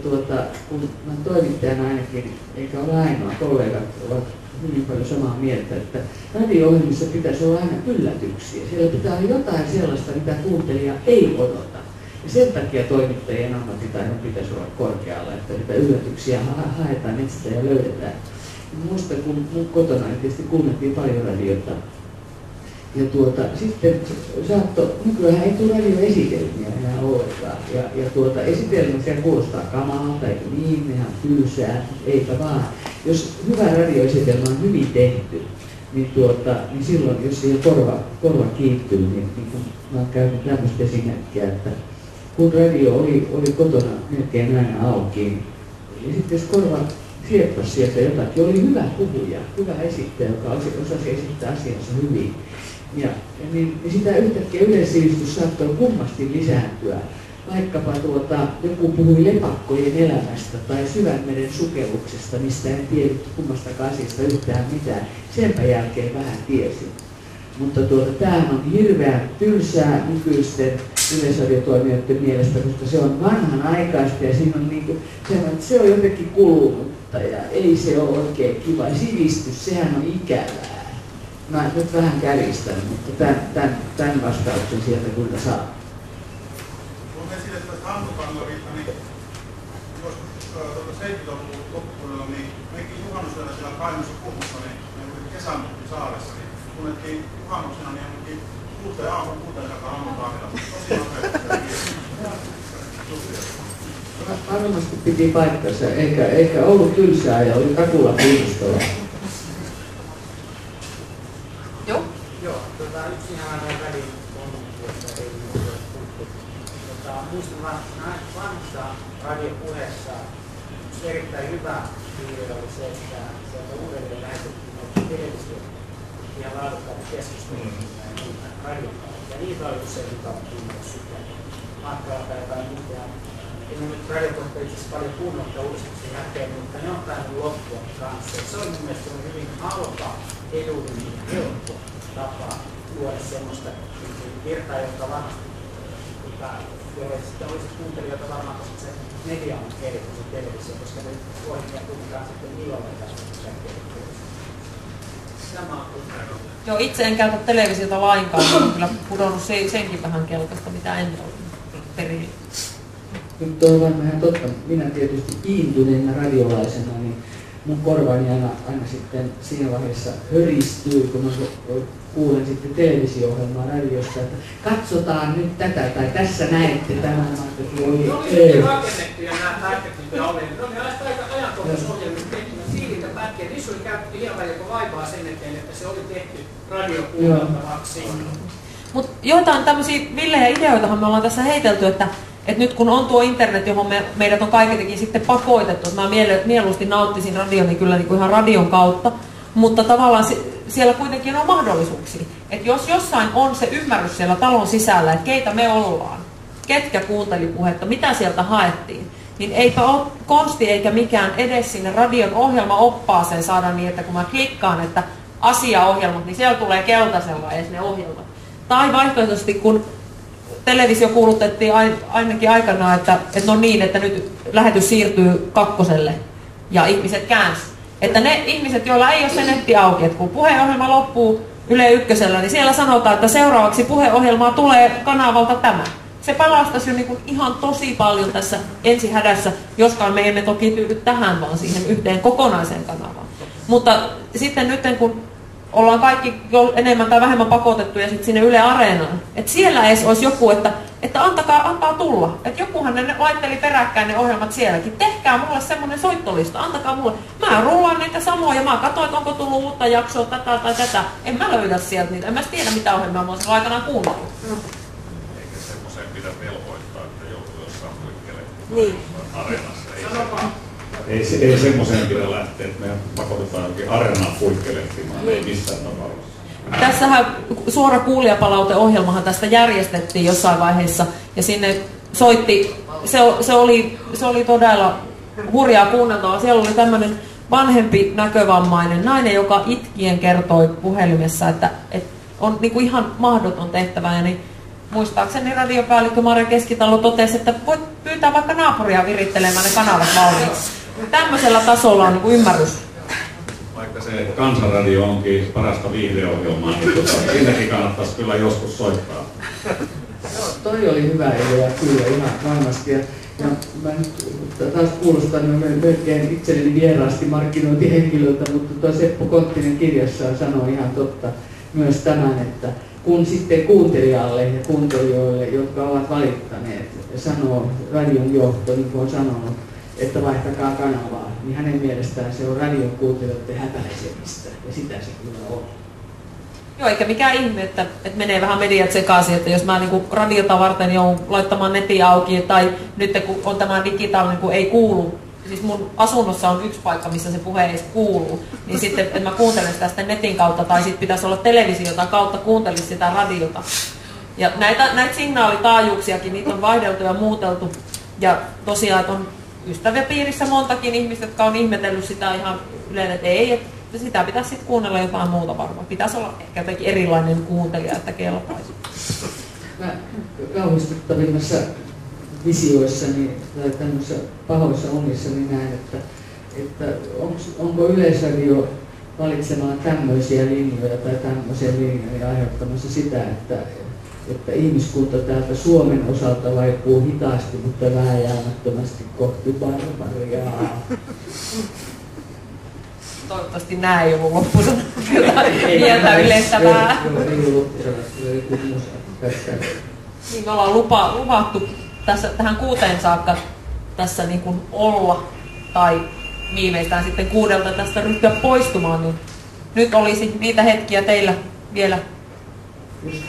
kun mä toimittajana ainakin, eikä ole ainoa, kollegat ovat hyvin paljon samaa mieltä, että radio-ohjelmissa pitäisi olla aina yllätyksiä. Siellä pitää olla jotain sellaista, mitä kuuntelija ei odota. Ja sen takia toimittajien ammattitaidon pitäisi olla korkealla, että niitä yllätyksiä haetaan, etsitään ja löydetään. Muistan, kun mun kotona tietysti kuunneltiin paljon radiota. Ja sitten nykyään ei tule radioesitelmiä enää ollenkaan. Ja esitelmät siellä kuulostaa kamalalta, eikö niin, ihan tylsää, eipä vaan. Jos hyvä radioesitelmä on hyvin tehty, niin silloin, jos siihen korva kiintyy, niin kun mä oon käynyt tämmöistä esimerkkiä, että kun radio oli kotona melkein aina auki, ja sitten jos korva sieppasi sieltä jotakin, oli hyvä puhuja, hyvä esittäjä, joka osasi esittää asiansa hyvin. Niin sitä yhtäkkiä yleissivistys saattoi kummasti lisääntyä. Vaikkapa joku puhui lepakkojen elämästä tai Syvänmeren sukelluksesta, mistä en tiedä kummastakaan asiasta yhtään mitään. Senpä jälkeen vähän tiesin. Mutta tämähän on hirveän tylsää nykyisten yleisradiotoimijoiden mielestä, koska se on vanhanaikaista ja siinä on että se on jotenkin kulunutta ja ei se ole oikein kiva. Sivistys, sehän on ikävää. Mä nyt vähän kärjistän, mutta tämän vastauksen sieltä kyllä saa. Kun esille tästä Hannu-Kangarista, niin joskus 70-luvun loppupuolella, niin mekin juhannusyönä siellä Kainuussa Kuhmossa, niin me oli Kesämökki saaressa, niin tunnettiin juhannuksena niin ainakin 6 aamun 6 saakka Hannu-Kangarasta. Tosi nopeasti. Varmasti piti paikkansa, eikä ollut tylsää ja oli takulla kiinnostavaa. Joo. Joo, yksi ihan aina väliin on tuossa ei ole puhuttu. Muistan vanhassa radiopuheessa yksi erittäin hyvä piirre oli se, että sieltä uudelleen lähetettiin noita televisio ihan laadukkaita keskusteluja radion kautta. Ja niitä oli usein hyvä kuunnella sitä matkalla tai jotain muuta. En ole nyt radiokohta itse asiassa paljon kuunnelta uudistuksen jälkeen, mutta ne on tainnut loppua kanssa. Se on mun mielestä hyvin halpa, edullinen ja helppo tapa luoda semmoista virtaa, joka varmasti, jolle sitten olisi kuuntelijoita varmaan, koska se media on eri kuin se televisio, koska ne ohjelmia kuitenkaan sitten illalla tästä Tämä on kuitenkaan. Joo, itse en käytä televisiota lainkaan, olen kyllä pudonnut senkin vähän kelkasta, mitä en ole perillä. Nyt tuo on varmaan ihan totta. Minä tietysti kiintyneena radiolaisena, niin mun korvaani aina sitten siinä vaiheessa höristyy, kun mä kuulen sitten televisio-ohjelmaa radiosta, että katsotaan nyt tätä tai tässä näette tämän. Ne oli rakennettu ja nämä pätkät oli aika ajankohtaisohjelmia tehty. Siilitä pätkiä, niissä oli käytetty ihan välillä vaivaa sen eteen, että se oli tehty radiokuunneltavaksi. Mutta joitain tämmöisiä villejä ideoitahan me ollaan tässä heitelty, että nyt kun on tuo internet, johon meidät on kaiketikin sitten pakoitettu, että mä mieluusti nauttisin radioni kyllä niin kuin ihan radion kautta, mutta tavallaan siellä kuitenkin on mahdollisuuksia. Että jos jossain on se ymmärrys siellä talon sisällä, että keitä me ollaan, ketkä kuunteli puhetta, mitä sieltä haettiin, niin eipä ole konsti eikä mikään edes sinne radion ohjelmaoppaaseen saada niin, että kun mä klikkaan, että asiaohjelmat, niin siellä tulee keltaisella edes ne ohjelmat. Tai vaihtoehtoisesti, kun televisio kuulutettiin ainakin aikanaan, että no niin, että nyt lähetys siirtyy 2. ja ihmiset käänsi. Että ne ihmiset, joilla ei ole se netti auki, että kun puheohjelma loppuu Yle Ykkösellä, niin siellä sanotaan, että seuraavaksi puheohjelmaa tulee kanavalta tämä. Se pelastaisi jo niin ihan tosi paljon tässä ensihädässä, joskaan me emme toki tyydy tähän, vaan siihen yhteen kokonaiseen kanavaan. Mutta sitten nyt, kun ollaan kaikki enemmän tai vähemmän pakotettuja sit sinne Yle Areenaan, että siellä edes olisi joku, että antaa tulla. Että jokuhan ne laitteli peräkkäin ne ohjelmat sielläkin. Tehkää mulle semmoinen soittolista, antakaa mulle. Mä rullaan niitä samoja, mä katsoin, että onko tullut uutta jaksoa, tätä tai tätä. En mä löydä sieltä niitä, en mä tiedä mitä ohjelmaa mä oon silloin aikanaan kuunnellut. Eikä semmoiseen pidä velvoittaa, että joutuu jossain huikkelemaan Niin. Areenassa. Ei semmoiseen pidä lähteä, että me pakotetaan jokin Areenaan huikkelehtimaan, ei missään tapauksessa. Tässähän suora kuulijapalauteohjelmahan tästä järjestettiin jossain vaiheessa ja sinne soitti, se oli todella hurjaa kuunneltavaa. Siellä oli tämmöinen vanhempi näkövammainen nainen, joka itkien kertoi puhelimessa, että on niinku ihan mahdoton tehtävä. Ja niin, muistaakseni radiopäällikkö Marja Keskitalo totesi, että voit pyytää vaikka naapuria virittelemään ne kanavat valmiiksi. Tämmöisellä tasolla on niinku ymmärrys. Vaikka se Kansanradio onkin parasta viihdeohjelmaa, niin siinäkin kannattaisi kyllä joskus soittaa. Joo, toi oli hyvä idea kyllä ihan varmasti. Ja mä nyt taas kuulostan melkein itselleni vieraasti markkinointihenkilöltä, mutta tuo Seppo Konttinen kirjassaan sanoi ihan totta myös tämän, että kun sitten kuuntelijalle ja kuuntelijoille, jotka ovat valittaneet, sanoo radion johto, niin kuin on sanonut, että vaihtakaa kanavaa, niin hänen mielestään se on radion kuuntelijoiden häpäisemistä, ja sitä se kyllä on. Joo, eikä mikään ihme, että menee vähän mediat sekaisin, että jos mä niinku radiota varten joudun laittamaan netin auki, tai nyt kun on tämä digitaalinen, kun ei kuulu, siis mun asunnossa on yksi paikka, missä se puhe ei kuulu, niin sitten, että mä kuuntelen sitä sitten netin kautta, tai sitten pitäisi olla televisiota kautta kuuntelisi sitä radiota. Ja näitä signaalitaajuuksiakin, niitä on vaihdeltu ja muuteltu, ja tosiaan, että on ystäväpiirissä montakin ihmistä, jotka on ihmetellyt sitä ihan yleensä, että ei, että sitä pitäisi sitten kuunnella jotain muuta varmaan. Pitäisi olla ehkä jotenkin erilainen kuuntelija, että kelpaisi. Mä kauhistuttavimmassa visioissani tai tämmöisissä pahoissa unissani näen, että onko Yleisradio valitsemaan tämmöisiä linjoja tai tämmöisiä linjoja aiheuttamassa sitä, että ihmiskunta täältä Suomen osalta vaipuu hitaasti, mutta vääjäämättömästi kohti barbariaa. Toivottavasti nämä ei ollut loppusana. Mieltä yleistävää. Ei ollut loppusana, kyllä joku musa. Niin me ollaan luvattu tähän 6 saakka tässä niin kuin olla, tai viimeistään sitten 6 tästä ryhtyä poistumaan, niin nyt olisi niitä hetkiä teillä vielä.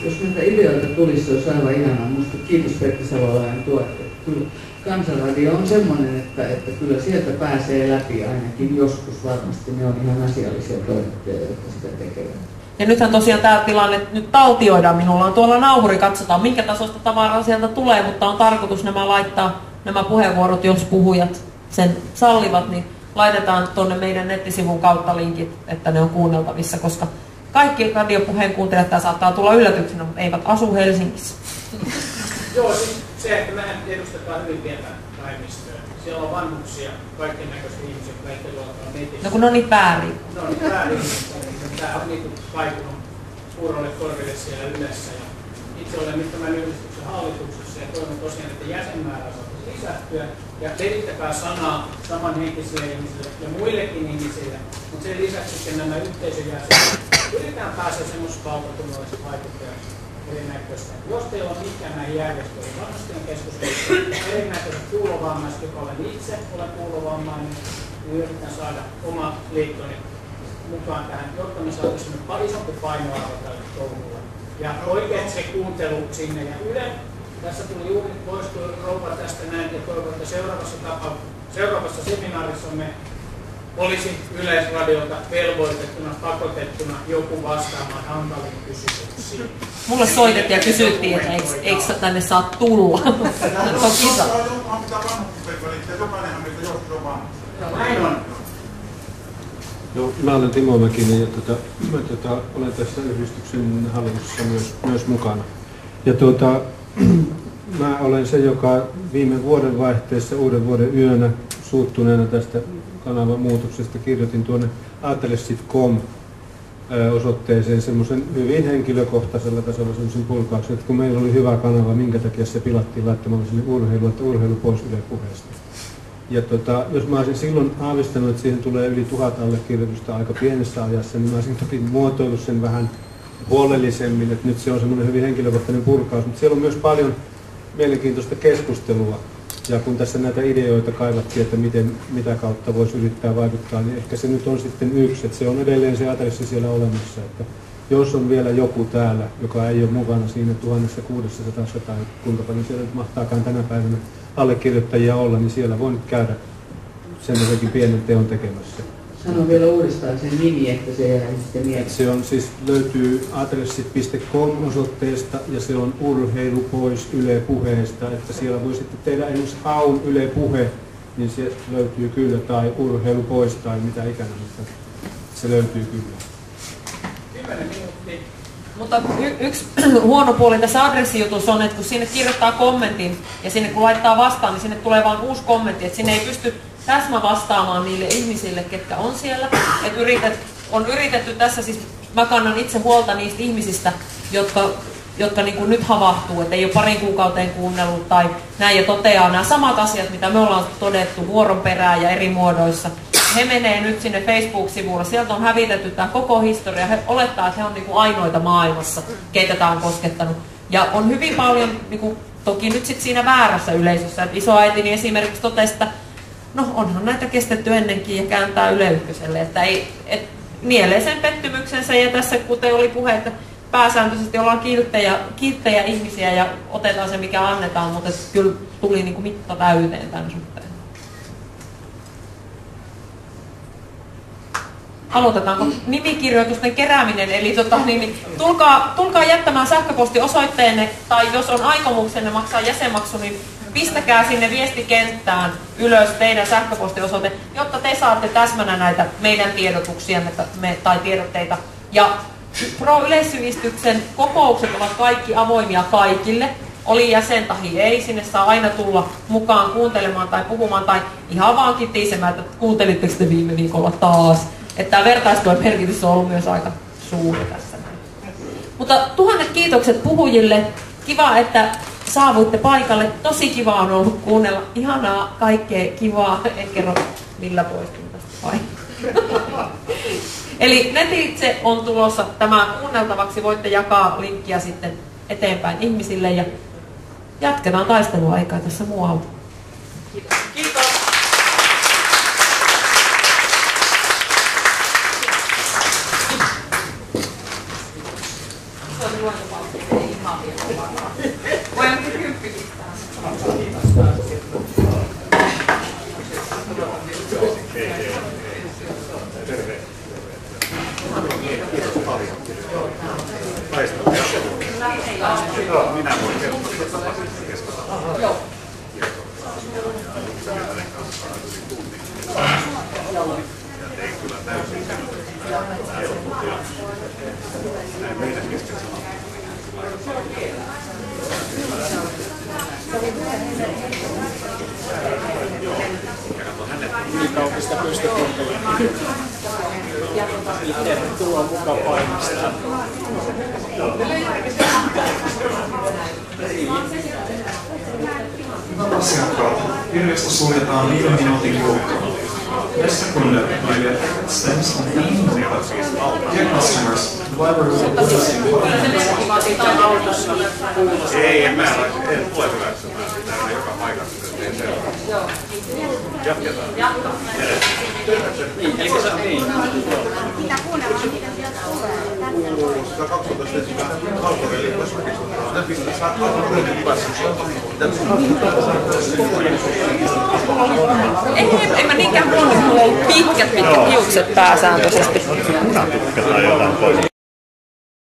Jos näitä ideoita tulisi, se olisi aivan ihanaa. Minusta kiitos Pertti Savolainen tuotte. Kyllä Kansanradio on semmoinen, että kyllä sieltä pääsee läpi ainakin joskus varmasti. Ne on ihan asiallisia toimittajia, jotka sitä tekevät. Ja nythän tosiaan tämä tilanne nyt taltioidaan. Minulla on tuolla nauhuri, katsotaan minkä tasosta tavaraa sieltä tulee, mutta on tarkoitus laittaa nämä puheenvuorot, jos puhujat sen sallivat, niin laitetaan tuonne meidän nettisivun kautta linkit, että ne on kuunneltavissa, koska kaikki radiopuheen kuuntelijat saattaa tulla yllätyksenä, mutta eivät asu Helsingissä. Joo, siis se, että mehän edustetaan hyvin pientä vähemmistöä. Siellä on vanhuksia, kaikkien näköisiä ihmisiä, jotka ei luottaa netissä. No kun ne on niin väärin. No niin väärin. Tämä on niin kaikunut kuuroille korville siellä Ylessä. Ja itse olen nyt tämän yhdistyksen hallituksessa ja toivon tosiaan, että jäsenmäärää saataisiin lisättyä. Ja levittäkää sanaa samanhenkisille ihmisille ja muillekin ihmisille. Mutta sen lisäksi sitten nämä yhteisön jäsenet. Yritetään päästä semmoisesta valtakunnallisesta vaikuttajaksi erinäköistä. Jos teillä on mikään näihin järjestöihin, varmasti on keskustelussa erinäköiset kuulovammaiset, joka olen itse, olen kuulovammainen, niin yritän saada oma liittoni mukaan tähän, jotta me saataisiin isompi painoarvo tälle touhulle. Ja oikein se kuuntelu sinne ja Yle. Tässä tuli juuri poistui rouva tästä näin ja toivon, että seuraavassa seminaarissa me olisi Yleisradiolta velvoitettuna, pakotettuna joku vastaamaan hankaliin kysymyksiin. Mulle soitettiin ja kysyttiin, että eikö tänne saa tulla. Se on kisa. Näin on. No, mä olen Timo Mäkinen ja mä olen tässä yhdistyksen hallituksessa myös mukana. Ja mä olen se, joka viime vuoden vaihteessa uuden vuoden yönä suuttuneena tästä kanavan muutoksesta kirjoitin tuonne aatelessit.com osoitteeseen semmoisen hyvin henkilökohtaisella tasolla semmoisen pulkauksen, että kun meillä oli hyvä kanava, minkä takia se pilattiin laittamalla sinne urheilua, että urheilu pois Yle Puheesta. Ja jos mä olisin silloin aavistanut, että siihen tulee yli 1000 allekirjoitusta aika pienessä ajassa, niin mä olisin toki muotoillut sen vähän huolellisemmin, että nyt se on semmoinen hyvin henkilökohtainen purkaus, mutta siellä on myös paljon mielenkiintoista keskustelua. Ja kun tässä näitä ideoita kaivattiin, että mitä kautta voisi yrittää vaikuttaa, niin ehkä se nyt on sitten yksi, että se on edelleen se adressi siellä olemassa, että jos on vielä joku täällä, joka ei ole mukana siinä 1600 tai kuinka paljon siellä nyt mahtaakaan tänä päivänä allekirjoittajia olla, niin siellä voi nyt käydä semmoisenkin pienen teon tekemässä. Sano vielä uudestaan sen nimi, että se jää sitten mieleen. Se on siis, löytyy adressit.com osoitteesta ja se on urheilu pois Yle Puheesta, että siellä voi sitten tehdä esimerkiksi haun Yle Puhe, niin se löytyy kyllä, tai urheilu pois tai mitä ikinä, mutta se löytyy kyllä. 10 minuuttia. Mutta yksi huono puoli tässä adressijutussa on, että kun sinne kirjoittaa kommentin ja sinne kun laittaa vastaan, niin sinne tulee vain uusi kommentti, että sinne ei pysty täsmä vastaamaan niille ihmisille, ketkä on siellä. On yritetty tässä, siis mä kannan itse huolta niistä ihmisistä, jotka niin kuin nyt havahtuu, että ei ole parin kuukauteen kuunnellut tai näin ja toteaa nämä samat asiat, mitä me ollaan todettu vuoron perään ja eri muodoissa. He menee nyt sinne Facebook-sivuilla, sieltä on hävitetty tämä koko historia, he olettaa, että he on niin kuin ainoita maailmassa, keitä tämä on koskettanut. Ja on hyvin paljon, niin kuin, toki nyt sit siinä väärässä yleisössä, että isoäitini esimerkiksi totesi, että no onhan näitä kestetty ennenkin ja kääntää Yle Ykköselle, että nielee sen pettymyksensä ja tässä kuten oli puhe, että pääsääntöisesti ollaan kilttejä ihmisiä ja otetaan se mikä annetaan, mutta kyllä tuli niin kuin mitta täyteen tämän suhteen. Aloitetaanko nimikirjoitusten kerääminen, eli tulkaa jättämään sähköpostiosoitteenne tai jos on aikomuksenne maksaa jäsenmaksu, niin pistäkää sinne viestikenttään ylös teidän sähköpostiosoite, jotta te saatte täsmänä näitä meidän tiedotuksia tai tiedotteita. Ja Pro-yleissivistyksen kokoukset ovat kaikki avoimia kaikille. Oli jäsen tai ei, sinne saa aina tulla mukaan kuuntelemaan tai puhumaan tai ihan vaan kitisemään, että kuuntelitteko te viime viikolla taas. Että tämä vertaistuen merkitys on ollut myös aika suuri tässä. Mutta 1000 kiitokset puhujille. Kiva, että saavuitte paikalle. Tosi kiva on ollut kuunnella. Ihanaa, kaikkea kivaa. En kerro, millä poistun tästä vai. Eli netitse on tulossa tämä kuunneltavaksi. Voitte jakaa linkkiä sitten eteenpäin ihmisille ja jatketaan taistelua, eikä tässä muu auta. Kiitos. Kiitos. Voi onkin 10 pistää. Minä voin kertoa keskustella. Joo. Ei kyllä täysin näin meidän kesken Ylikaupista pystykuuntelemaan. Tervetuloa mukaan painosta. Asiakkaat, kirjasto suljetaan 5 minuutin kuluttua. Nästa kunde will be affected stems on 5 minuuttia. Dear customers, the library will close in 5 minutes. Ei, en tule hyväksymään sitä joka paikassa. Joo. Jatketaan. Niin, eli se on niin. Mitä kuunnellaan, miten sieltä tulee? 112 alkoholiliikossa. Ne pistää alkoholin hyvässä. En mä niinkään huono, mulla on ollut pitkät hiukset pääsääntöisesti. Punatukka tai jotain pois.